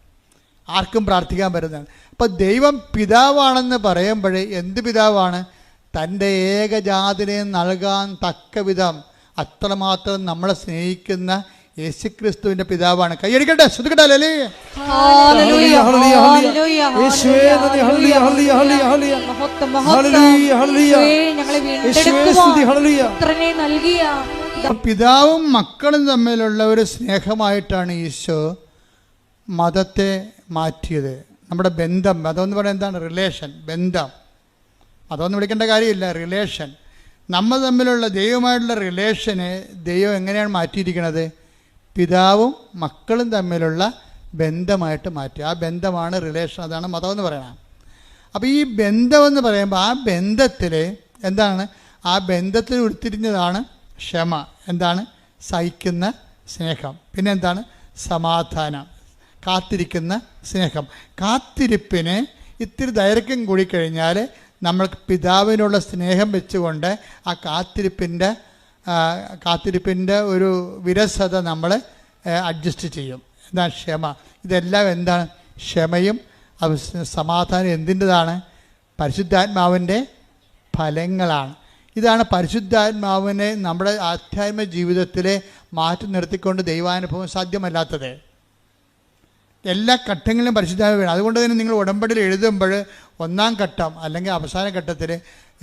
അപ്പോൾ ദൈവം പിതാവാണെന്ന് പറയുമ്പോഴേ എന്ത് പിതാവാണ്? തൻ്റെ ഏകജാതിനെ നൽകാൻ തക്ക വിധം അത്രമാത്രം നമ്മളെ സ്നേഹിക്കുന്ന യേശുക്രിസ്തുവിന്റെ പിതാവാണ്. കൈയടിക്കട്ടെ, ശ്രദ്ധിക്കട്ടെ. പിതാവും മക്കളും തമ്മിലുള്ള ഒരു സ്നേഹമായിട്ടാണ് ഈശോ മതത്തെ മാറ്റിയത്. നമ്മുടെ ബന്ധം, മതം എന്ന് പറയുന്നത് എന്താണ്? റിലേഷൻ, ബന്ധം. മതമൊന്നും വിളിക്കേണ്ട കാര്യമില്ല, റിലേഷൻ. നമ്മൾ തമ്മിലുള്ള ദൈവമായിട്ടുള്ള റിലേഷനെ ദൈവം എങ്ങനെയാണ് മാറ്റിയിരിക്കുന്നത്? പിതാവും മക്കളും തമ്മിലുള്ള ബന്ധമായിട്ട് മാറ്റി. ആ ബന്ധമാണ് റിലേഷൻ. അതാണ് മതം എന്ന് പറയുന്നത്. അപ്പോൾ ഈ ബന്ധമെന്ന് പറയുമ്പോൾ ആ ബന്ധത്തിൽ എന്താണ്? ആ ബന്ധത്തിൽ ഉരുത്തിരിഞ്ഞതാണ് ക്ഷമ. എന്താണ്? സഹിക്കുന്ന സ്നേഹം. പിന്നെ എന്താണ്? സമാധാനം, കാത്തിരിക്കുന്ന സ്നേഹം. കാത്തിരിപ്പിന് ഇത്തിരി ദൈർഘ്യം കൂടിക്കഴിഞ്ഞാൽ നമ്മൾക്ക് പിതാവിനുള്ള സ്നേഹം വെച്ചുകൊണ്ട് ആ കാത്തിരിപ്പിൻ്റെ ഒരു വിരസത നമ്മൾ അഡ്ജസ്റ്റ് ചെയ്യും. എന്താണ്? ക്ഷമ. ഇതെല്ലാം എന്താണ്? ക്ഷമയും സമാധാനം എന്തിൻ്റെതാണ്? പരിശുദ്ധാത്മാവിൻ്റെ ഫലങ്ങളാണ്. ഇതാണ് പരിശുദ്ധാത്മാവിനെ നമ്മുടെ ആധ്യാത്മിക ജീവിതത്തിലെ മാറ്റി നിർത്തിക്കൊണ്ട് ദൈവാനുഭവം സാധ്യമല്ലാത്തത്. എല്ലാ ഘട്ടങ്ങളിലും പരിശുദ്ധാത്മാവ് വേണം. അതുകൊണ്ട് തന്നെ നിങ്ങൾ ഉടമ്പടിയിൽ എഴുതുമ്പോൾ ഒന്നാം ഘട്ടം അല്ലെങ്കിൽ അവസാന ഘട്ടത്തിൽ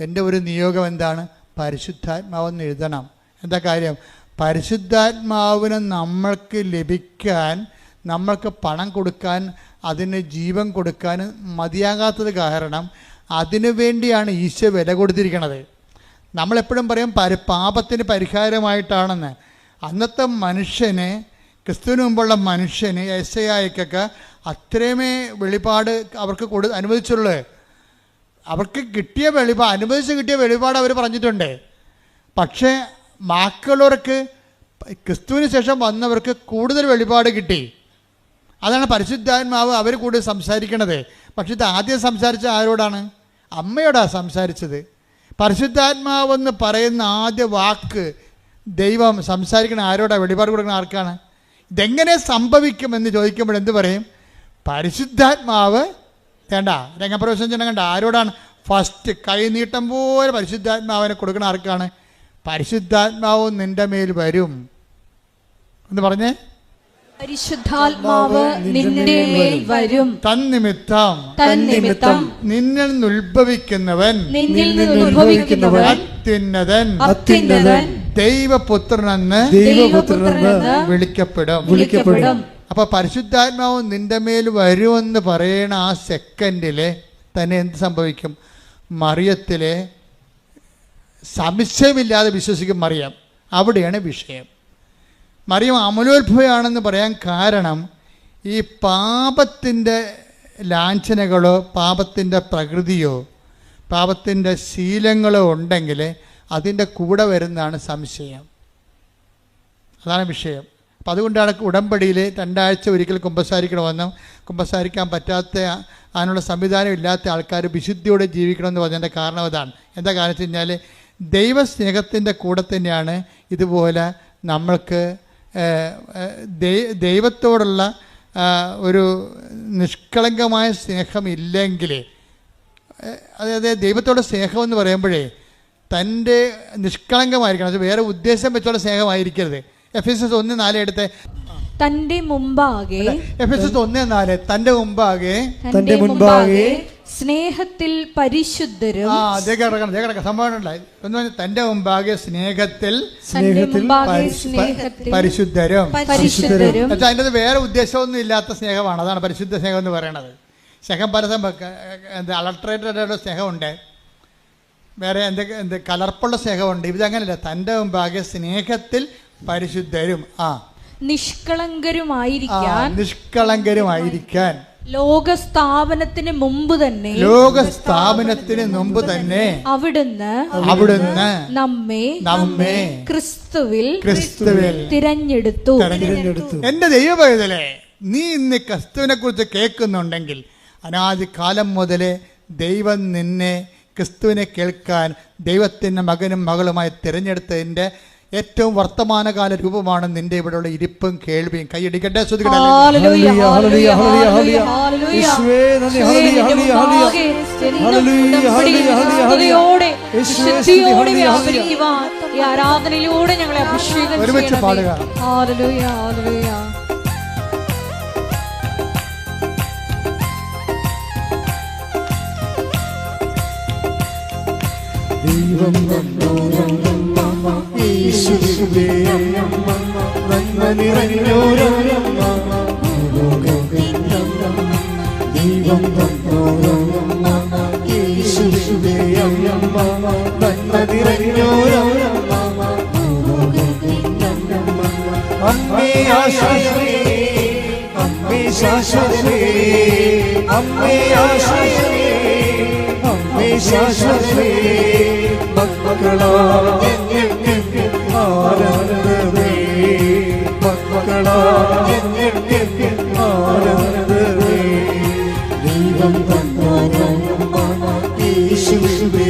എൻ്റെ ഒരു നിയോഗം എന്താണ്? പരിശുദ്ധാത്മാവെന്ന് എഴുതണം. എന്താ കാര്യം? പരിശുദ്ധാത്മാവിനെ നമ്മൾക്ക് ലഭിക്കാൻ, നമ്മൾക്ക് പണം കൊടുക്കാൻ, അതിന് ജീവൻ കൊടുക്കാൻ മതിയാകാത്തത് കാരണം അതിനു വേണ്ടിയാണ് ഈശോ വില കൊടുത്തിരിക്കുന്നത്. നമ്മളെപ്പോഴും പറയും പാപത്തിന് പരിഹാരമായിട്ടാണെന്ന്. അന്നത്തെ മനുഷ്യന്, ക്രിസ്തുവിന് മുമ്പുള്ള മനുഷ്യന്, യെശയ്യായ്ക്കൊക്കെ അത്രയുമേ വെളിപാട് അവർക്ക് അനുവദിച്ചുള്ളൂ. അവർക്ക് കിട്ടിയ അനുവദിച്ച് കിട്ടിയ വെളിപാട് അവർ പറഞ്ഞിട്ടുണ്ട്. പക്ഷേ ബാക്കിയുള്ളവർക്ക്, ക്രിസ്തുവിന് ശേഷം വന്നവർക്ക് കൂടുതൽ വെളിപാട് കിട്ടി. അതാണ് പരിശുദ്ധാത്മാവ് അവർ കൂടി സംസാരിക്കണത്. പക്ഷെ ഇത് ആദ്യം സംസാരിച്ച ആരോടാണ്? അമ്മയോടാണ് സംസാരിച്ചത്. പരിശുദ്ധാത്മാവെന്ന് പറയുന്ന ആദ്യ വാക്ക് ദൈവം സംസാരിക്കണ ആരോടാണ്? വെളിപാട് കൊടുക്കുന്ന ആർക്കാണ്? ഇതെങ്ങനെ സംഭവിക്കുമെന്ന് ചോദിക്കുമ്പോൾ എന്ത് പറയും? പരിശുദ്ധാത്മാവ് വേണ്ട, രംഗപ്രവേശനം ചെയ്യണം. കണ്ട ആരോടാണ്? ഫസ്റ്റ് കൈനീട്ടം പോലെ പരിശുദ്ധാത്മാവിനെ കൊടുക്കുന്ന ആർക്കാണ്? പരിശുദ്ധാത്മാവ് നിന്റെ മേൽ വരും എന്ന് പറഞ്ഞേ. പരിശുദ്ധാത്മാവ് നിന്റെ മേൽ വരും. തന്നിമിത്തം നിന്നിൽ നിന്ന് ഉത്ഭവിക്കുന്നവൻ അത്യുന്നതൻ ദൈവപുത്രനെന്ന് വിളിക്കപ്പെടും. അപ്പൊ പരിശുദ്ധാത്മാവ് നിന്റെ മേൽ വരുമെന്ന് പറയണ ആ സെക്കൻഡില് തന്നെ എന്ത് സംഭവിക്കും? മറിയത്തിലെ സംശയമില്ലാതെ വിശ്വസിക്കും മറിയം. അവിടെയാണ് വിഷയം. മറിയം അമലോത്ഭവയാണെന്ന് പറയാൻ കാരണം ഈ പാപത്തിൻ്റെ ലാഞ്ചനകളോ പാപത്തിൻ്റെ പ്രകൃതിയോ പാപത്തിൻ്റെ ശീലങ്ങളോ ഉണ്ടെങ്കിൽ അതിൻ്റെ കൂടെ വരുന്നതാണ് സംശയം. അതാണ് വിഷയം. അപ്പം അതുകൊണ്ടാണ് ഉടമ്പടിയിൽ 2 ആഴ്ച ഒരിക്കൽ കുമ്പസാരിക്കണമെന്നും കുമ്പസാരിക്കാൻ പറ്റാത്ത അതിനുള്ള സംവിധാനം ഇല്ലാത്ത ആൾക്കാർ വിശുദ്ധിയോടെ ജീവിക്കണമെന്ന് പറഞ്ഞതിൻ്റെ കാരണം അതാണ്. എന്താ കാരണം വെച്ച് കഴിഞ്ഞാൽ ദൈവസ്നേഹത്തിൻ്റെ കൂടെ തന്നെയാണ് ഇതുപോലെ നമ്മൾക്ക് ദൈവത്തോടുള്ള ഒരു നിഷ്കളങ്കമായ സ്നേഹമില്ലെങ്കിൽ, അതായത് ദൈവത്തോടെ സ്നേഹമെന്ന് പറയുമ്പോഴേ തൻ്റെ നിഷ്കളങ്കമായിരിക്കണം. അത് വേറെ ഉദ്ദേശം വെച്ചുള്ള സ്നേഹമായിരിക്കരുത്. എഫെസസ് 1:4 എടുത്ത് തന്റെ മുമ്പാകെ, എഫെസസ് 1:4 തന്റെ മുമ്പാകെ സ്നേഹത്തിൽ പരിശുദ്ധരും. അതേ കിടക്കണം സംഭവം ഉണ്ടായി എന്ന് പറഞ്ഞാൽ തന്റെ മുമ്പാകെ സ്നേഹത്തിൽ പരിശുദ്ധരും. അതിൻ്റെ വേറെ ഉദ്ദേശമൊന്നും ഇല്ലാത്ത സ്നേഹമാണ്. അതാണ് പരിശുദ്ധ സ്നേഹം എന്ന് പറയുന്നത്. സ്നേഹം പലതും അളട്രേറ്റഡ് സ്നേഹമുണ്ട്, വേറെ എന്ത് കലർപ്പുള്ള സ്നേഹമുണ്ട്. ഇതങ്ങനല്ല. തൻ്റെ മുമ്പാകെ സ്നേഹത്തിൽ പരിശുദ്ധരും നിഷ്കളങ്കരുമായിരിക്കാൻ ലോകസ്ഥാപനത്തിന് മുമ്പ് മുമ്പ് തന്നെ അവിടുന്ന് നമ്മെ ക്രിസ്തുവിൽ തിരഞ്ഞെടുത്തു. എന്റെ ദൈവപൈതലേ, നീ ഇന്ന് ക്രിസ്തുവിനെ കുറിച്ച് കേൾക്കുന്നുണ്ടെങ്കിൽ അനാദികാലം മുതലേ ദൈവം നിന്നെ ക്രിസ്തുവിനെ കേൾക്കാൻ ദൈവത്തിൻ്റെ മകനും മകളുമായി തിരഞ്ഞെടുത്തതിൻ്റെ ഏറ്റവും വർത്തമാനകാല രൂപമാണ് നിന്റെ ഇവിടെയുള്ള ഇരിപ്പും കേൾവിയും. കൈയടിക്കട്ടെ, ഒരുമിച്ച് പാടുക. ദൈവം യേശുവേ നന്മ നിറഞ്ഞോരമ്മ, ദൈവം യേശുവേ നന്മ നിറഞ്ഞോരമ്മ, അമ്മേ ആശ്രയമേ, അമ്മേ ശാശ്വതമേ, അമ്മേ ആശ്രയമേ, അമ്മേ ശാശ്വതമേ, മക്കളാ ആനന്ദമേ, മക്കളാ ആനന്ദമേ, ദൈവം യേശുവേ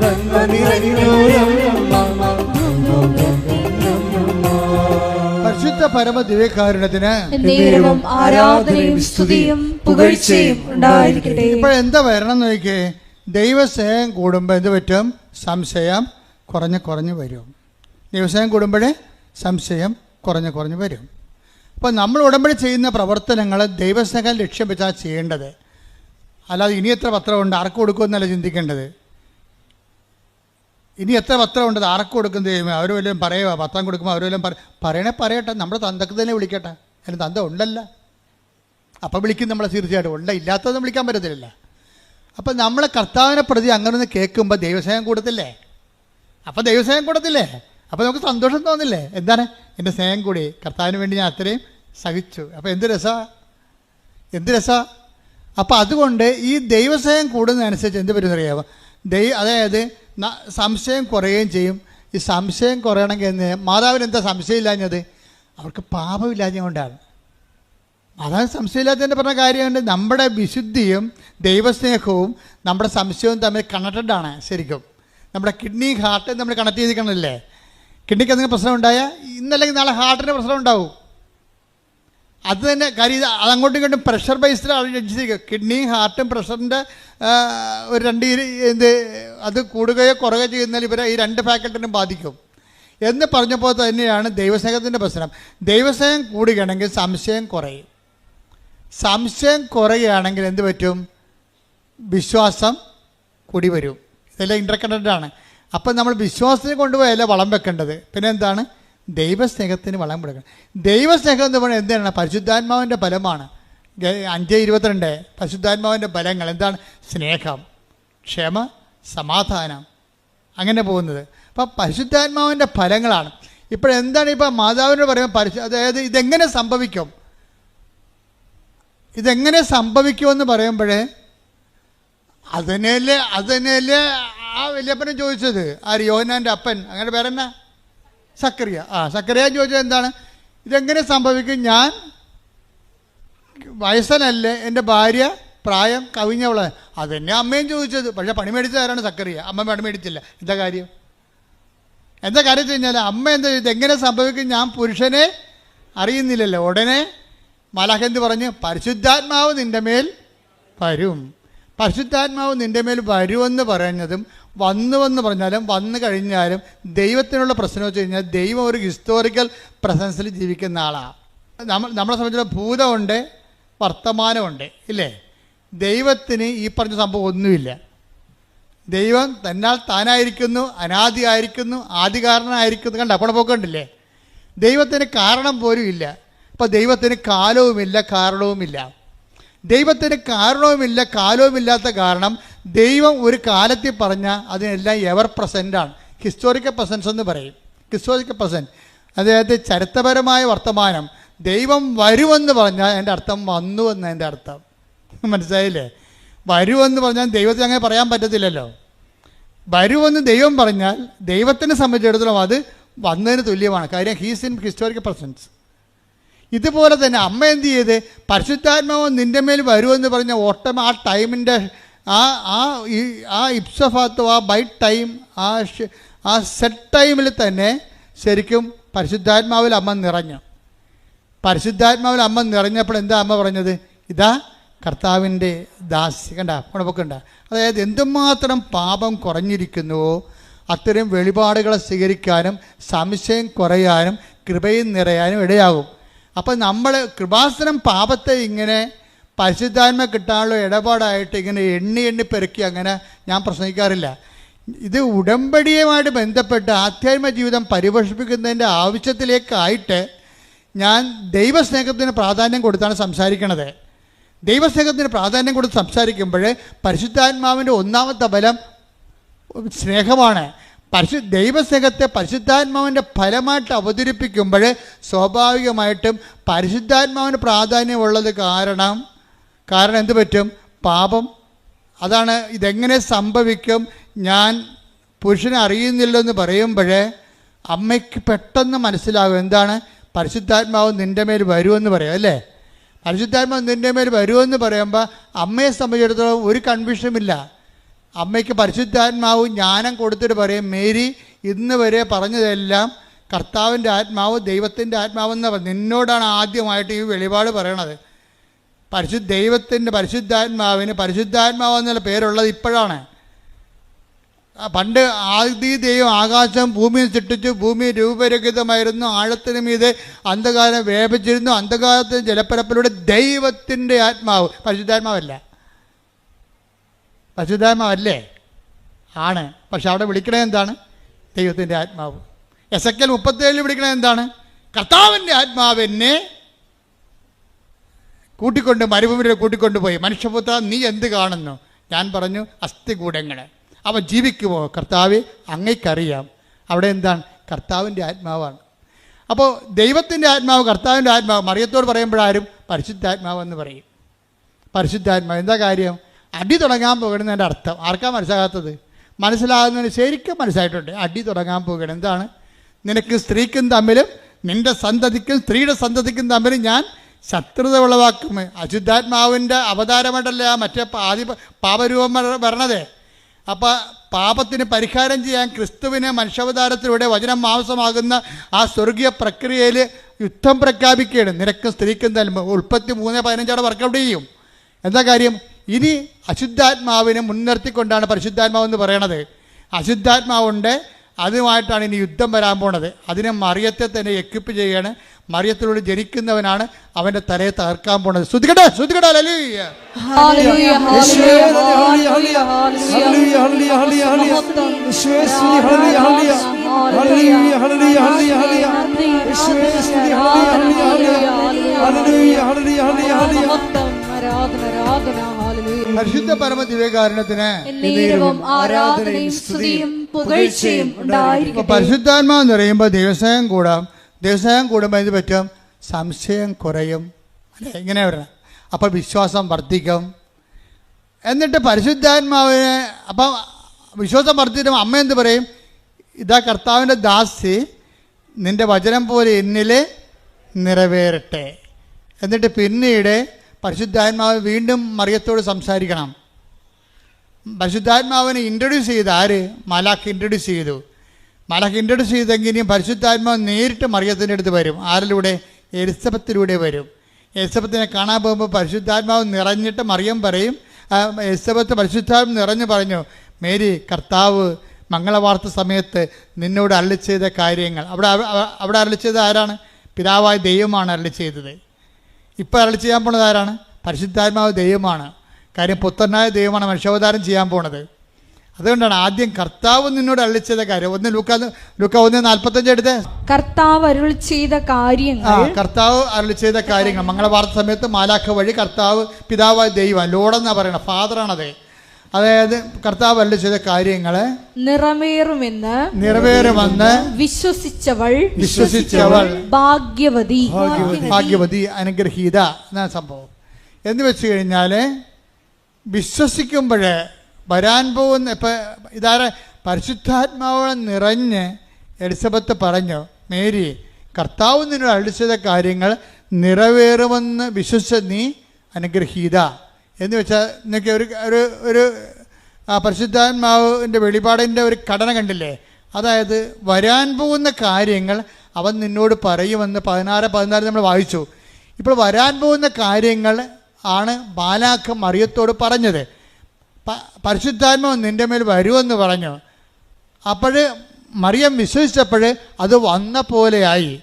നന്മ നിറഞ്ഞോരമ്മ. പരിശുദ്ധ പരമ ദിവ്യകാരുണ്യത്തിന് ആരാധനയും സ്തുതിയും പുകഴ്ചയും ഉണ്ടായിരിക്കട്ടെ. ഇപ്പോഴെന്താ വരണം നോക്കിയേ, ദൈവസ്നേഹം കൂടുമ്പോൾ എന്ത് പറ്റും? സംശയം കുറഞ്ഞു വരും. ദൈവസ്നേഹം കൂടുമ്പോഴേ സംശയം കുറഞ്ഞു വരും. അപ്പോൾ നമ്മൾ ഉടമ്പടി ചെയ്യുന്ന പ്രവർത്തനങ്ങൾ ദൈവസ്നേഹം ലക്ഷ്യം വെച്ചാൽ ചെയ്യേണ്ടത്. അല്ലാതെ ഇനി എത്ര പത്രമുണ്ട് ആർക്ക് കൊടുക്കുമെന്നല്ല ചിന്തിക്കേണ്ടത്. ഇനി എത്ര പത്രമുണ്ട് ആർക്ക് കൊടുക്കും ദൈവമേ, അവർ വല്ലതും പറയുക, പത്രം കൊടുക്കുമ്പോൾ അവർ വല്ലതും പറയട്ടെ, നമ്മുടെ തന്തക്ക് തന്നെ വിളിക്കട്ടെ. അതിന് തന്ത ഉണ്ടല്ല, അപ്പം വിളിക്കും നമ്മളെ. തീർച്ചയായിട്ടും ഉണ്ട, ഇല്ലാത്തതൊന്നും വിളിക്കാൻ പറ്റത്തില്ല. അപ്പം നമ്മളെ കർത്താവിനെ പ്രതി അങ്ങനെ ഒന്ന് കേൾക്കുമ്പോൾ ദൈവസ്നേഹം കൂടത്തില്ലേ? അപ്പം ദൈവസ്നേഹം കൂടത്തില്ലേ? അപ്പം നമുക്ക് സന്തോഷം തോന്നില്ലേ? എന്താണ് എൻ്റെ സ്നേഹം കൂടി, കർത്താവിന് വേണ്ടി ഞാൻ അത്രയും സഹിച്ചു. അപ്പം എന്ത് രസമാണ്. അപ്പം അതുകൊണ്ട് ഈ ദൈവസ്നേഹം കൂടുന്നതനുസരിച്ച് എന്ത് പറ്റുമെന്നറിയാമോ? അതായത് സംശയം കുറയുകയും ചെയ്യും. ഈ സംശയം കുറയണമെങ്കിൽ മാതാവിന് എന്താ സംശയമില്ലാഞ്ഞത്? അവർക്ക് പാപമില്ലാഞ്ഞ കൊണ്ടാണ്. മാതാവിന് സംശയമില്ലാത്തതിൻ്റെ പറഞ്ഞ കാര്യമുണ്ട്. നമ്മുടെ വിശുദ്ധിയും ദൈവസ്നേഹവും നമ്മുടെ സംശയവും തമ്മിൽ കണക്റ്റഡാണ്. ശരിക്കും നമ്മുടെ കിഡ്നി ഹാർട്ട് നമ്മൾ കണക്ട് ചെയ്തിരിക്കണമല്ലേ. കിഡ്നിക്ക് എന്തെങ്കിലും പ്രശ്നം ഉണ്ടായാൽ ഇന്നല്ലെങ്കിൽ നാളെ ഹാർട്ടിൻ്റെ പ്രശ്നം ഉണ്ടാവും. അത് തന്നെ കാര്യം. അതങ്ങോട്ടും ഇങ്ങോട്ടും പ്രഷർ ബേസ്ഡ് അടിച്ചിരിക്കുക. കിഡ്നിയും ഹാർട്ടും പ്രഷറിൻ്റെ ഒരു അത് കൂടുകയോ കുറയുകയോ ചെയ്യുന്നതിൽ ഇവരെ ഈ രണ്ട് ഫാക്കൽറ്റിനും ബാധിക്കും എന്ന് പറഞ്ഞപ്പോൾ തന്നെയാണ് ദൈവസ്നേഹത്തിൻ്റെ പ്രശ്നം. ദൈവസ്നേഹം കൂടുകയാണെങ്കിൽ സംശയം കുറയും. സംശയം കുറയുകയാണെങ്കിൽ എന്ത് പറ്റും? വിശ്വാസം കൂടി വരും. ഇതെല്ലാം ഇൻ്റർകണക്റ്റഡാണ്. അപ്പം നമ്മൾ വിശ്വാസത്തിന് കൊണ്ടുപോയല്ല വളം വെക്കേണ്ടത്. പിന്നെ എന്താണ്? ദൈവസ്നേഹത്തിന് വളം കൊടുക്കണം. ദൈവസ്നേഹം എന്ന് പറയുന്നത് എന്താണ്? പരിശുദ്ധാത്മാവിൻ്റെ ഫലമാണ്. 5:22 പരിശുദ്ധാത്മാവിൻ്റെ ഫലങ്ങൾ എന്താണ്? സ്നേഹം, ക്ഷമ, സമാധാനം, അങ്ങനെ പോകുന്നത്. അപ്പം പരിശുദ്ധാത്മാവിൻ്റെ ഫലങ്ങളാണ്. ഇപ്പോഴെന്താണ് ഇപ്പം മാതാവിനോട് പറയുമ്പോൾ അതായത് ഇതെങ്ങനെ സംഭവിക്കുമെന്ന് പറയുമ്പോഴേ അതിനല്ലേ ആ വലിയപ്പനും ചോദിച്ചത്. ആര്? യോഹന്നാൻ്റെ അപ്പൻ. അങ്ങനെ പേരെന്നാ? സക്കറിയ. സക്കറിയ ചോദിച്ചത് എന്താണ്? ഇതെങ്ങനെ സംഭവിക്കും? ഞാൻ വയസ്സനല്ലേ, എൻ്റെ ഭാര്യ പ്രായം കവിഞ്ഞവളെ. അതെന്നെ അമ്മയും ചോദിച്ചത്. പക്ഷേ പണി മേടിച്ചതാരാണ്? സക്കറിയ. അമ്മ പണി മേടിച്ചില്ല. എന്താ കാര്യം വെച്ച് കഴിഞ്ഞാൽ അമ്മ എന്താ ഇതെങ്ങനെ സംഭവിക്കും? ഞാൻ പുരുഷനെ അറിയുന്നില്ലല്ലോ. ഉടനെ മാലാഖ എന്ത് പറഞ്ഞ്? പരിശുദ്ധാത്മാവ് നിൻ്റെ മേൽ വരും. പരിശുദ്ധാത്മാവ് നിൻ്റെ മേൽ വരുമെന്ന് പറഞ്ഞതും വന്നുവെന്ന് പറഞ്ഞാലും വന്നു കഴിഞ്ഞാലും ദൈവത്തിനുള്ള പ്രശ്നം വെച്ച് കഴിഞ്ഞാൽ ദൈവം ഒരു ഹിസ്റ്റോറിക്കൽ പ്രസൻസിൽ ജീവിക്കുന്ന ആളാണ്. നമ്മളെ സംബന്ധിച്ചുള്ള ഭൂതമുണ്ട്, വർത്തമാനമുണ്ട്, ഇല്ലേ? ദൈവത്തിന് ഈ പറഞ്ഞ സംഭവം ഒന്നുമില്ല. ദൈവം തന്നാൽ താനായിരിക്കുന്നു, അനാദിയായിരിക്കുന്നു, ആദികാരണനായിരിക്കുന്നു. കണ്ട അപ്പോൾ പോക്കണ്ടില്ലേ? ദൈവത്തിന് കാരണം പോലും ഇല്ല. അപ്പോൾ ദൈവത്തിന് കാലവുമില്ല, കാരണവുമില്ല. ദൈവത്തിന് കാരണവുമില്ല, കാലവുമില്ലാത്ത കാരണം ദൈവം ഒരു കാലത്തിൽ പറഞ്ഞാൽ അതിനെല്ലാം എവർ പ്രസൻ്റാണ്. ഹിസ്റ്റോറിക്കൽ പ്രസൻസ് എന്ന് പറയും. ഹിസ്റ്റോറിക്കൽ പ്രസൻറ്റ്, അതായത് ചരിത്രപരമായ വർത്തമാനം. ദൈവം വരുമെന്ന് പറഞ്ഞാൽ എൻ്റെ അർത്ഥം വന്നു എന്ന് എൻ്റെ അർത്ഥം. മനസ്സിലായില്ലേ? വരുമെന്ന് പറഞ്ഞാൽ ദൈവത്തിന് അങ്ങനെ പറയാൻ പറ്റത്തില്ലല്ലോ. വരുമെന്ന് ദൈവം പറഞ്ഞാൽ ദൈവത്തിനെ സംബന്ധിച്ചിടത്തോളം അത് വന്നതിന് തുല്യമാണ്. കാര്യം ഹീസ് ഇൻ ഹിസ്റ്റോറിക്കൽ പ്രസൻസ്. ഇതുപോലെ തന്നെ അമ്മ എന്ത് ചെയ്ത് പരിശുദ്ധാത്മാവ് നിൻ്റെ മേൽ വരുമെന്ന് പറഞ്ഞ ഓട്ടം ആ ടൈമിൻ്റെ ആ ഇപ്സഫാത്തോ ആ ബൈ ടൈം ആ സെറ്റ് ടൈമിൽ തന്നെ ശരിക്കും പരിശുദ്ധാത്മാവിൽ അമ്മ നിറഞ്ഞു. പരിശുദ്ധാത്മാവിൽ അമ്മ നിറഞ്ഞപ്പോൾ എന്താ അമ്മ പറഞ്ഞത്? ഇതാ കർത്താവിൻ്റെ ദാസി. കണ്ട ഉണപ്പൊക്കണ്ട. അതായത് എന്തുമാത്രം പാപം കുറഞ്ഞിരിക്കുന്നുവോ അത്തരം വെളിപാടുകളെ സ്വീകരിക്കാനും സംശയം കുറയാനും കൃപയും നിറയാനും ഇടയാകും. അപ്പം നമ്മൾ കൃപാസനം പാപത്തെ ഇങ്ങനെ പരിശുദ്ധാത്മ കിട്ടാനുള്ള ഇടപാടായിട്ട് ഇങ്ങനെ എണ്ണി പെരുക്കി അങ്ങനെ ഞാൻ പ്രസംഗിക്കാറില്ല. ഇത് ഉടമ്പടിയുമായിട്ട് ബന്ധപ്പെട്ട് ആധ്യാത്മ ജീവിതം പരിപോഷിപ്പിക്കുന്നതിൻ്റെ ആവശ്യത്തിലേക്കായിട്ട് ഞാൻ ദൈവസ്നേഹത്തിന് പ്രാധാന്യം കൊടുത്താണ് സംസാരിക്കണത്. ദൈവസ്നേഹത്തിന് പ്രാധാന്യം കൊടുത്ത് സംസാരിക്കുമ്പോൾ പരിശുദ്ധാത്മാവിൻ്റെ ഒന്നാമത്തെ ബലം സ്നേഹമാണ്. ദൈവസ്നേഹത്തെ പരിശുദ്ധാത്മാവിൻ്റെ ഫലമായിട്ട് അവതരിപ്പിക്കുമ്പോൾ സ്വാഭാവികമായിട്ടും പരിശുദ്ധാത്മാവിന് പ്രാധാന്യമുള്ളത് കാരണം എന്ത് പറ്റും? പാപം. അതാണ് ഇതെങ്ങനെ സംഭവിക്കും, ഞാൻ പുരുഷനെ അറിയുന്നില്ലെന്ന് പറയുമ്പോൾ അമ്മയ്ക്ക് പെട്ടെന്ന് മനസ്സിലാകും എന്താണ് പരിശുദ്ധാത്മാവ് നിൻ്റെ മേൽ വരുമെന്ന് പറയും അല്ലേ? പരിശുദ്ധാത്മാവ് നിൻ്റെ മേൽ വരുമെന്ന് പറയുമ്പോൾ അമ്മയെ സംബന്ധിച്ചിടത്തോളം ഒരു കൺഫ്യൂഷനുമില്ല. അമ്മയ്ക്ക് പരിശുദ്ധാത്മാവ് ജ്ഞാനം കൊടുത്തിട്ട് പറയും, മേരി ഇന്ന് വരെ പറഞ്ഞതെല്ലാം കർത്താവിൻ്റെ ആത്മാവ് ദൈവത്തിൻ്റെ ആത്മാവെന്ന് പറയും. നിന്നോടാണ് ആദ്യമായിട്ട് ഈ വെളിപാട് പറയണത്. പരിശുദ്ധാത്മാവിന് പരിശുദ്ധാത്മാവ് എന്നുള്ള പേരുള്ളത് ഇപ്പോഴാണ്. പണ്ട് ആദി ദൈവം ആകാശം ഭൂമിയിൽ സൃഷ്ടിച്ചു, ഭൂമി രൂപരഹിതമായിരുന്നു, ആഴത്തിന് മീതെ അന്ധകാരം വ്യാപിച്ചിരുന്നു, അന്ധകാരത്തിന് ജലപ്പരപ്പിലൂടെ ദൈവത്തിൻ്റെ ആത്മാവ്. പരിശുദ്ധാത്മാവല്ലേ? ആണ്. പക്ഷെ അവിടെ വിളിക്കണത് എന്താണ്? ദൈവത്തിൻ്റെ ആത്മാവ്. എസെക്കിയേൽ 37 വിളിക്കണത് എന്താണ്? കർത്താവിൻ്റെ ആത്മാവിനെ മരുഭൂമിയിൽ കൂട്ടിക്കൊണ്ടുപോയി, മനുഷ്യപുത്ര നീ എന്ത് കാണുന്നു? ഞാൻ പറഞ്ഞു അസ്ഥികൂടങ്ങളെ. അവ ജീവിക്കുമോ? കർത്താവെ അങ്ങയ്ക്കറിയാം. അവിടെ എന്താണ്? കർത്താവിൻ്റെ ആത്മാവാണ്. അപ്പോൾ ദൈവത്തിൻ്റെ ആത്മാവ്, കർത്താവിൻ്റെ ആത്മാവ്. മറിയത്തോട് പറയുമ്പോഴാരും പരിശുദ്ധാത്മാവെന്ന് പറയും. പരിശുദ്ധാത്മാവ് എന്താ കാര്യം? അടി തുടങ്ങാൻ പോകണമെന്നതിൻ്റെ അർത്ഥം ആർക്കാ മനസ്സിലാകാത്തത്? മനസ്സിലാകുന്നതിന് ശരിക്കും മനസ്സിലായിട്ടുണ്ട്. അടി തുടങ്ങാൻ പോകണം. എന്താണ്? നിനക്ക് സ്ത്രീക്കും തമ്മിലും നിൻ്റെ സന്തതിക്കും സ്ത്രീയുടെ സന്തതിക്കും തമ്മിലും ഞാൻ ശത്രുത ഉളവാക്കും. അശുദ്ധാത്മാവിൻ്റെ അവതാരമായിട്ടല്ല മറ്റേ പാപരൂപം വരണതേ. അപ്പോൾ പാപത്തിന് പരിഹാരം ചെയ്യാൻ ക്രിസ്തുവിനെ മനുഷ്യാവതാരത്തിലൂടെ വചനം മാംസമാകുന്ന ആ സ്വർഗീയ പ്രക്രിയയിൽ യുദ്ധം പ്രഖ്യാപിക്കുകയാണ്. നിനക്കും സ്ത്രീക്കും തമ്മിൽ ഉൽപ്പത്തി 3:15 വർക്കൗട്ട് ചെയ്യും. എന്താ കാര്യം? ഇനി അശുദ്ധാത്മാവിനെ മുൻനിർത്തിക്കൊണ്ടാണ് പരിശുദ്ധാത്മാവെന്ന് പറയണത്. അശുദ്ധാത്മാവുണ്ട്, അതുമായിട്ടാണ് ഇനി യുദ്ധം വരാൻ പോണത്. അതിനെ മറിയത്തെ തന്നെ എക്വിപ്പ് ചെയ്യാണ്. മറിയത്തിലൂടെ ജനിക്കുന്നവനാണ് അവൻ്റെ തലയെ തകർക്കാൻ പോണത്. ശ്രുതികട ഹല്ലേലൂയ. പരിശുദ്ധ പരമ ദിവ്യകാരുണ്യത്തിന് പരിശുദ്ധാത്മാവ് എന്ന് പറയുമ്പോൾ ദൈവസ്നേഹം കൂടാം. ദൈവസ്നേഹം കൂടുമ്പോൾ എന്ത് പറ്റും? സംശയം കുറയും അല്ലേ? ഇങ്ങനെ വരണം. അപ്പോൾ വിശ്വാസം വർദ്ധിക്കും. എന്നിട്ട് പരിശുദ്ധാത്മാവിനെ അപ്പം വിശ്വാസം വർദ്ധിച്ചിട്ട് അമ്മ എന്ത് പറയും? ഇതാ കർത്താവിൻ്റെ ദാസി, നിൻ്റെ വചനം പോലെ എന്നിൽ നിറവേറട്ടെ. എന്നിട്ട് പിന്നീട് പരിശുദ്ധാത്മാവ് വീണ്ടും മറിയത്തോട് സംസാരിക്കണം. പരിശുദ്ധാത്മാവിനെ ഇൻട്രൊഡ്യൂസ് ചെയ്ത് ആര്? മാലാഖ് ഇൻട്രൊഡ്യൂസ് ചെയ്തു. മാലാഖ് ഇൻട്രൊഡ്യൂസ് ചെയ്തെങ്കിലും പരിശുദ്ധാത്മാവ് നേരിട്ട് മറിയത്തിൻ്റെ അടുത്ത് വരും. ആരിലൂടെ? എലിസബത്തിലൂടെ വരും. എലിസബത്തിനെ കാണാൻ പോകുമ്പോൾ പരിശുദ്ധാത്മാവ് നിറഞ്ഞിട്ട് മറിയം പറയും, എലിസബത്ത് പരിശുദ്ധാത്മാവ് നിറഞ്ഞു പറഞ്ഞു, മേരി കർത്താവ് മംഗളവാർത്ത സമയത്ത് നിന്നോട് അരുളി ചെയ്ത കാര്യങ്ങൾ. അവിടെ അരുളി ചെയ്ത ആരാണ്? പിതാവായ ദൈവമാണ് അരുളി ചെയ്തത്. ഇപ്പോൾ അരുളി ചെയ്യാൻ പോണത് ആരാണ്? പരിശുദ്ധാത്മാവ് ദൈവമാണ്. കാര്യം പുത്രനായ ദൈവമാണ് മനുഷ്യാവതാരം ചെയ്യാൻ പോണത്. അതുകൊണ്ടാണ് ആദ്യം കർത്താവ് നിന്നോട് അരുളി ചെയ്ത കാര്യം. ലൂക്ക 1:45 എടുത്ത്. കർത്താവ് അരുളി ചെയ്ത കാര്യങ്ങൾ. കർത്താവ് അരുളി ചെയ്ത കാര്യങ്ങൾ. മംഗളവാർത്ത സമയത്ത് മാലാഖ വഴി കർത്താവ് പിതാവായ ദൈവം, ലോഡെന്നാ പറയണത്, ഫാദറാണത്. അതായത് കർത്താവ് അരുളി ചെയ്ത കാര്യങ്ങള് നിറവേറുമെന്ന് വിശ്വസിച്ചവൾ ഭാഗ്യവതി അനുഗ്രഹീത എന്നാണ് സംഭവം. എന്ന് വെച്ച് കഴിഞ്ഞാല് വിശ്വസിക്കുമ്പോഴേ വരാൻ പോകുന്ന ഇപ്പം ഇതാരെ പരിശുദ്ധാത്മാവ് നിറഞ്ഞ് എലിസബത്ത് പറഞ്ഞു, മേരി, കർത്താവ് നിന്നോട് അരുളി ചെയ്ത കാര്യങ്ങൾ നിറവേറുമെന്ന് വിശ്വസിച്ച നീ അനുഗ്രഹീത. എന്ന് വെച്ചാൽ നിങ്ങൾക്ക് ഒരു പരിശുദ്ധാത്മാവിൻ്റെ വെളിപാടിൻ്റെ ഒരു ഘടന കണ്ടില്ലേ? അതായത് വരാൻ പോകുന്ന കാര്യങ്ങൾ അവൻ നിന്നോട് പറയുമെന്ന് 16 നമ്മൾ വായിച്ചു. ഇപ്പോൾ വരാൻ പോകുന്ന കാര്യങ്ങൾ ആണ് മാലാഖ മറിയത്തോട് പറഞ്ഞത്. പരിശുദ്ധാത്മാവ് നിൻ്റെ മേൽ വരുമെന്ന് പറഞ്ഞു. അപ്പോൾ മറിയം വിശ്വസിച്ചപ്പോൾ അത് വന്ന പോലെയായി.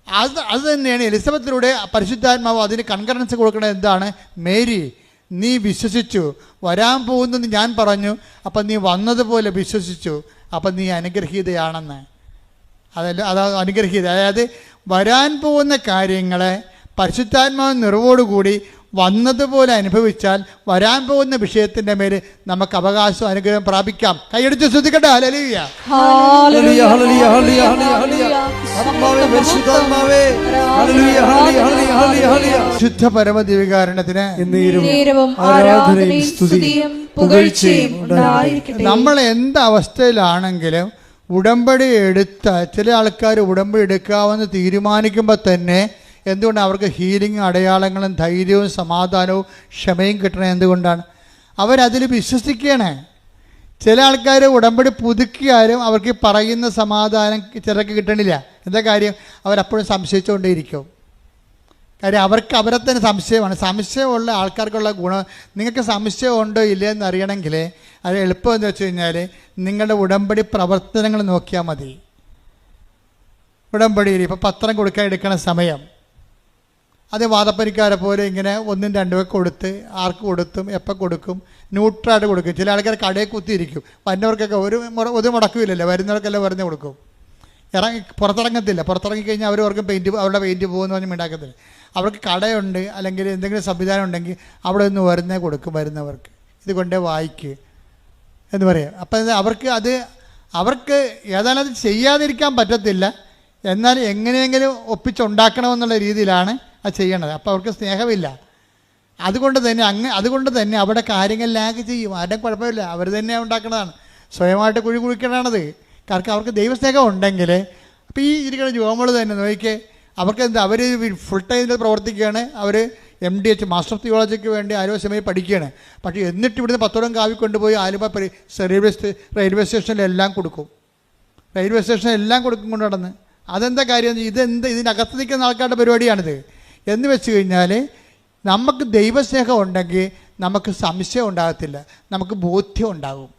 അത് തന്നെയാണ് എലിസബത്തിലൂടെ പരിശുദ്ധാത്മാവ് അതിന് കൺകറൻസ് കൊടുക്കുന്നത്. എന്താണ്? മേരി, നീ വിശ്വസിച്ചു, വരാൻ പോകുന്നെന്ന് ഞാൻ പറഞ്ഞു, അപ്പം നീ വന്നതുപോലെ വിശ്വസിച്ചു, അപ്പം നീ അനുഗ്രഹീതയാണെന്ന്. അതാ അനുഗ്രഹീത. അതായത് വരാൻ പോകുന്ന കാര്യങ്ങളെ പരിശുദ്ധാത്മാവ് നിറവോടുകൂടി വന്നതുപോലെ അനുഭവിച്ചാൽ വരാൻ പോകുന്ന വിഷയത്തിന്റെ മേൽ നമുക്ക് അവകാശം അനുഗ്രഹം പ്രാപിക്കാം. കൈയടിച്ച് ശ്രദ്ധിക്കട്ടെ. ഹല്ലേലൂയ, ഹല്ലേലൂയ, ഹല്ലേലൂയ, ഹല്ലേലൂയ, ഹല്ലേലൂയ. ആത്മാവേ, പരിശുദ്ധാത്മാവേ, ഹല്ലേലൂയ, ഹല്ലേലൂയ, ഹല്ലേലൂയ, ഹല്ലേലൂയ. ശുദ്ധ പരമദിവ്യകാരുണ്യത്തിന് എന്നേരവും ആരാധനയും സ്തുതിയും പുകഴ്ചയും ഉണ്ടായിരിക്കട്ടെ. നമ്മൾ എന്ത് അവസ്ഥയിലാണെങ്കിലും ഉടമ്പടി എടുത്ത ചില ആൾക്കാർ ഉടമ്പടി എടുക്കാമെന്ന് തീരുമാനിക്കുമ്പോൾ തന്നെ എന്തുകൊണ്ട് അവർക്ക് ഹീലിംഗും അടയാളങ്ങളും ധൈര്യവും സമാധാനവും ക്ഷമയും കിട്ടണത്? എന്തുകൊണ്ടാണ്? അവരതിൽ വിശ്വസിക്കുകയാണ്. ചില ആൾക്കാർ ഉടമ്പടി പുതുക്കിയാലും അവർക്ക് പറയുന്ന സമാധാനം ചിലർക്ക് കിട്ടണില്ല. എന്താ കാര്യം? അവരപ്പോഴും സംശയിച്ചുകൊണ്ടേയിരിക്കും. കാര്യം അവർക്ക് അവരെ തന്നെ സംശയമാണ്. സംശയമുള്ള ആൾക്കാർക്കുള്ള ഗുണം, നിങ്ങൾക്ക് സംശയം ഉണ്ടോ ഇല്ലയെന്ന് അറിയണമെങ്കിൽ അത് എളുപ്പം എന്ന് വെച്ച് കഴിഞ്ഞാൽ നിങ്ങളുടെ ഉടമ്പടി പ്രവർത്തനങ്ങൾ നോക്കിയാൽ മതി. ഉടമ്പടിയിൽ ഇപ്പോൾ പത്രം കൊടുക്കാൻ എടുക്കണ സമയം അത് വാദപ്പനിക്കാരെ പോലെ ഇങ്ങനെ 1, 2 കൊടുത്ത് ആർക്ക് കൊടുത്തും എപ്പോൾ കൊടുക്കും, ന്യൂട്രായിട്ട് കൊടുക്കും. ചില ആൾക്കാർ കടയിൽ കുത്തിയിരിക്കും. വരുന്നവർക്കൊക്കെ ഒരു മുടക്കില്ലല്ലോ, വരുന്നവർക്കെല്ലാം വെറുതെ കൊടുക്കും. പുറത്തിറങ്ങത്തില്ല. പുറത്തിറങ്ങിക്കഴിഞ്ഞാൽ അവർക്ക് അവരുടെ പെയിൻറ്റ് പോകുമെന്ന് പറഞ്ഞ് ഉണ്ടാക്കത്തില്ല. അവർക്ക് കടയുണ്ട് അല്ലെങ്കിൽ എന്തെങ്കിലും സംവിധാനം ഉണ്ടെങ്കിൽ അവിടെ നിന്ന് വെറുതെ കൊടുക്കും വരുന്നവർക്ക്. ഇത് കൊണ്ടേ വായിക്ക് എന്ന് പറയാം. അപ്പം അവർക്ക് ഏതായാലും അത് ചെയ്യാതിരിക്കാൻ പറ്റത്തില്ല. എന്നാൽ എങ്ങനെയെങ്കിലും ഒപ്പിച്ചുണ്ടാക്കണമെന്നുള്ള രീതിയിലാണ് അത് ചെയ്യണത്. അപ്പോൾ അവർക്ക് സ്നേഹമില്ല. അതുകൊണ്ട് തന്നെ അവിടെ കാര്യങ്ങൾ ലാഗ് ചെയ്യും. ആരുടെ കുഴപ്പമില്ല, അവർ തന്നെ ഉണ്ടാക്കണതാണ്, സ്വയമായിട്ട് കുഴി കുഴിക്കണതാണത്. കാരണം അവർക്ക് ദൈവസ്നേഹം ഉണ്ടെങ്കിൽ അപ്പോൾ ഈ ഇരിക്കുന്ന ജോമകൾ തന്നെ നോക്കിക്കേ, അവർക്ക് അവർ ഫുൾ ടൈമിൽ പ്രവർത്തിക്കുകയാണ്. അവർ MDH മാസ്റ്റർ ഓഫ് തിയോളജിക്ക് വേണ്ടി ആലോചനമായി പഠിക്കുകയാണ്. പക്ഷേ എന്നിട്ട് ഇവിടുന്ന് 10 കാവി കൊണ്ടുപോയി ആലുവ റെയിൽവേ സ്റ്റേഷനിലെല്ലാം കൊടുക്കും. റെയിൽവേ സ്റ്റേഷനിലെല്ലാം കൊടുക്കും കൊണ്ട് നടന്ന്. അതെന്താ കാര്യം? ഇതിനകത്ത് നിൽക്കുന്ന ആൾക്കാരുടെ പരിപാടിയാണിത്. എന്ന് വെച്ച് കഴിഞ്ഞാൽ നമുക്ക് ദൈവസ്നേഹം ഉണ്ടെങ്കിൽ നമുക്ക് സംശയം ഉണ്ടാകത്തില്ല, നമുക്ക് ബോധ്യം ഉണ്ടാകും.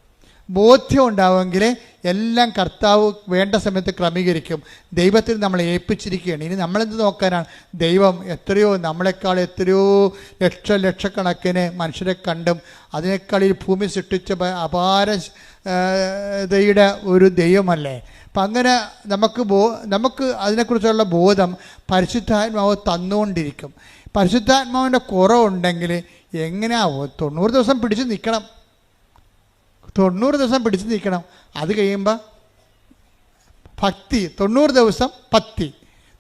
ബോധ്യം ഉണ്ടാവുമെങ്കിൽ എല്ലാം കർത്താവ് വേണ്ട സമയത്ത് ക്രമീകരിക്കും. ദൈവത്തിൽ നമ്മളെ ഏൽപ്പിച്ചിരിക്കുകയാണ്. ഇനി നമ്മളെന്ത് നോക്കാനാണ്? ദൈവം നമ്മളെക്കാൾ എത്രയോ ലക്ഷക്കണക്കിന് മനുഷ്യരെ കണ്ടും അതിനേക്കാൾ ഈ ഭൂമി സൃഷ്ടിച്ച അപാരതയുടെ ഒരു ദൈവമല്ലേ. അപ്പം അങ്ങനെ നമുക്ക് അതിനെക്കുറിച്ചുള്ള ബോധം പരിശുദ്ധാത്മാവ് തന്നുകൊണ്ടിരിക്കും. പരിശുദ്ധാത്മാവിൻ്റെ കുറവുണ്ടെങ്കിൽ എങ്ങനെയാ 90 ദിവസം പിടിച്ച് നിൽക്കണം. 90 ദിവസം പിടിച്ച് നിൽക്കണം. അത് കഴിയുമ്പോൾ ഭക്തി, 90 ദിവസം പത്തി,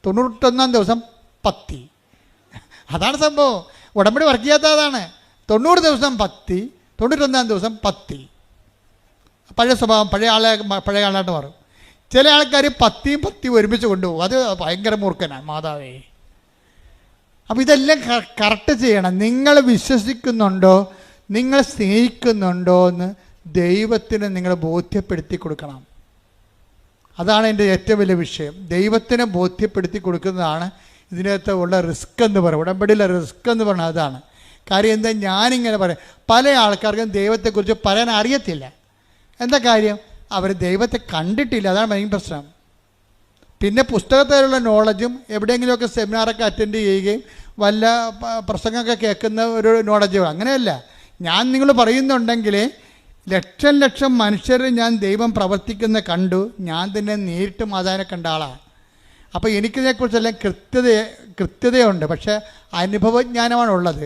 91 ദിവസം പത്തി. അതാണ് സംഭവം. ഉടമ്പടി വർക്ക് ചെയ്യാത്ത അതാണ്. 90 ദിവസം ഭക്തി, 91 ദിവസം പത്തി. പഴയ സ്വഭാവം പഴയ ആളായിട്ട് മാറും. ചില ആൾക്കാർ പത്തി ഒരുമിച്ച് കൊണ്ടുപോകും. അത് ഭയങ്കര മൂർഖനാണ് മാതാവേ. അപ്പോൾ ഇതെല്ലാം കറക്റ്റ് ചെയ്യണം. നിങ്ങൾ വിശ്വസിക്കുന്നുണ്ടോ, നിങ്ങൾ സ്നേഹിക്കുന്നുണ്ടോ എന്ന് ദൈവത്തിന് നിങ്ങൾ ബോധ്യപ്പെടുത്തി കൊടുക്കണം. അതാണ് എൻ്റെ ഏറ്റവും വലിയ വിഷയം. ദൈവത്തിന് ബോധ്യപ്പെടുത്തി കൊടുക്കുന്നതാണ് ഇതിനകത്ത് ഉള്ള റിസ്ക് എന്ന് പറയുന്നത്. ഉടമ്പടിയിലെ റിസ്ക് എന്ന് പറയുന്നത് അതാണ്. കാര്യം എന്താ, ഞാനിങ്ങനെ പറയാം, പല ആൾക്കാർക്കും ദൈവത്തെക്കുറിച്ച് പറയാൻ അറിയത്തില്ല. എന്താ കാര്യം? അവർ ദൈവത്തെ കണ്ടിട്ടില്ല. അതാണ് മെയിൻ പ്രശ്നം. പിന്നെ പുസ്തകത്തിലുള്ള നോളജും എവിടെയെങ്കിലുമൊക്കെ സെമിനാറൊക്കെ അറ്റൻഡ് ചെയ്യുകയും വല്ല പ്രസംഗമൊക്കെ കേൾക്കുന്ന ഒരു നോളജോ, അങ്ങനെയല്ല. ഞാൻ നിങ്ങൾ പറയുന്നുണ്ടെങ്കിൽ ലക്ഷം ലക്ഷം മനുഷ്യരെ ഞാൻ ദൈവം പ്രവർത്തിക്കുന്ന കണ്ടു, ഞാൻ തന്നെ നേരിട്ട് മാതാവിനെ കണ്ട ആളാണ്. അപ്പോൾ എനിക്കിതിനെക്കുറിച്ചെല്ലാം കൃത്യതയുണ്ട്. പക്ഷേ അനുഭവജ്ഞാനമാണുള്ളത്,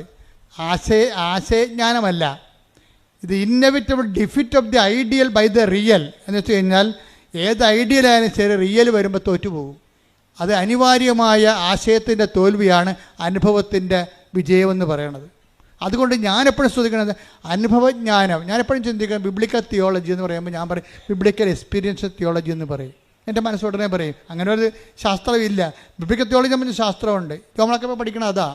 ആശയജ്ഞാനമല്ല. ഇത് inevitable defeat of the ideal by the real എന്ന് വെച്ച് കഴിഞ്ഞാൽ ഏത് ഐഡിയലായാലും ശരി റിയൽ വരുമ്പോൾ തോറ്റുപോകും. അത് അനിവാര്യമായ ആശയത്തിൻ്റെ തോൽവിയാണ് അനുഭവത്തിൻ്റെ വിജയമെന്ന് പറയണത്. അതുകൊണ്ട് ഞാനെപ്പോഴും ശ്രദ്ധിക്കുന്നത് അനുഭവജ്ഞാനം. ഞാനെപ്പോഴും ചിന്തിക്കുന്നത് ബിബ്ലിക്കൽ തിയോളജി എന്ന് പറയുമ്പോൾ ഞാൻ പറയും ബിബ്ലിക്കൽ എക്സ്പീരിയൻസ് തിയോളജി എന്ന് പറയും. എൻ്റെ മനസ്സുടനെ പറയും. അങ്ങനെ ഒരു ശാസ്ത്രമില്ല. ബിബ്ലിക്കൽ തിയോളജി എന്ന് പറഞ്ഞ ശാസ്ത്രമുണ്ട്. നമ്മളൊക്കെ ഇപ്പോൾ പഠിക്കണം അതാ,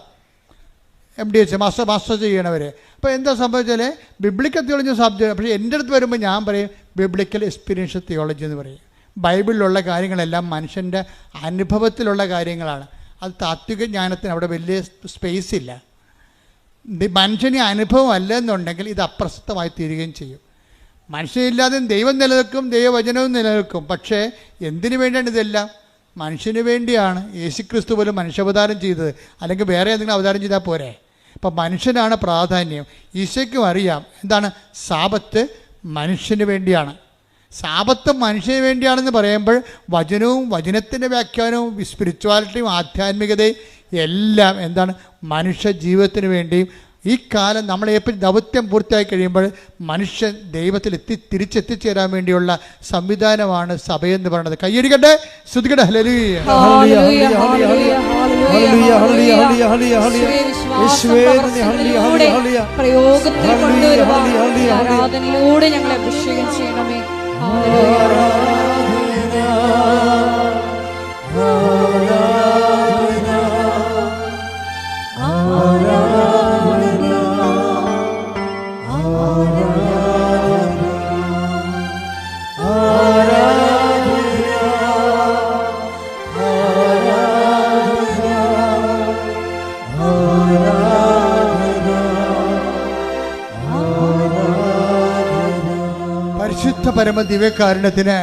MDH മാസ്റ്റർ ചെയ്യണവർ. അപ്പോൾ എന്താ സംഭവിച്ചാൽ ബിബ്ലിക്കൽ തിയോളജി സബ്ജക്റ്റ്. പക്ഷേ എൻ്റെ അടുത്ത് വരുമ്പോൾ ഞാൻ പറയും ബിബ്ലിക്കൽ എക്സ്പീരിയൻസ് തിയോളജി എന്ന് പറയും. ബൈബിളിലുള്ള കാര്യങ്ങളെല്ലാം മനുഷ്യൻ്റെ അനുഭവത്തിലുള്ള കാര്യങ്ങളാണ്. അത് താത്വിക ജ്ഞാനത്തിന് അവിടെ വലിയ സ്പേസ് ഇല്ല. മനുഷ്യന് അനുഭവം അല്ലെന്നുണ്ടെങ്കിൽ ഇത് അപ്രസക്തമായി തീരുകയും ചെയ്യും. മനുഷ്യനില്ലാതെ ദൈവം നിലനിൽക്കും, ദൈവവചനവും നിലനിൽക്കും. പക്ഷേ എന്തിനു വേണ്ടിയാണ് ഇതെല്ലാം? മനുഷ്യന് വേണ്ടിയാണ്. യേശുക്രിസ്തു പോലും മനുഷ്യാവതാരം ചെയ്തത്, അല്ലെങ്കിൽ വേറെ എന്തെങ്കിലും അവതാരം ചെയ്താൽ പോരെ? അപ്പം മനുഷ്യനാണ് പ്രാധാന്യം. ഈശോയ്ക്കും അറിയാം എന്താണ് സാബത്ത് മനുഷ്യന് വേണ്ടിയാണ്. സാബത്ത് മനുഷ്യന് വേണ്ടിയാണെന്ന് പറയുമ്പോൾ വചനവും വചനത്തിൻ്റെ വ്യാഖ്യാനവും സ്പിരിച്വാലിറ്റിയും ആധ്യാത്മികതയും എല്ലാം എന്താണ് മനുഷ്യ ജീവിതത്തിന് വേണ്ടിയും ഈ കാലം നമ്മളെ എപ്പോഴും ദൗത്യം പൂർത്തിയായി കഴിയുമ്പോൾ മനുഷ്യൻ ദൈവത്തിൽ തിരിച്ചെത്തിച്ചേരാൻ വേണ്ടിയുള്ള സംവിധാനമാണ് സഭയെന്ന് പറയുന്നത്. കയ്യടിക്കട്ടെ, ശ്രുതിക്കട്ടെ. ഹല്ലേലൂയ. പ്രയോഗത്തിൽ കൊണ്ടുവരുവാൻ ആരാധനയിലൂടെ ഞങ്ങളെ അഭിഷേകം ചെയ്യണമേ. പരിശുദ്ധ പരമ ദിവ്യകാരുണ്യത്തിന്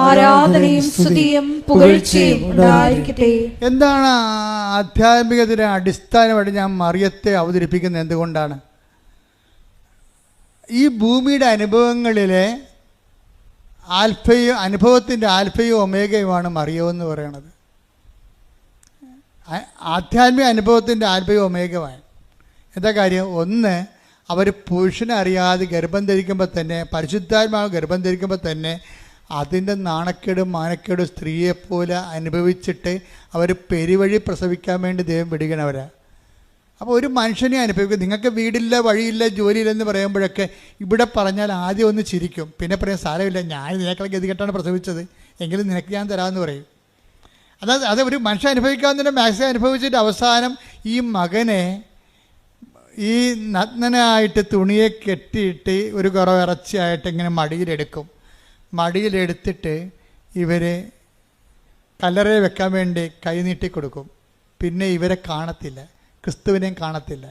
ആരാധനയും സ്തുതിയും പുകഴ്ചയും ഉണ്ടായിരിക്കട്ടെ. എന്താണ് ആധ്യാത്മികത്തിന് അടിസ്ഥാനമായിട്ട് ഞാൻ മറിയത്തെ അവതരിപ്പിക്കുന്നത്? എന്തുകൊണ്ടാണ്? ഈ ഭൂമിയുടെ അനുഭവങ്ങളിലെ അനുഭവത്തിൻ്റെ ആൽഫയും ഒമേഗയുമാണ് മറിയമെന്ന് പറയണത്. ആധ്യാത്മിക അനുഭവത്തിൻ്റെ ആൽഫയും ഒമേഗയാണ്. എന്താ കാര്യം? ഒന്ന്, അവർ പുരുഷനെ അറിയാതെ ഗർഭം ധരിക്കുമ്പോൾ തന്നെ, പരിശുദ്ധാത്മാവ് ഗർഭം ധരിക്കുമ്പോൾ തന്നെ അതിൻ്റെ നാണക്കേടും മാനക്കേടും സ്ത്രീയെപ്പോലെ അനുഭവിച്ചിട്ട് അവർ പെരുവഴി പ്രസവിക്കാൻ വേണ്ടി ദൈവം വിടുകണവരാ. അപ്പോൾ ഒരു മനുഷ്യനെ അനുഭവിക്കും. നിങ്ങൾക്ക് വീടില്ല, വഴിയില്ല, ജോലിയില്ലെന്ന് പറയുമ്പോഴൊക്കെ ഇവിടെ പറഞ്ഞാൽ ആദ്യം ഒന്ന് ചിരിക്കും, പിന്നെ പറയാൻ സാരമില്ല, ഞാൻ നിനക്കുള്ള ഗതികെട്ടാണ് പ്രസവിച്ചത്, എങ്കിലും നിനക്ക് ഞാൻ തരാമെന്ന് പറയും. അത് ഒരു മനുഷ്യൻ അനുഭവിക്കാവുന്നതിൻ്റെ മാക്സിമം അനുഭവിച്ചിട്ട് അവസാനം ഈ മകനെ ഈ നഗ്നനായിട്ട് തുണിയെ കെട്ടിയിട്ട് ഒരു കുറവ് ഇറച്ചിയായിട്ട് ഇങ്ങനെ മടിയിലെടുക്കും. മടിയിലെടുത്തിട്ട് ഇവരെ കല്ലറയിൽ വെക്കാൻ വേണ്ടി കൈ നീട്ടി കൊടുക്കും. പിന്നെ ഇവരെ കാണത്തില്ല, ക്രിസ്തുവിനെയും കാണത്തില്ല.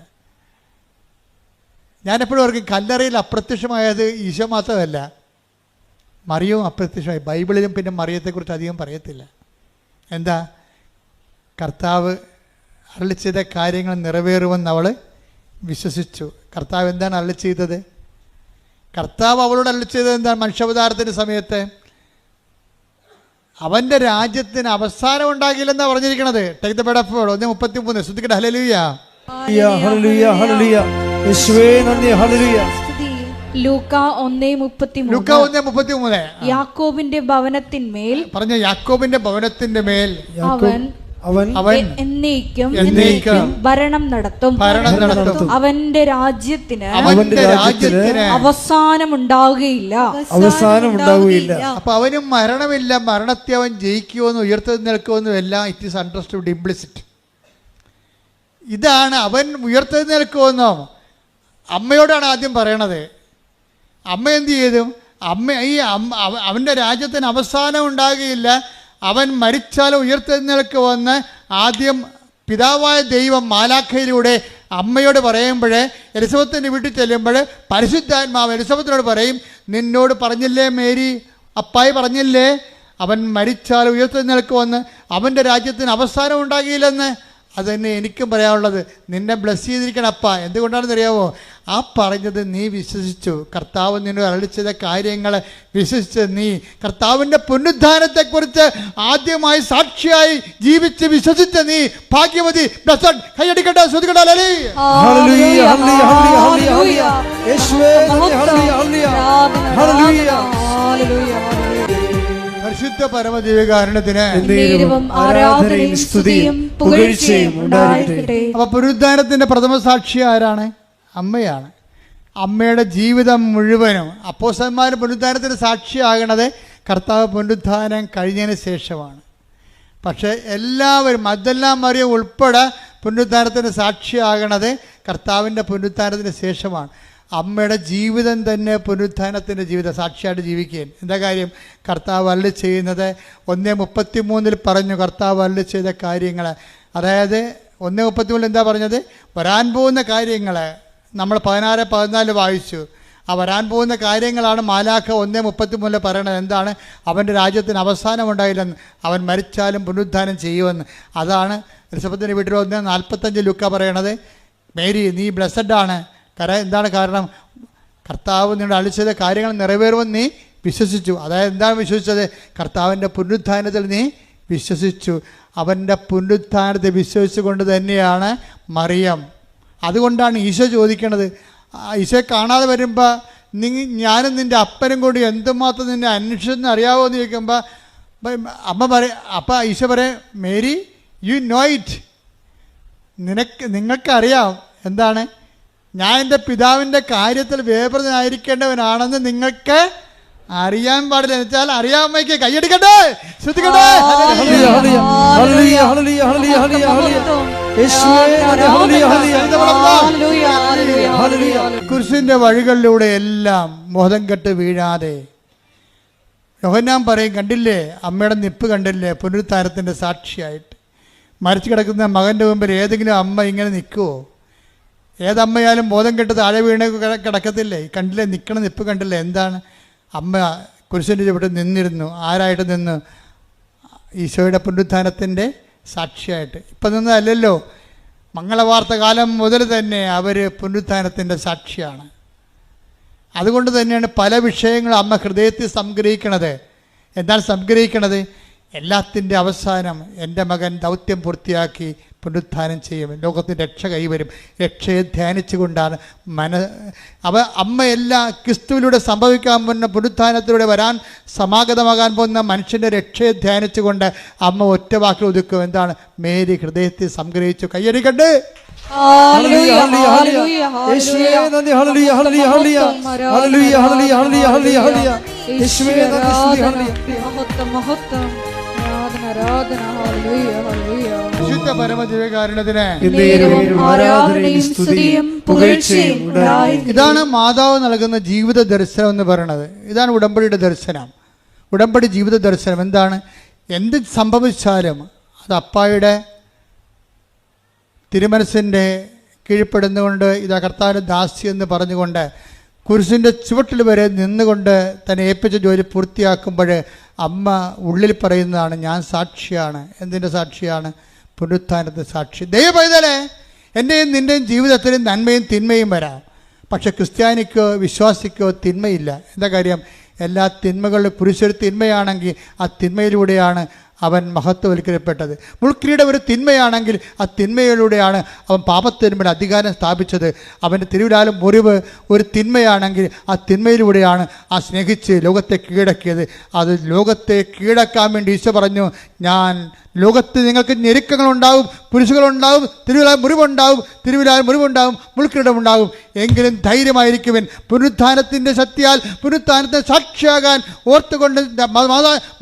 ഞാനെപ്പോഴും ഓർക്കും കല്ലറയിൽ അപ്രത്യക്ഷമായത് ഈശോ മാത്രമല്ല, മറിയവും അപ്രത്യക്ഷമായി. ബൈബിളിലും പിന്നെ മറിയത്തെക്കുറിച്ച് അധികം പറയത്തില്ല. എന്താ? കർത്താവ് അരുളി ചെയ്ത കാര്യങ്ങൾ നിറവേറുമെന്ന് അവൾ വിശ്വസിച്ചു. കർത്താവ് എന്താണ് അരുളി ചെയ്തത്? കർത്താവ് അവളോട് അരുളി ചെയ്തത് എന്താണ്? മനുഷ്യാവതാരത്തിൻ്റെ സമയത്ത് അവൻ്റെ രാജ്യത്തിന് അവസാനം ഉണ്ടാകില്ലെന്നാണ് പറഞ്ഞിരിക്കുന്നത്. Take the word of God 1:33. ശ്രദ്ധിക്കട്ടെ. ഹല്ലേലൂയ. ഹല്ലേലൂയ, ഹല്ലേലൂയ. യേശുവേ നന്ദി. ഹല്ലേലൂയ. ലൂക്ക 1:33. യാക്കോബിന്റെ ഭവനത്തിന്മേൽ പറഞ്ഞ യാക്കോബിന്റെ ഭവനത്തിന്റെ മേൽ അവൻ എന്നേക്കും ഭരണം നടത്തും. അവന്റെ രാജ്യത്തിന് അവസാനം ഉണ്ടാവുകയില്ല. അപ്പൊ അവനും മരണമില്ല, മരണത്തെ അവൻ ജയിക്കുമെന്നും ഉയർത്തെഴുന്നേൽക്കുമെന്നും എല്ലാം ഇറ്റ് ഈസ് അണ്ടർസ്റ്റുഡ് ഇംപ്ലിസിറ്റ്. ഇതാണ് അവൻ ഉയർത്തെഴുന്നേൽക്കുമെന്നോ അമ്മയോടാണ് ആദ്യം പറയണത്. അമ്മ എന്ത് ചെയ്തു? അവൻ്റെ രാജ്യത്തിന് അവസാനം ഉണ്ടാകുകയില്ല, അവൻ മരിച്ചാലും ഉയർത്തെഴുന്നേൽക്കുമെന്ന് ആദ്യം പിതാവായ ദൈവം മാലാഖയിലൂടെ അമ്മയോട് പറയുമ്പോഴേ, എലിസബത്തിൻ്റെ വീട്ടിൽ ചെല്ലുമ്പോൾ പരിശുദ്ധാത്മാവ് എലിസബത്തിനോട് പറയും, നിന്നോട് പറഞ്ഞില്ലേ മേരി, അപ്പായി പറഞ്ഞില്ലേ അവൻ മരിച്ചാലും ഉയർത്തെഴുന്നേൽക്കുമെന്ന്, അവൻ്റെ രാജ്യത്തിന് അവസാനം ഉണ്ടാകില്ലെന്ന്. അതുതന്നെ എനിക്കും പറയാനുള്ളത്. നിന്നെ ബ്ലെസ് ചെയ്തിരിക്കണം അപ്പ. എന്തുകൊണ്ടാണെന്ന് അറിയാമോ? ആ പറഞ്ഞത് നീ വിശ്വസിച്ചു, കർത്താവ് നിന്നോട് അരുളി ചെയ്ത കാര്യങ്ങൾ വിശ്വസിച്ച് നീ കർത്താവിൻ്റെ പുനരുദ്ധാനത്തെക്കുറിച്ച് ആദ്യമായി സാക്ഷിയായി ജീവിച്ച് വിശ്വസിച്ച നീ ഭാഗ്യവതി. കൈയടിക്കട്ടെ, ശ്രുതികട്ടെ. പരിശുദ്ധ പരമദിവ്യകാരുണ്യത്തിന് ആരാധനയും സ്തുതിയും പുകഴ്ചയും ഉണ്ടായിരിക്കട്ടെ. അപ്പൊ പുനരുദ്ധാനത്തിന്റെ പ്രഥമ സാക്ഷി ആരാണ്? അമ്മയാണ്. അമ്മയുടെ ജീവിതം മുഴുവനും അപ്പോസ്തലന്മാർ പുനരുദ്ധാനത്തിന് സാക്ഷിയാകണത് കർത്താവ് പുനരുദ്ധാനം കഴിഞ്ഞതിന് ശേഷമാണ്. പക്ഷേ എല്ലാവരും മഗ്ദലന മറിയം ഉൾപ്പെടെ പുനരുദ്ധാനത്തിന് സാക്ഷിയാകണത് കർത്താവിൻ്റെ പുനരുദ്ധാനത്തിന് ശേഷമാണ്. അമ്മയുടെ ജീവിതം തന്നെ പുനരുദ്ധാനത്തിൻ്റെ ജീവിതം സാക്ഷിയായിട്ട് ജീവിക്കുകയും. എന്താ കാര്യം? കർത്താവ് അരുളി ചെയ്യുന്നത് 1:33 പറഞ്ഞു. കർത്താവ് അരുളി ചെയ്ത കാര്യങ്ങൾ, അതായത് 1:33 എന്താ പറഞ്ഞത്? വരാൻ പോകുന്ന കാര്യങ്ങൾ നമ്മൾ 16-14 വായിച്ചു. ആ വരാൻ പോകുന്ന കാര്യങ്ങളാണ് മാലാഖ 1:33 പറയണത്. എന്താണ്? അവൻ്റെ രാജ്യത്തിന് അവസാനം ഉണ്ടായില്ലെന്ന്, അവൻ മരിച്ചാലും പുനരുദ്ധാനം ചെയ്യുമെന്ന്. അതാണ് എലിസബത്തിൻ്റെ വീട്ടിൽ 1:45 ലുക്ക പറയണത്. മേരി, നീ ബ്ലെസ്സഡാണ്. എന്താണ് കാരണം? കർത്താവ് നിങ്ങളുടെ അരുളി ചെയ്ത കാര്യങ്ങൾ നിറവേറുമെന്ന് നീ വിശ്വസിച്ചു. അതായത് എന്താണ് വിശ്വസിച്ചത്? കർത്താവിൻ്റെ പുനരുദ്ധാനത്തിൽ നീ വിശ്വസിച്ചു. അവൻ്റെ പുനരുദ്ധാനത്തെ വിശ്വസിച്ചുകൊണ്ട് തന്നെയാണ് മറിയം. അതുകൊണ്ടാണ് ഈശോ ചോദിക്കണത്. ഈശോയെ കാണാതെ വരുമ്പോൾ ഞാനും നിൻ്റെ അപ്പനും കൂടി എന്തുമാത്രം നിന്നെ അന്വേഷിച്ചെന്ന് അറിയാവോ എന്ന് ചോദിക്കുമ്പോൾ അമ്മ പറയും, അപ്പം ഈശോ പറയും, മേരി, യു നോ ഇറ്റ്. നിങ്ങൾക്കറിയാം. എന്താണ്? ഞാൻ എൻ്റെ പിതാവിൻ്റെ കാര്യത്തിൽ വ്യാപൃതനായിരിക്കേണ്ടവനാണെന്ന് നിങ്ങൾക്ക് അറിയാൻ പാടില്ല. എന്ന് വെച്ചാൽ അറിയാമയ്ക്ക് കൈയടിക്കട്ടെ, ശ്രദ്ധിക്കട്ടെ. കുരിശിന്റെ വഴികളിലൂടെ എല്ലാം ബോധം കെട്ട് വീഴാതെ യോഹന്നാൻ പറയും, കണ്ടില്ലേ അമ്മയുടെ നിപ്പ് കണ്ടില്ലേ? പുനരുദ്ധാനത്തിൻ്റെ സാക്ഷിയായിട്ട് മരിച്ചു കിടക്കുന്ന മകൻ്റെ മുമ്പിൽ ഏതെങ്കിലും അമ്മ ഇങ്ങനെ നിൽക്കുമോ? ഏതമ്മയാലും ബോധം കെട്ട് താഴെ വീണ് കിടക്കത്തില്ലേ? കണ്ടില്ലേ നിൽക്കണ നിപ്പ് കണ്ടില്ലേ? എന്താണ്? അമ്മ കുരിശിൻ്റെ ചുവട്ടിൽ നിന്നിരുന്നു. ആരായിട്ട് നിന്ന്? ഈശോയുടെ പുനരുദ്ധാനത്തിൻ്റെ സാക്ഷിയായിട്ട്. ഇപ്പം നിന്നതല്ലല്ലോ, മംഗളവാർത്ത കാലം മുതൽ തന്നെ അവർ പുനരുദ്ധാനത്തിൻ്റെ സാക്ഷിയാണ്. അതുകൊണ്ട് തന്നെയാണ് പല വിഷയങ്ങളും അമ്മ ഹൃദയത്തിൽ സംഗ്രഹിക്കണത്. എന്താണ് സംഗ്രഹിക്കണത്? എല്ലാത്തിൻ്റെ അവസാനം എൻ്റെ മകൻ ദൗത്യം പൂർത്തിയാക്കി പുനരുദ്ധാനം ചെയ്യും, ലോകത്തിൻ്റെ രക്ഷ കൈവരും. രക്ഷയെ ധ്യാനിച്ചുകൊണ്ടാണ് അമ്മ എല്ലാ ക്രിസ്തുവിലൂടെ സംഭവിക്കാൻ പോകുന്ന പുനരുദ്ധാനത്തിലൂടെ വരാൻ സമാഗതമാകാൻ പോകുന്ന മനുഷ്യൻ്റെ രക്ഷയെ ധ്യാനിച്ചുകൊണ്ട് അമ്മ ഒറ്റ വാക്കിൽ ഒതുക്കും. എന്താണ്? മേരി ഹൃദയത്തിൽ സംഗ്രഹിച്ചു. കയ്യടിക്കട്ടെ. വിശുദ്ധ പരമദിവ്യകാരുണ്യത്തിന് ഇതാണ് മാതാവ് നൽകുന്ന ജീവിത ദർശനം എന്ന് പറയുന്നത്. ഇതാണ് ഉടമ്പടിയുടെ ദർശനം. ഉടമ്പടി ജീവിത ദർശനം എന്താണ്? എന്ത് സംഭവിച്ചാലും അത് അപ്പായുടെ തിരുമനസ്സിൻ്റെ കീഴ്പ്പെടുന്നുകൊണ്ട് ഇതാ കർത്താവിൻ്റെ ദാസി എന്ന് പറഞ്ഞുകൊണ്ട് കുരിശിൻ്റെ ചുവട്ടിൽ വരെ നിന്നുകൊണ്ട് തന്നെ ഏൽപ്പിച്ച ജോലി പൂർത്തിയാക്കുമ്പോൾ അമ്മ ഉള്ളിൽ പറയുന്നതാണ്, ഞാൻ സാക്ഷിയാണ്. എന്തിൻ്റെ സാക്ഷിയാണ്? പുനരുത്ഥാനത്തിൻ്റെ സാക്ഷി. ദൈവപൈതലേ, എൻ്റെയും നിൻ്റെയും ജീവിതത്തിൽ നന്മയും തിന്മയും വരാം. പക്ഷെ ക്രിസ്ത്യാനിക്കോ വിശ്വാസിക്കോ തിന്മയില്ല. എന്താ കാര്യം? എല്ലാ തിന്മകളിലും കുരിശൊരു തിന്മയാണെങ്കിൽ ആ തിന്മയിലൂടെയാണ് അവൻ മഹത്വവൽക്കരിക്കപ്പെട്ടത്. മുൾക്കിരീടം ഒരു തിന്മയാണെങ്കിൽ ആ തിന്മയിലൂടെയാണ് അവൻ പാപത്തിന്മേൽ അധികാരം സ്ഥാപിച്ചത്. അവൻ്റെ തിരുവിലാലും മുറിവ് ഒരു തിന്മയാണെങ്കിൽ ആ തിന്മയിലൂടെയാണ് ആ സ്നേഹിച്ച് ലോകത്തെ കീഴടക്കിയത്. അത് ലോകത്തെ കീഴടക്കാൻ വേണ്ടി ഈശോ പറഞ്ഞു, ഞാൻ ലോകത്ത് നിങ്ങൾക്ക് ഞെരുക്കങ്ങളുണ്ടാവും, കുരിശുകളുണ്ടാവും, തിരുവിലാൽ മുറിവുണ്ടാവും, മുൾക്കിരീടമുണ്ടാകും. എങ്കിലും ധൈര്യമായിരിക്കുവൻ. പുനരുത്ഥാനത്തിൻ്റെ ശക്തിയാൽ പുനരുത്ഥാനത്തെ സാക്ഷിയാകാൻ ഓർത്തുകൊണ്ട്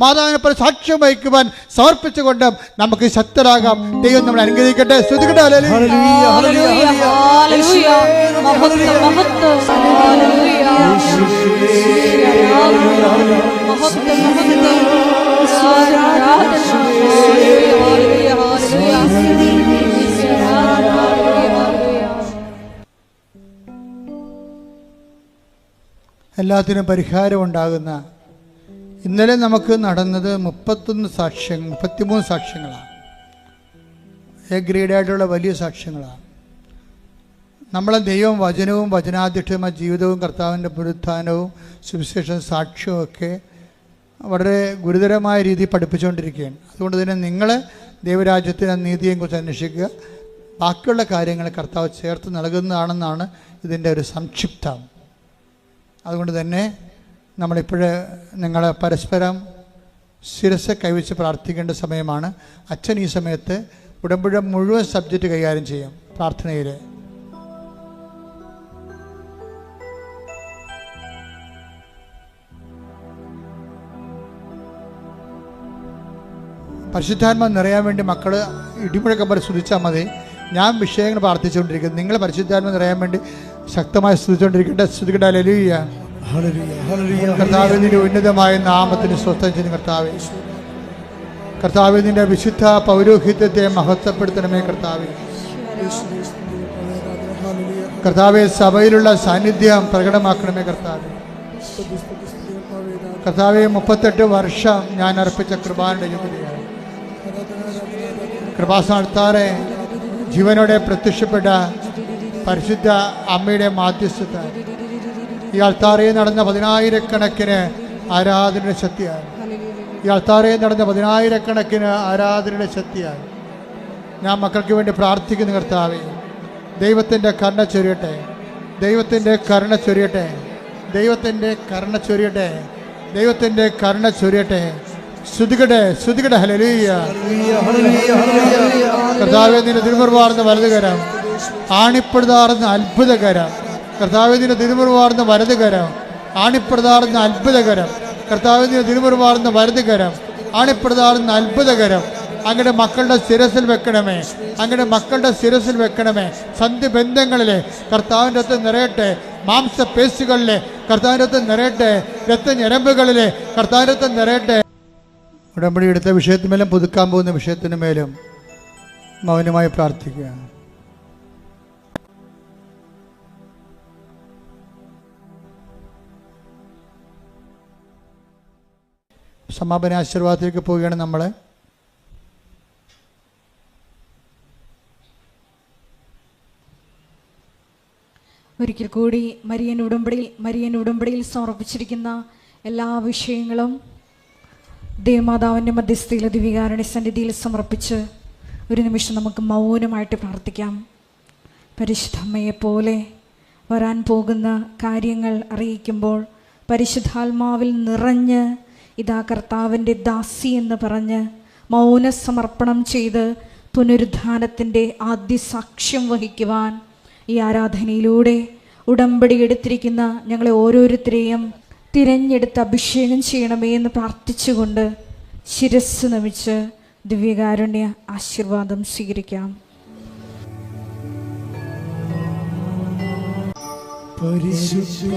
മാതാവിനെ പോലെ സാക്ഷ്യം വഹിക്കുവാൻ സമർപ്പിച്ചുകൊണ്ട് നമുക്ക് ശക്തരാകാം. ദൈവം നമ്മൾ അനുഗ്രഹിക്കട്ടെ. ശ്രുതിക്കട്ടെ. എല്ലാത്തിനും പരിഹാരമുണ്ടാകുന്ന ഇന്നലെ നമുക്ക് നടന്നത് 33 സാക്ഷ്യങ്ങളാണ്. എ ഗ്രേഡായിട്ടുള്ള വലിയ സാക്ഷ്യങ്ങളാണ്. നമ്മളെ ദൈവം വചനവും വചനാധിഷ്ഠിതമായ ജീവിതവും കർത്താവിൻ്റെ പുനരുത്ഥാനവും സുവിശേഷം സാക്ഷ്യവും ഒക്കെ വളരെ ഗുരുതരമായ രീതിയിൽ പഠിപ്പിച്ചുകൊണ്ടിരിക്കുകയാണ്. അതുകൊണ്ട് തന്നെ നിങ്ങൾ ദൈവരാജ്യത്തിൻ്റെ നീതിയെയും കുറിച്ച് അന്വേഷിക്കുക. ബാക്കിയുള്ള കാര്യങ്ങൾ കർത്താവ് ചേർത്ത് നൽകുന്നതാണെന്നാണ് ഇതിൻ്റെ ഒരു സംക്ഷിപ്തം. അതുകൊണ്ട് തന്നെ നമ്മളിപ്പോഴേ നിങ്ങൾ പരസ്പരം ശിരസ് കൈവച്ച് പ്രാർത്ഥിക്കേണ്ട സമയമാണ്. അച്ഛൻ ഈ സമയത്ത് ഉടമ്പടി മുഴുവൻ സബ്ജക്റ്റ് കൈകാര്യം ചെയ്യും പ്രാർത്ഥനയിൽ. പരിശുദ്ധാത്മ നിറയാൻ വേണ്ടി മക്കൾ ഇടിമുഴക്കം പോലെ സ്തുതിച്ചാൽ മതി. ഞാൻ വിഷയങ്ങൾ പ്രാർത്ഥിച്ചുകൊണ്ടിരിക്കുന്നത്, നിങ്ങൾ പരിശുദ്ധാത്മ നിറയാൻ വേണ്ടി ശക്തമായി സ്തുതിച്ചുകൊണ്ടിരിക്കട്ടെ. സ്തുതിക്കട്ടെ. ഹല്ലേലൂയ. കർത്താവേ, നിന്റെ ഉന്നതമായ നാമത്തിന് സ്വസ്ഥം ചെയ്യുന്ന കർത്താവേ, കർത്താവേ, നിന്റെ വിശുദ്ധ പൗരോഹിത്യത്തെ മഹത്വപ്പെടുത്തണമേ കർത്താവേ. കർത്താവേ, സഭയിലുള്ള സാന്നിധ്യം പ്രകടമാക്കണമേ കർത്താവേ. കർത്താവേ, 38 വർഷം ഞാൻ അർപ്പിച്ച കൃപാന്റെ ജൂബിലിയാണ്. കൃപാസ്ഥാനത്താറെ ജീവനോടെ പ്രത്യക്ഷപ്പെട്ട പരിശുദ്ധ അമ്മയുടെ മാധ്യസ്ഥത ഈ അൾത്താറയിൽ നടന്ന 10,000 ആരാധനയുടെ ശക്തിയാണ്. ഈ അൾത്താറയിൽ നടന്ന 10,000 ആരാധനയുടെ ശക്തിയാണ്. ഞാൻ മക്കൾക്ക് വേണ്ടി പ്രാർത്ഥിക്കുന്ന കർത്താവേ, ദൈവത്തിൻ്റെ കരുണ ചൊരിയട്ടെ, ദൈവത്തിൻ്റെ കരുണ ചൊരിയട്ടെ, ദൈവത്തിൻ്റെ കരുണ ചൊരിയട്ടെ, ദൈവത്തിൻ്റെ കരുണ ചൊരിയട്ടെ. സ്തുതിക്കട്ടെ, സ്തുതിക്കട്ടെ. ഹല്ലേലൂയ. കർത്താവേ, നിന്റെ തിരുമുറിവാർന്ന വലതുകരം, ആണിപ്പെടുതാർന്ന അത്ഭുതകരം. കർത്താവേ, നിന്റെ തിരുമുറിവാർന്ന വലതുകരം, ആണിപ്പെടുതാർന്ന അത്ഭുതകരം. കർത്താവേ, നിന്റെ തിരുമുറിവാർന്ന വലതുകരം, ആണിപ്പെടുതാർന്ന അത്ഭുതകരം. അങ്ങയുടെ മക്കളുടെ ശിരസിൽ വെക്കണമേ, അങ്ങയുടെ മക്കളുടെ ശിരസിൽ വെക്കണമേ. സന്ധിബന്ധങ്ങളിലെ കർത്താവിൻ്റെ രക്തം നിറയട്ടെ, മാംസപേശികളിലെ കർത്താവിൻ്റെ രക്തം നിറയട്ടെ, രക്തഞരമ്പുകളിലെ കർത്താവിൻ്റെ രക്തം നിറയട്ടെ. ഉടമ്പടി എടുത്ത വിഷയത്തിന്മേലും പുതുക്കാൻ പോകുന്ന വിഷയത്തിന് മേലും മൗനമായി പ്രാർത്ഥിക്കുക. സമാപന ആശീർവാദത്തിലേക്ക് പോവുകയാണ് നമ്മൾ. ഒരിക്കൽ കൂടി മരിയൻ ഉടമ്പടിയിൽ സമർപ്പിച്ചിരിക്കുന്ന എല്ലാ വിഷയങ്ങളും ദേവമാതാവിൻ്റെ മധ്യസ്ഥയിലെ ദിവ്യകാരുണ്യ സന്നിധിയിൽ സമർപ്പിച്ച് ഒരു നിമിഷം നമുക്ക് മൗനമായിട്ട് പ്രാർത്ഥിക്കാം. പരിശുദ്ധ അമ്മയെപ്പോലെ വരാൻ പോകുന്ന കാര്യങ്ങൾ അറിയിക്കുമ്പോൾ പരിശുദ്ധാത്മാവിൽ നിറഞ്ഞ് ഇതാ കർത്താവിൻ്റെ ദാസി എന്ന് പറഞ്ഞ് മൗന സമർപ്പണം ചെയ്ത് പുനരുദ്ധാനത്തിൻ്റെ ആദ്യ സാക്ഷ്യം വഹിക്കുവാൻ ഈ ആരാധനയിലൂടെ ഉടമ്പടി എടുത്തിരിക്കുന്ന ഞങ്ങളെ ഓരോരുത്തരെയും തിരഞ്ഞെടുത്ത് അഭിഷേകം ചെയ്യണമേ എന്ന് പ്രാർത്ഥിച്ചുകൊണ്ട് ശിരസ് നമിച്ച് ദിവ്യകാരുണ്യ ആശീർവാദം സ്വീകരിക്കാം. പരിശുദ്ധ